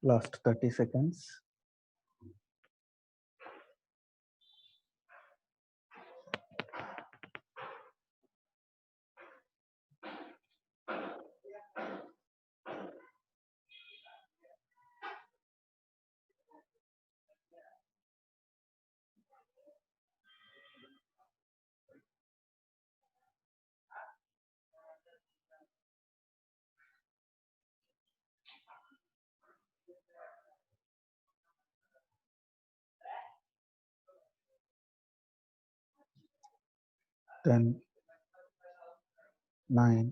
Last 30 seconds. 10, 9,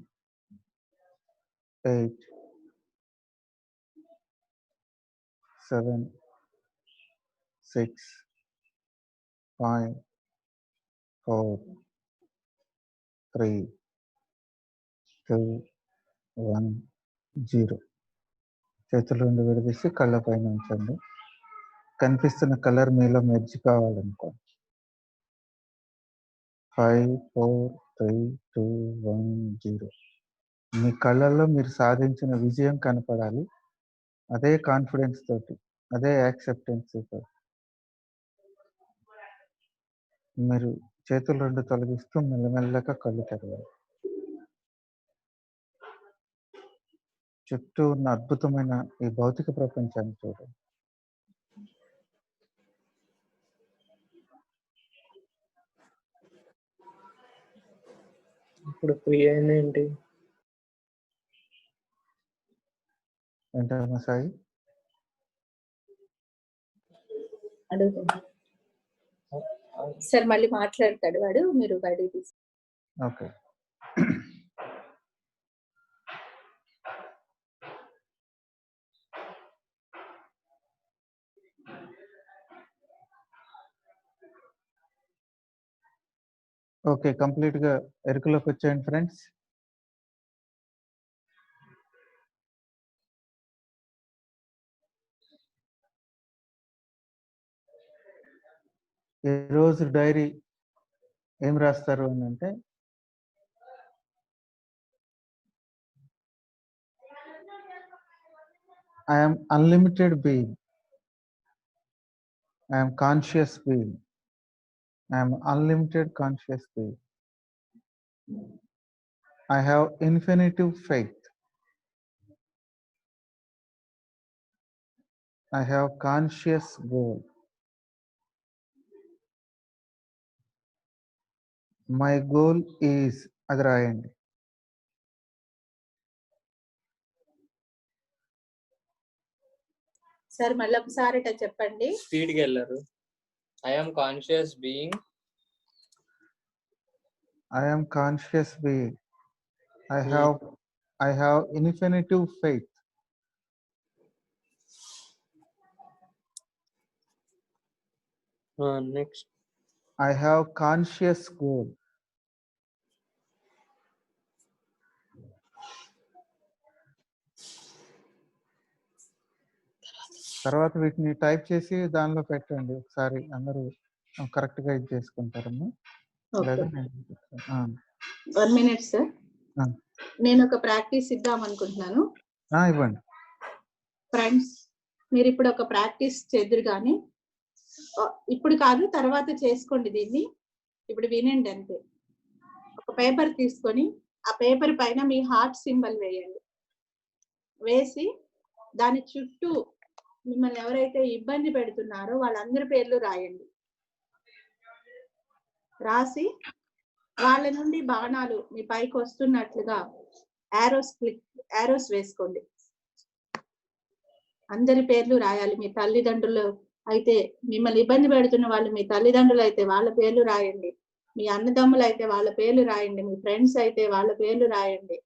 8, 7, 6, 5, 4, 3, 2, 1, 0. చేతులు రెండు విడదీసి కళ్ళ పైన ఉంచండి. కనిపిస్తున్న కలర్ మీలో మెర్జ్ కావాలనుకో. 5, 4, 3, 2, 1, 0. మీ కళ్ళల్లో మీరు సాధించిన విజయం కనపడాలి. అదే కాన్ఫిడెన్స్ తోటి, అదే యాక్సెప్టెన్స్ తోటి మీరు చేతులు రెండు తొలగిస్తూ మెల్లమెల్లగా కళ్ళు తెరవాలి. చుట్టూ ఉన్న అద్భుతమైన ఈ భౌతిక ప్రపంచాన్ని చూడండి. ఇప్పుడు ఫ్రీ అయినా ఏంటి? ఏంటమ్మా సాయి? అడుగుతున్నా సార్, మళ్ళీ మాట్లాడతాడు వాడు, మీరు బయటికి తీసు. ఓకే. ఓకే, కంప్లీట్ గా ఎరుకలోకి వచ్చేయండి ఫ్రెండ్స్. ఈరోజు డైరీ ఏం రాస్తారు అని అంటే, I am unlimited being. I am conscious being. I am unlimited conscious being. I have infinitive faith. I have conscious goal. My goal is, అది రాయండి. సార్ మళ్ళీ ఒకసారి చెప్పండి. స్పీడ్ గా వెళ్ళారు. I am conscious being. I am conscious being. I have infinitive faith. Next. I have conscious goal. తర్వాత వీటిని type చేసి దానిలో పెట్టండి. ఒకసారి అందరూ కరెక్ట్ గా ఇది చేసుకుంటారమ్మా. 1 minute సార్, నేను ఒక ప్రాక్టీస్ ఇద్దాం అనుకుంటున్నాను. ఇవ్వండి ఫ్రెండ్స్. మీరు ఇప్పుడు ఒక ప్రాక్టీస్ చేద్దరు కానీ, ఇప్పుడు కాదు తర్వాత చేసుకోండి దీన్ని. ఇప్పుడు వినండి అంతే. ఒక పేపర్ తీసుకొని ఆ పేపర్ పైన మీ హార్ట్ సింబల్ వేయండి. వేసి దాని చుట్టూ మిమ్మల్ని ఎవరైతే ఇబ్బంది పెడుతున్నారో వాళ్ళందరి పేర్లు రాయండి. రాసి వాళ్ళ నుండి బాణాలు మీ పైకి వస్తున్నట్లుగా యారోస్ వేసుకోండి. అందరి పేర్లు రాయాలి. మీ తల్లిదండ్రులు అయితే, మిమ్మల్ని ఇబ్బంది పెడుతున్న వాళ్ళు మీ తల్లిదండ్రులు అయితే వాళ్ళ పేర్లు రాయండి. మీ అన్నదమ్ములు అయితే వాళ్ళ పేర్లు రాయండి. మీ ఫ్రెండ్స్ అయితే వాళ్ళ పేర్లు రాయండి.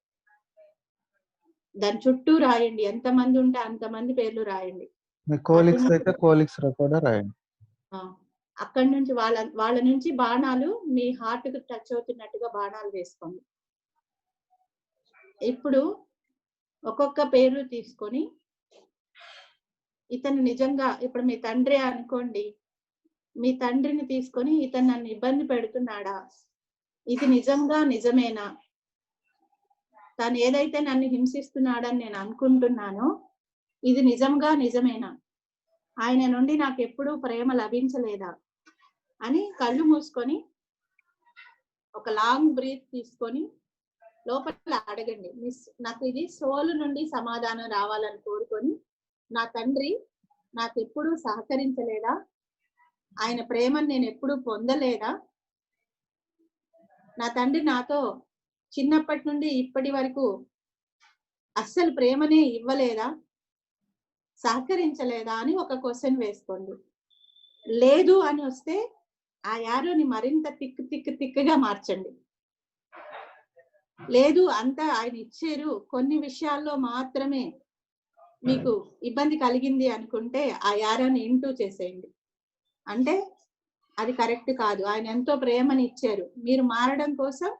దాని చుట్టూ రాయండి. ఎంతమంది ఉంటే అంతమంది పేర్లు రాయండి. మీ కోలిక్స్ అయితే కోలిక్స్ కూడా రాయండి. అక్కడి నుంచి వాళ్ళ నుంచి బాణాలు మీ హార్ట్ కు టచ్ అవుతున్నట్టుగా బాణాలు వేసుకోండి. ఇప్పుడు ఒక్కొక్క పేరు తీసుకొని, ఇతను నిజంగా ఇప్పుడు మీ తండ్రి అనుకోండి, మీ తండ్రిని తీసుకొని ఇతను నన్ను ఇబ్బంది పెడుతున్నాడా, ఇది నిజంగా నిజమేనా, తను ఏదైతే నన్ను హింసిస్తున్నాడని నేను అనుకుంటున్నానో ఇది నిజంగా నిజమేనా, ఆయన నుండి నాకు ఎప్పుడూ ప్రేమ లభించలేదా అని కళ్ళు మూసుకొని ఒక లాంగ్ బ్రీత్ తీసుకొని లోపల అడగండి. నాకు ఇది సోలు నుండి సమాధానం రావాలని కోరుకొని, నా తండ్రి నాకు ఎప్పుడూ సహకరించలేదా, ఆయన ప్రేమను నేను ఎప్పుడూ పొందలేదా, నా తండ్రి నాతో చిన్నప్పటి నుండి ఇప్పటి వరకు అస్సలు ప్రేమనే ఇవ్వలేదా, సహకరించలేదా అని ఒక క్వశ్చన్ వేసుకోండి. లేదు అని వస్తే ఆ యారోని మరింత తిక్కుగా మార్చండి. లేదు అంతా ఆయన ఇచ్చారు, కొన్ని విషయాల్లో మాత్రమే మీకు ఇబ్బంది కలిగింది అనుకుంటే ఆ యారోని ఇంటూ చేసేయండి. అంటే అది కరెక్ట్ కాదు. ఆయన ఎంతో ప్రేమని ఇచ్చారు, మీరు మారడం కోసం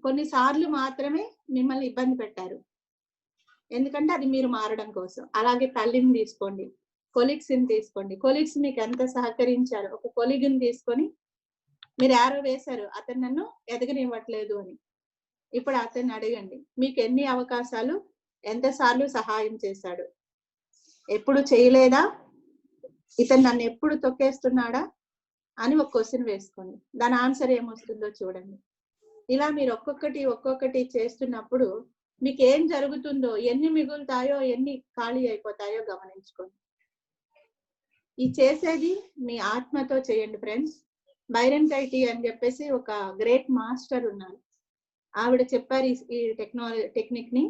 కొన్నిసార్లు మాత్రమే మిమ్మల్ని ఇబ్బంది పెట్టారు, ఎందుకంటే అది మీరు మారడం కోసం. అలాగే తల్లిని తీసుకోండి, కొలీగ్స్ ని తీసుకోండి. కొలీగ్స్ మీకు ఎంత సహకరించారు. ఒక కొలీగ్ని తీసుకొని మీరు యారో వేశారు, అతను నన్ను ఎదగనివ్వట్లేదు అని. ఇప్పుడు అతన్ని అడగండి, మీకు ఎన్ని అవకాశాలు, ఎంతసార్లు సహాయం చేశాడు, ఎప్పుడు చేయలేదా, ఇతను నన్ను ఎప్పుడు తొక్కేస్తున్నాడా అని ఒక క్వశ్చన్ వేసుకోండి. దాని ఆన్సర్ ఏమొస్తుందో చూడండి. ఇలా మీరు ఒక్కొక్కటి చేస్తున్నప్పుడు మీకు ఏం జరుగుతుందో, ఎన్ని మిగులుతాయో ఎన్ని ఖాళీ అయిపోతాయో గమనించుకోండి. ఈ చేసేది మీ ఆత్మతో చేయండి ఫ్రెండ్స్. బైరన్ కైటీ అని చెప్పేసి ఒక గ్రేట్ మాస్టర్ ఉన్నారు, ఆవిడ చెప్పారు ఈ టెక్నిక్ ని.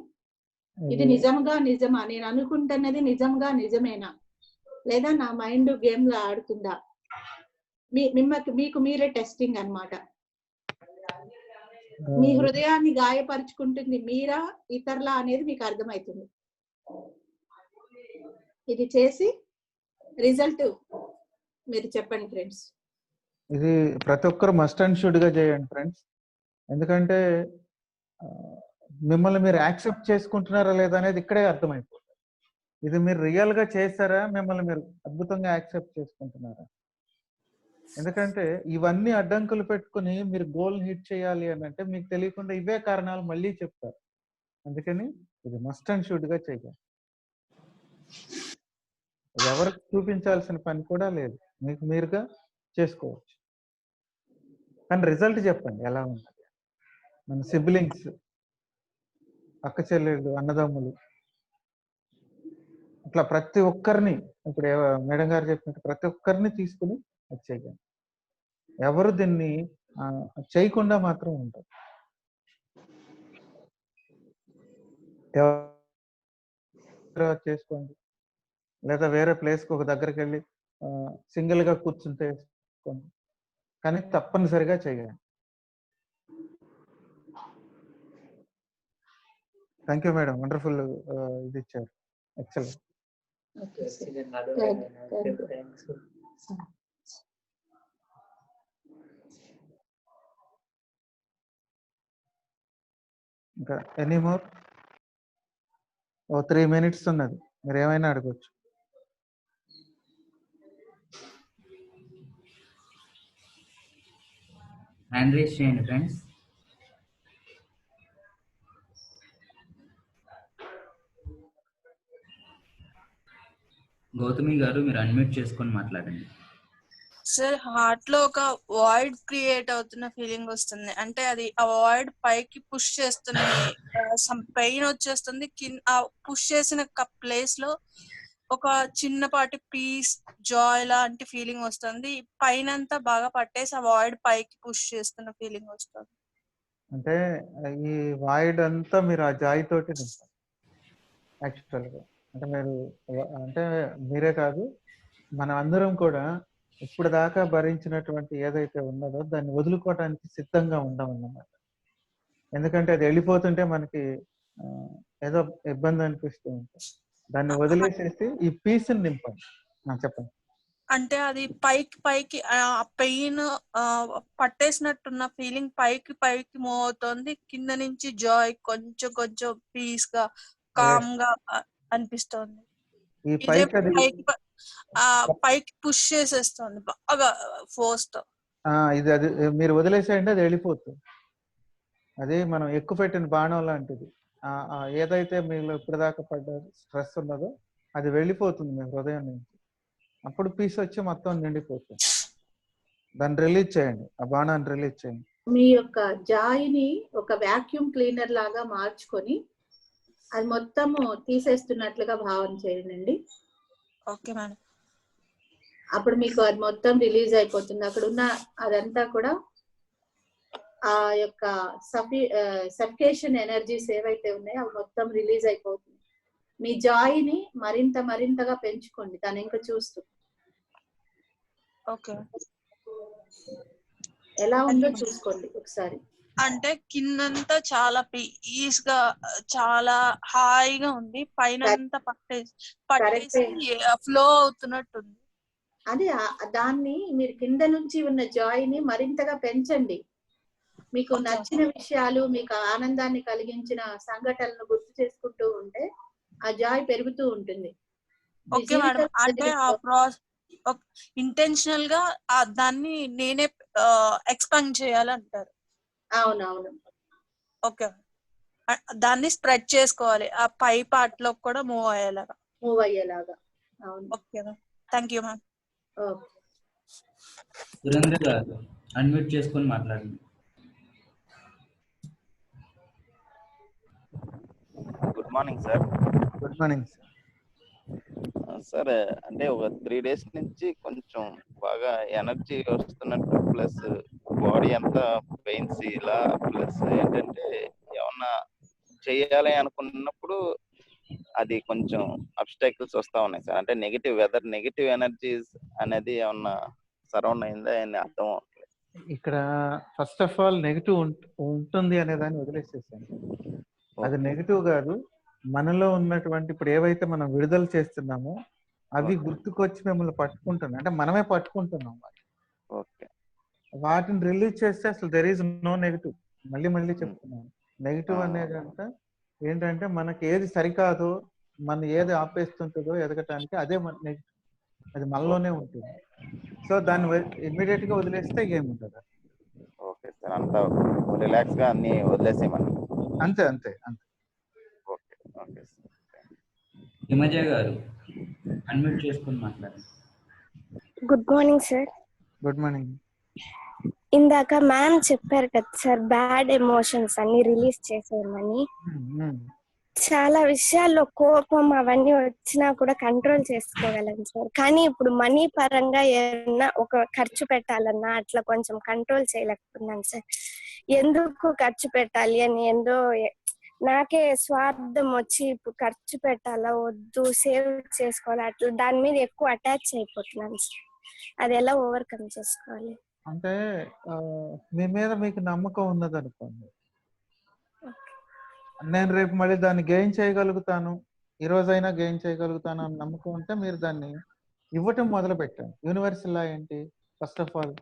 ఇది నిజమా, నేను అనుకుంటున్నది నిజమేనా, లేదా నా మైండ్ గేమ్ లో ఆడుతుందా, మీకు మీరే టెస్టింగ్ అన్నమాట. మీ హృదయాన్ని గాయపరుచుకుంటుంది మీరా ఇతరులా అనేది మీకు అర్థమవుతుంది. ఇది చేసి రిజల్ట్ మీరు చెప్పండి ఫ్రెండ్స్. ఇది ప్రతి ఒక్కరు మస్ట్ అండ్ షుడ్ గా చేయండి ఫ్రెండ్స్. ఎందుకంటే మిమ్మల్ని మీరు యాక్సెప్ట్ చేసుకుంటున్నారా లేదా అనేది ఇక్కడే అర్థమైపోతుంది. ఇది మీరు రియల్ గా చేస్తారా, మిమ్మల్ని మీరు అద్భుతంగా యాక్సెప్ట్ చేసుకుంటున్నారా. ఎందుకంటే ఇవన్నీ అడ్డంకులు పెట్టుకుని మీరు గోల్ హిట్ చేయాలి అని అంటే మీకు తెలియకుండా ఇవే కారణాలు మళ్ళీ చెప్తారు. అందుకని ఇది మస్ట్ అండ్ షుడ్ గా చేయాలి. ఎవరికి చూపించాల్సిన పని కూడా లేదు, మీకు మీరుగా చేసుకోవచ్చు. కానీ రిజల్ట్ చెప్పండి ఎలా ఉంటుంది. మన సిబ్లింగ్స్, అక్క చెల్లెళ్ళు, అన్నదమ్ములు, ఇట్లా ప్రతి ఒక్కరిని, ఇప్పుడు మేడం గారు చెప్పినట్టు ప్రతి ఒక్కరిని తీసుకుని అది చేయండి. ఎవరు దీన్ని చేయకుండా మాత్రం ఉంటారు. చేసుకోండి, లేదా వేరే ప్లేస్కి ఒక దగ్గరికి వెళ్ళి సింగిల్ గా కూర్చుంటే చేసుకోండి, కానీ తప్పనిసరిగా చేయండి. థ్యాంక్ యూ మేడం, వండర్ఫుల్ ఇది ఇచ్చారు, ఎక్సలెంట్. ఇంకా ఎనీ మోర్? 3 minutes ఉన్నది, మీరు ఏమైనా అడగవచ్చు. హ్యాండ్ రేస్ చేయండి ఫ్రెండ్స్. గౌతమి గారు మీరు అన్మ్యూట్ చేసుకొని మాట్లాడండి. సార్, హార్ట్ లో ఒక వాయిడ్ క్రియేట్ అవుతున్న ఫీలింగ్ వస్తుంది. అంటే అది ఆ వాయిడ్ పైకి పుష్ చేస్తుంది, సమ్ పెయిన్ వచ్చేస్తుంది. ఆ పుష్ చేసిన ప్లేస్ లో ఒక చిన్నపాటి పీస్, జాయ్ లాంటి ఫీలింగ్ వస్తుంది. పైన అంతా బాగా పట్టేసి ఆ వాయిడ్ పైకి పుష్ చేస్తున్న ఫీలింగ్ వస్తుంది. అంటే ఈ వాయిడ్ అంతా మీరు ఆ జాయ్ తోటి నింపాలి యాక్చువల్ గా. అంటే మీరు అంటే మీరే కాదు, మనం అందరం కూడా ఇప్పుడు దాకా భరించినటువంటి ఏదైతే ఉన్నదో దాన్ని వదులుకోవడానికి సిద్ధంగా ఉండమన్నమాట. ఎందుకంటే అది వెళ్ళిపోతుంటే మనకి ఏదో ఇబ్బంది అనిపిస్తూ ఉంటుంది. దాన్ని వదిలేసేసి ఈ పీస్ ని నింపండి. చెప్పండి. అంటే అది పైకి ఆ పెయిన్ పట్టేసినట్టున్న ఫీలింగ్ పైకి మూవ్ అవుతుంది. కింద నుంచి జాయ్ కొంచెం పీస్ గా, కామ్ గా అనిపిస్తుంది. పైకి పుష్ చేసేస్తుంది బాగా ఫోర్స్ తో. ఇది అది మీరు వదిలేసేయండి, అది వెళ్ళిపోతుంది. అది మనం ఎక్కువ పెట్టిన బాణం లాంటిది. ఏదైతే మీరు ఇప్పటిదాకా పడ్డ స్ట్రెస్ ఉన్నదో అది వెళ్ళిపోతుంది మీ హృదయం నుంచి. అప్పుడు పీస్ వచ్చి మొత్తం నిండిపోతుంది. దాన్ని రిలీజ్ చేయండి, ఆ బాణాన్ని రిలీజ్ చేయండి. మీ యొక్క జాయిని ఒక వాక్యూమ్ క్లీనర్ లాగా మార్చుకొని అది మొత్తము తీసేస్తున్నట్లుగా భావన చేయండి. Okay madam. అప్పుడు మీకు అది మొత్తం రిలీజ్ అయిపోతుంది. అక్కడ ఉన్న అదంతా కూడా ఆ యొక్క సఫికేషన్ ఎనర్జీస్ ఏవైతే ఉన్నాయో అవి మొత్తం రిలీజ్ అయిపోతుంది. మీ జాయిని మరింతగా పెంచుకోండి దాని ఇంకా చూస్తూ. ఓకే. ఎలా ఉందో చూసుకోండి ఒకసారి. అంటే కిందంతా చాలా పీస్ గా చాలా హాయిగా ఉంది, పైన పట్టేసి ఫ్లో అవుతున్నట్టుంది. అది దాన్ని మీరు కింద నుంచి ఉన్న జాయ్ ని మరింతగా పెంచండి. మీకు నచ్చిన విషయాలు, మీకు ఆనందాన్ని కలిగించిన సంఘటనలను గుర్తు చేసుకుంటూ ఉంటే ఆ జాయ్ పెరుగుతూ ఉంటుంది. ఓకే మేడం, అంటే ఆ ఇంటెన్షనల్ గా దాన్ని నేనే ఎక్స్పాండ్ చేయాలంటారు. అవునవును. ఓకే, దాన్ని స్ప్రెడ్ చేసుకోవాలి, ఆ పై పార్ట్ లో కూడా మూవ్ అయ్యేలాగా. అవును. Okay ma'am, thank you ma'am. Okay, Surendra గారు అన్మ్యూట్ చేసుకొని మాట్లాడండి. Good morning sir. Good morning sir. Sir అంటే ఒక 3 days నుంచి కొంచెం బాగా ఎనర్జీ వస్తున్నట్టు, ప్లస్ బాడీ అంతా పెయిన్స్ ఇలా, ప్లస్ ఏంటంటే ఏమన్నా చేయాలి అనుకున్నప్పుడు అది కొంచెం అబ్స్టాకిల్స్ వస్తా ఉన్నాయి సార్. అంటే నెగిటివ్ ఎనర్జీస్ అనేది ఏమన్నా సరౌండ్ అయిందా అని అర్థం అవట్లేదు. ఇక్కడ ఫస్ట్ ఆఫ్ ఆల్ నెగిటివ్ ఉంటుంది అనే దాన్ని వదిలేసేసాను. అది నెగిటివ్ కాదు, మనలో ఉన్నటువంటి ఇప్పుడు ఏవైతే మనం విడుదల చేస్తున్నామో అవి గుర్తుకొచ్చి మిమ్మల్ని పట్టుకుంటున్నాయి, అంటే మనమే పట్టుకుంటున్నాం. వాటిని రిలీజ్ చేస్తే అసలు దెర్ ఈజ్ నో నెగిటివ్. మళ్ళీ చెప్తున్నాను, నెగిటివ్ అనేది అంట ఏంటంటే మనకి ఏది సరికాదో, మన ఏది ఆపేస్తుంటుందో ఎదగటానికి, అదే మన నెగిటివ్. అది మనలోనే ఉంటుంది. సో దాన్ని ఇమ్మీడియట్ గా వదిలేస్తే ఏముంటుంది. ఓకే సార్, అంతా రిలాక్స్ గా అన్ని వదిలేసేయమని. అంతే. Okay okay sir. హిమజ గారు అన్మ్యూట్ చేసుకొని మాట్లాడండి. Good morning sir. Good morning. ఇందాక మ్యామ్ చెప్పారు కదా సార్, బ్యాడ్ ఎమోషన్స్ అన్ని రిలీజ్ చేసేయమని. చాలా విషయాల్లో కోపం అవన్నీ వచ్చినా కూడా కంట్రోల్ చేసుకోగలం సార్. కానీ ఇప్పుడు మనీ పరంగా ఏమన్నా ఒక ఖర్చు పెట్టాలన్నా అట్లా కొంచెం కంట్రోల్ చేయలేకపోతున్నాను సార్. ఎందుకు ఖర్చు పెట్టాలి అని ఏందో నాకే స్వార్థం వచ్చి ఇప్పుడు ఖర్చు పెట్టాలా వద్దు, సేవ్ చేసుకోవాలి, అట్లా దాని మీద ఎక్కువ అటాచ్ అయిపోతున్నాను సార్. అది ఎలా ఓవర్కమ్ చేసుకోవాలి? అంటే మీ మీద మీకు నమ్మకం ఉన్నది అనుకోండి, నేను రేపు మళ్ళీ దాన్ని గెయిన్ చేయగలుగుతాను, ఈ రోజైనా గెయిన్ చేయగలుగుతాను అని నమ్మకం ఉంటే మీరు దాన్ని ఇవ్వటం మొదలు పెట్టండి. యూనివర్సల్ లా ఏంటి? First of all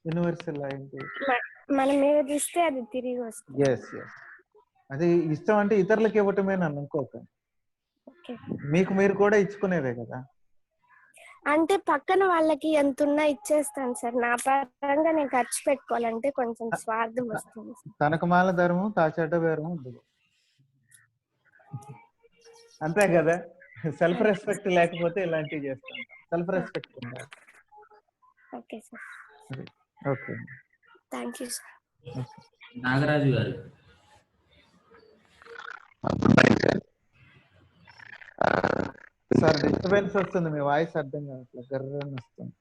universal law ఏంటి? మనం ఏది ఇస్తే అది తిరిగి వస్తుంది. ఎస్. అది ఇష్టం అంటే ఇతరులకు ఇవ్వటమే నన్ను అనుకోకండి, మీకు మీరు కూడా ఇచ్చుకునేదే కదా. అంటే పక్కన వాళ్ళకి ఎంత ఉన్నా ఇచ్చేస్తాను సార్. నా పరంగా నేను ఖర్చు పెట్టుకోవాలంటే కొంచెం స్వార్థం వస్తుంది. తనకమాల ధర్మం తాచాట బేరం ఉండదు, అంతే కదా. సెల్ఫ్ రెస్పెక్ట్ లేకపోతే ఇలాంటివి చేస్తాం. సెల్ఫ్ రెస్పెక్ట్ ఉండాలి. Okay sir. Okay, thank you sir. Nagaraju గారు. సార్ డిస్టర్బెన్స్ వస్తుంది, మీ వాయిస్ అర్థం కావట్లేదు, గర్రని వస్తుంది.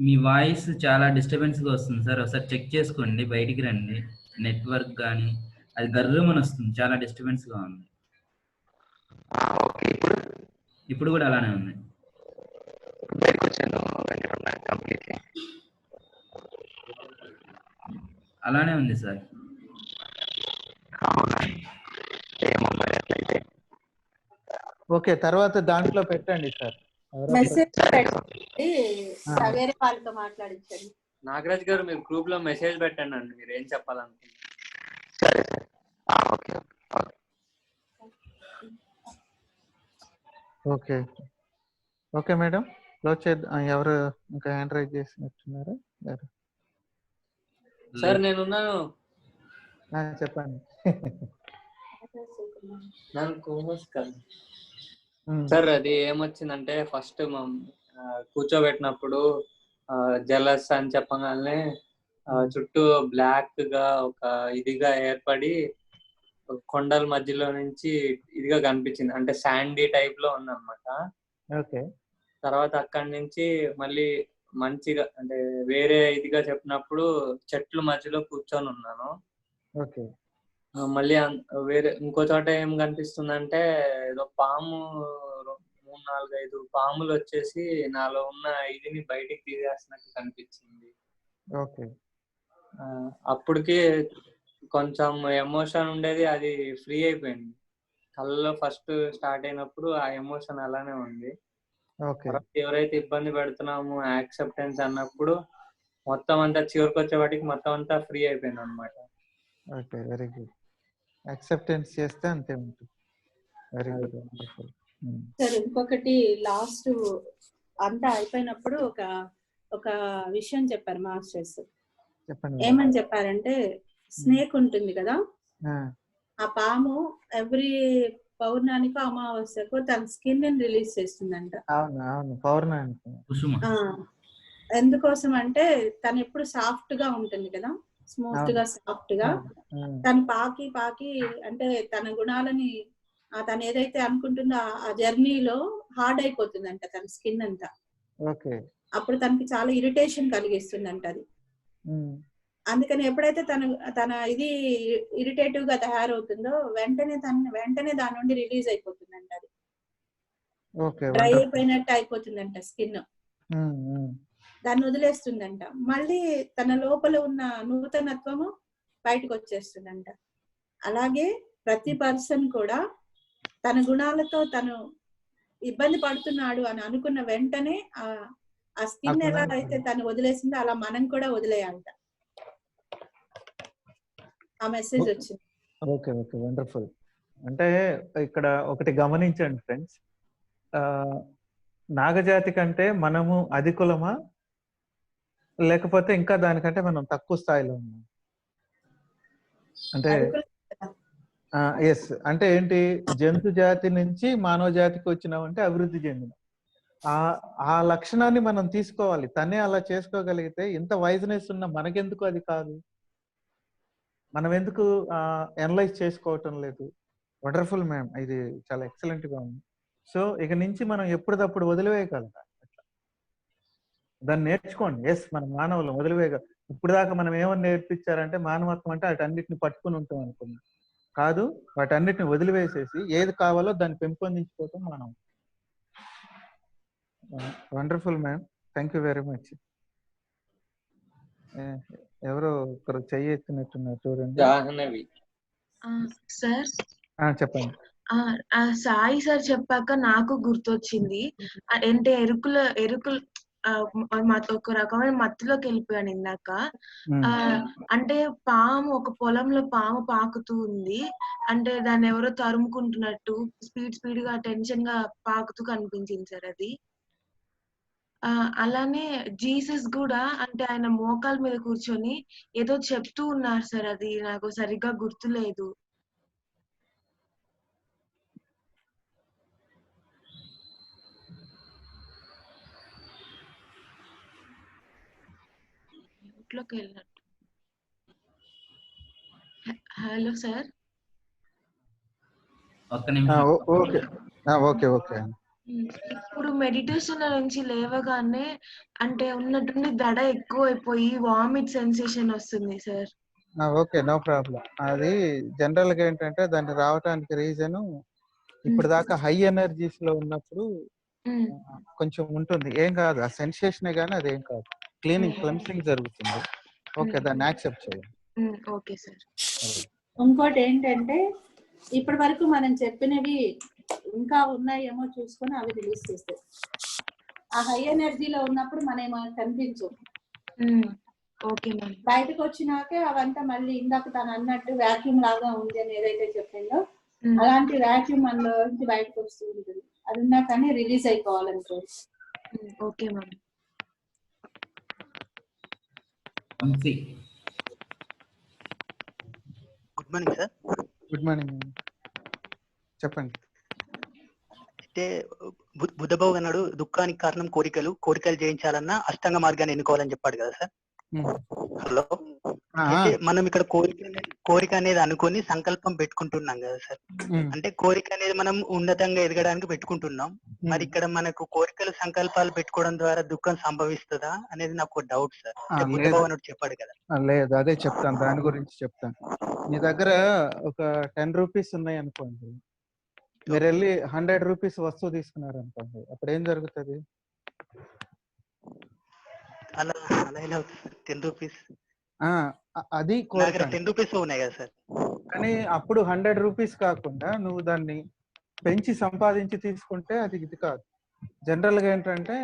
మీ వాయిస్ చాలా డిస్టర్బెన్స్ గా వస్తుంది సార్, ఒకసారి చెక్ చేసుకోండి, బయటికి రండి. నెట్వర్క్ కానీ అది గర్రమని వస్తుంది, చాలా డిస్టర్బెన్స్ గా ఉంది. ఇప్పుడు కూడా అలానే ఉంది. అలానే ఉంది సార్. ఓకే, తర్వాత దాంట్లో పెట్టండి సార్, మెసేజ్ వేరే వాళ్ళతో మాట్లాడించండి. నాగరాజ్ గారు మీరు గ్రూప్ లో మెసేజ్ పెట్టండి అండి, మీరు ఏం చెప్పాలనుకుంటున్నారు. ఓకే ఓకే మేడం, క్లోజ్ చేద్దాం. ఎవరు ఇంకా హ్యాండ్ రైజ్ చేసినట్టున్నారు? సార్ నేనున్నాను. చెప్పండి. సార్ అది ఏమొచ్చిందంటే ఫస్ట్ కూర్చోబెట్టినప్పుడు జలస్ అని చెప్పగానే చుట్టూ బ్లాక్ గా ఒక ఇదిగా ఏర్పడి కొండల మధ్యలో నుంచి ఇదిగా కనిపించింది, అంటే శాండీ టైప్ లో ఉంది అనమాట. తర్వాత అక్కడి నుంచి మళ్ళీ మంచిగా అంటే వేరే ఇదిగా చెప్పినప్పుడు చెట్ల మధ్యలో కూర్చొని ఉన్నాను. మళ్ళీ వేరే ఇంకో చోట ఏం కనిపిస్తుందంటే ఏదో పాము 3-4-5 పాములు వచ్చేసి నాలో ఉన్న ఇదిని బయటికి తీసేస్తున్నట్టు కనిపించింది. ఓకే. అప్పటికి కొంచెం ఎమోషన్ ఉండేది, అది ఫ్రీ అయిపోయింది. కళ్ళలో ఫస్ట్ స్టార్ట్ అయినప్పుడు ఆ ఎమోషన్ అలానే ఉంది. ఓకే. ఎవరైతే ఇబ్బంది పెడుతున్నామో యాక్సెప్టెన్స్ అన్నప్పుడు మొత్తం అంతా చివరికి వచ్చేవాటికి మొత్తం అంతా ఫ్రీ అయిపోయింది అనమాట. Okay, very good. యాక్సెప్టెన్స్ చేస్తే అంతే ఉంటుంది. Very good, wonderful. సార్ ఇంకొకటి లాస్ట్ అంతా అయిపోయినప్పుడు ఒక విషయం చెప్పారు మాస్టర్స్. చెప్పండి. ఏమని చెప్పారంటే స్నేక్ ఉంటుంది కదా, ఆ పాము ఎవ్రీ పౌర్ణానికి అమావాస్యకు తన స్కిన్ రిలీజ్ చేస్తుందంట. అవును అవును, పౌర్ణానికి. ఎందుకోసం అంటే తను ఎప్పుడు సాఫ్ట్ గా ఉంటుంది కదా, స్మూత్ గా సాఫ్ట్ గా, తను పాకి పాకి అంటే తన గుణాలని తను ఏదైతే అనుకుంటుందో ఆ జర్నీలో హార్డ్ అయిపోతుందంట తన స్కిన్ అంతా. ఓకే. అప్పుడు తనకి చాలా ఇరిటేషన్ కలిగిస్తుందంట అది. అందుకని ఎప్పుడైతే తన ఇది ఇరిటేటివ్ గా తయారవుతుందో వెంటనే దాని నుండి రిలీజ్ అయిపోతుందంట అది. డ్రై అయిపోయినట్టు అయిపోతుందంట స్కిన్, దాన్ని వదిలేస్తుందంట. మళ్ళీ తన లోపల ఉన్న నూతనత్వము బయటకు వచ్చేస్తుందంట. అలాగే ప్రతి పర్సన్ కూడా తన గుణాలతో తను ఇబ్బంది పడుతున్నాడు అని అనుకున్న వెంటనే ఆ స్కిన్ ఎలా అయితే తను వదిలేసిందో అలా మనం కూడా వదిలేయాలంట. ఆ మెసేజ్ వచ్చింది. Okay okay, wonderful. అంటే ఇక్కడ ఒకటి గమనించండి ఫ్రెండ్స్, నాగజాతి కంటే మనము అధికులమా లేకపోతే ఇంకా దానికంటే మనం తక్కువ స్థాయిలో ఉన్నాం? అంటే ఎస్, అంటే ఏంటి, జంతు జాతి నుంచి మానవ జాతికి వచ్చినామంటే అభివృద్ధి చెందిన ఆ లక్షణాన్ని మనం తీసుకోవాలి. తనే అలా చేసుకోగలిగితే ఇంత వైజ్నెస్ ఉన్న మనకెందుకు అది కాదు? మనం ఎందుకు అనలైజ్ చేసుకోవటం లేదు? వండర్ఫుల్ మ్యామ్, ఇది చాలా ఎక్సలెంట్ గా ఉంది. సో ఇక నుంచి మనం ఎప్పటికప్పుడు వదిలివేయగలరా? దాన్ని నేర్చుకోండి. ఎస్, మన మానవులు వదిలివేయగలం. ఇప్పుడు దాకా మనం ఏమని నేర్పించారంటే మానవత్వం అంటే వాటన్నిటిని పట్టుకుని ఉంటాం అనుకున్నాం. కాదు, వాటన్నిటిని వదిలివేసేసి ఏది కావాలో దాన్ని పెంపొందించుకోవటం మనం. Wonderful ma'am, thank you very much. ఎవరో ఒకరు చెయ్యి ఎత్తినట్టున్నారు చూడండి. సార్ చెప్పండి. సాయి సార్ చెప్పాక నాకు గుర్తొచ్చింది. అంటే ఎరుకులు ఒక రకమైన మత్తులోకి వెళ్ళిపోయాను ఇందాక. అంటే పాము, ఒక పొలంలో పాము పాకుతూ ఉంది, అంటే దాన్ని ఎవరో తరుముకుంటున్నట్టు స్పీడ్ గా టెన్షన్ గా పాకుతూ కనిపించింది సార్ అది. అలానే జీసస్ కూడా అంటే ఆయన మోకాల మీద కూర్చొని ఏదో చెప్తూ ఉన్నారు సార్, అది నాకు సరిగ్గా గుర్తులేదు. ఇంట్లోకి వెళ్ళినట్టు. Hello sir. Okay okay. ఇప్పుడు మెడిటేషన్ నుంచి లేవగానే అంటే ఉన్నట్టుండి దడ ఎక్కువ అయిపోయి వామిట్ సెన్సేషన్ వస్తుంది సార్. Okay, no problem. అది జనరల్ గా ఏంటంటే దాన్ని రావడానికి రీజన్ ఇప్పుడు దాకా హై ఎనర్జీస్ లో ఉన్నప్పుడు కొంచెం ఉంటుంది. ఏం కాదు, ఆ సెన్సేషనే కానీ అదేం కాదు. క్లెన్సింగ్ జరుగుతుంది. ఓకే, దాన్ని యాక్సెప్ట్ చేయండి. Okay sir. ఇంకోటి ఏంటంటే ఇప్పటి వరకు మనం చెప్పినవి ఇంకా ఉన్నాయేమో చూసుకొని అవి రిలీజ్ చేస్తాయి. ఆ హై ఎనర్జీలో ఉన్నప్పుడు మనం కనిపించవు. బయటకు వచ్చినాకే అవంతా మళ్ళీ ఇందాక తను అన్నట్టు వ్యాక్యూమ్ లాగా ఉంది అని ఏదైతే చెప్పిందో అలాంటి వ్యాక్యూమ్ మనలో నుంచి బయటకు వస్తూ ఉంటుంది. అది ఉన్నా కానీ రిలీజ్ అయిపోవాలనుకో. Okay ma'am. Good morning sir. Good morning, చెప్పండి. అయితే బుద్ధబాబు అన్నాడు దుఃఖానికి కారణం కోరికలు, కోరికలు జయించాలన్నా అష్టాంగ మార్గాన్ని ఎన్నుకోవాలని చెప్పాడు కదా సార్. హలో. అయితే మనం ఇక్కడ కోరిక అనేది అనుకొని సంకల్పం పెట్టుకుంటున్నాం కదా సార్. అంటే కోరిక అనేది మనం ఉన్నతంగా ఎదగడానికి పెట్టుకుంటున్నాం. మరి ఇక్కడ మనకు కోరికలు సంకల్పాలు పెట్టుకోవడం ద్వారా దుఃఖం సంభవిస్తుందా అనేది నాకు డౌట్ సార్. అంటే బుద్ధ భగవానుడు చెప్పాడు కదా. లేదు, అదే చెప్తాను, దాని గురించి చెప్తాను. మీ దగ్గర ఒక 10 రూపీస్ ఉన్నాయి అనుకోండి, మీరు వెళ్ళి 100 రూపీస్ వస్తువు తీసుకున్నారు అనుకోండి, అప్పుడు ఏం జరుగుతుంది? అలా అలా ఎలా అవుతుంది 10 రూపీస్? అది కోరిక. 10 రూపీస్ ఉన్నాయి కదా సార్. కానీ అప్పుడు 100 రూపీస్ కాకుండా నువ్వు దాన్ని పెంచి సంపాదించి తీసుకుంటే అది ఇది కాదు. జనరల్ గా ఏంటంటే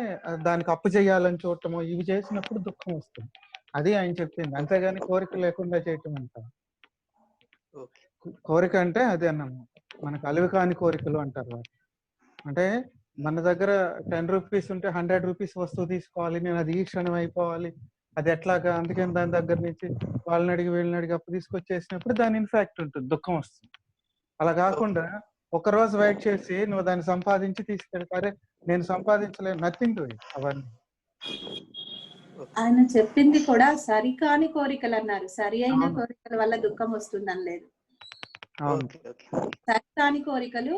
దానికి అప్పు చేయాలని చూడటము, ఇవి చేసినప్పుడు దుఃఖం వస్తుంది. అది ఆయన చెప్పింది. అంతేగాని కోరిక లేకుండా చేయటం అంటారు. కోరిక అంటే అదే అన్నమాట, మనకు అలివి కాని కోరికలు అంటారు వాటి. అంటే మన దగ్గర 10 రూపీస్ ఉంటే 100 రూపీస్ వస్తువు తీసుకోవాలి, నేను అది ఈ క్షణం అయిపోవాలి, అది ఎట్లాగా, అందుకని దాని దగ్గర నుంచి వాళ్ళని అడిగి వీళ్ళని అడిగి అప్పు తీసుకొచ్చేసినప్పుడు దాని ఇన్ఫాక్ట్ ఉంటుంది, దుఃఖం వస్తుంది. అలా కాకుండా ఒక రోజు వెయిట్ చేసి నువ్వు దాన్ని సంపాదించి తీసుకెళ్తారే, నేను సంపాదించలేను, నథింగ్ టు ఇట్. అవన్నీ ఆయన చెప్పింది కూడా సరికాని కోరికలు అన్నారు. సరి అయిన కోరికల వల్ల దుఃఖం వస్తుందని లేదు. సరికాని కోరికలు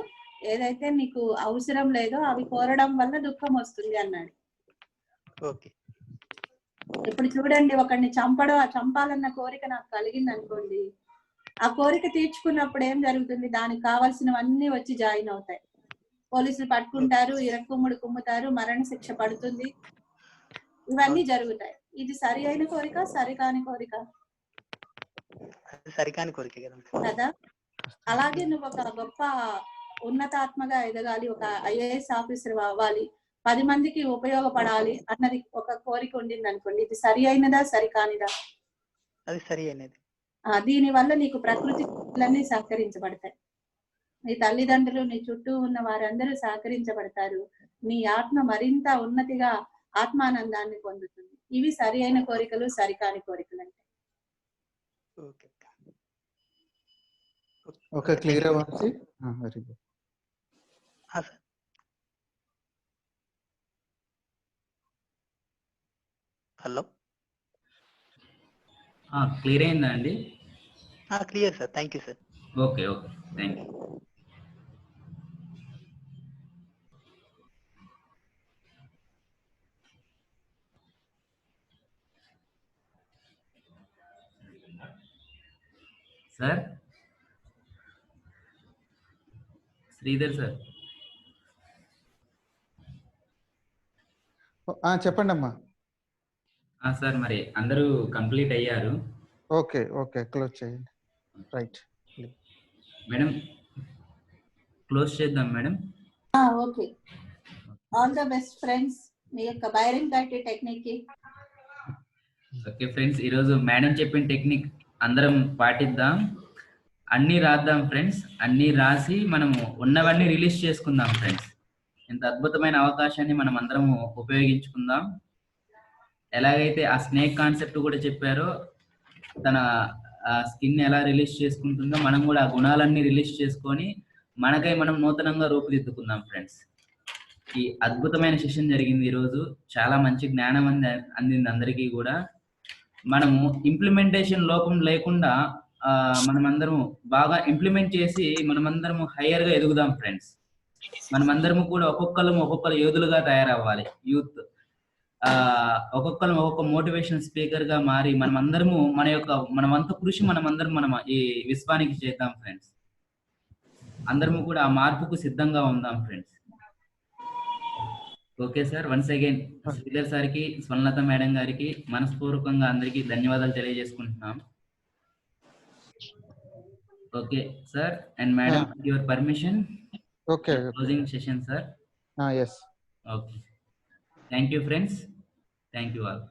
ఏదైతే నీకు అవసరం లేదో అవి కోరడం వల్ల దుఃఖం వస్తుంది అన్నాడు. ఇప్పుడు చూడండి, ఒకరిని చంపాలన్న కోరిక నాకు కలిగింది అనుకోండి, ఆ కోరిక తీర్చుకున్నప్పుడు ఏం జరుగుతుంది? దానికి కావాల్సినవన్నీ వచ్చి జాయిన్ అవుతాయి. పోలీసులు పట్టుకుంటారు, ఇరక్కుమ్ముడు కుమ్ముతారు, మరణ శిక్ష పడుతుంది, ఇవన్నీ జరుగుతాయి. ఇది సరి అయిన కోరిక, సరికాని కోరిక సరికాని కోరిక కదా. అలాగే నువ్వు ఒక గొప్ప ఉన్నతాత్మగా ఎదగాలి, ఒక ఐఏఎస్ ఆఫీసర్ అవ్వాలి, 10 మందికి ఉపయోగపడాలి అన్నది ఒక కోరిక ఉండింది అనుకోండి, ఇది సరి అయినదా సరికానిదా? అది సరి అయినది. దీని వల్ల నీకు ప్రకృతి సహకరించబడతాయి, నీ తల్లిదండ్రులు, నీ చుట్టూ ఉన్న వారందరూ సహకరించబడతారు, నీ ఆత్మ మరింత ఉన్నతిగా ఆత్మానందాన్ని పొందుతుంది. ఇవి సరి అయిన కోరికలు, సరికాని కోరికలు అంటే. ఓకే, క్లియర్ అవ్వాలి. Very good. హలో, క్లియర్ అయిందా అండి? Clear sir, thank you sir. Okay okay, thank you. Sir Sridhar sir. చెప్పండి అమ్మా. సార్ మరి అందరూ కంప్లీట్ అయ్యారు. ఓకే ఓకే, క్లోజ్ చేయండి. రైట్ మేడం, క్లోజ్ చేద్దాం madam. Okay, all the best friends మీ యొక్క బైరింగ్ గైట్ టెక్నిక్ కి. ఓకే ఫ్రెండ్స్, ఈరోజు మేడం చెప్పిన టెక్నిక్ అందరం పాటిద్దాం, అన్నీ రాద్దాం ఫ్రెండ్స్. అన్నీ రాసి మనము ఉన్నవన్నీ రిలీజ్ చేసుకుందాం ఫ్రెండ్స్. ఇంత అద్భుతమైన అవకాశాన్ని మనం అందరము ఉపయోగించుకుందాం. ఎలాగైతే ఆ స్నేక్ కాన్సెప్ట్ కూడా చెప్పారో, తన స్కిన్ ఎలా రిలీజ్ చేసుకుంటుందో మనం కూడా ఆ గుణాలన్నీ రిలీజ్ చేసుకొని మనకై మనం నూతనంగా రూపుదిద్దుకుందాం ఫ్రెండ్స్. ఈ అద్భుతమైన సెషన్ జరిగింది ఈరోజు. చాలా మంచి జ్ఞానం అందింది అందరికీ కూడా. మనము ఇంప్లిమెంటేషన్ లోపం లేకుండా మనమందరం బాగా ఇంప్లిమెంట్ చేసి మనమందరము హయ్యర్ గా ఎదుగుదాం ఫ్రెండ్స్. మనమందరము కూడా ఒక్కొక్కరు యోధులుగా తయారవ్వాలి. యూత్ ఒక్కొక్కరు ఒక్కొక్క మోటివేషన్ స్పీకర్ గా మారి మనమందరము మన వంత కృషి మనం ఈ విశ్వానికి చేద్దాం ఫ్రెండ్స్. అందరము కూడా ఆ మార్పుకు సిద్ధంగా ఉందాం friends. Okay sir, once again Sridhar సార్కి, స్వర్ణలత మేడం గారికి మనస్పూర్వకంగా అందరికీ ధన్యవాదాలు తెలియజేసుకుంటున్నాం. Okay sir, and madam, your permission. Okay, closing session sir. yes. Okay, thank you friends, thank you all.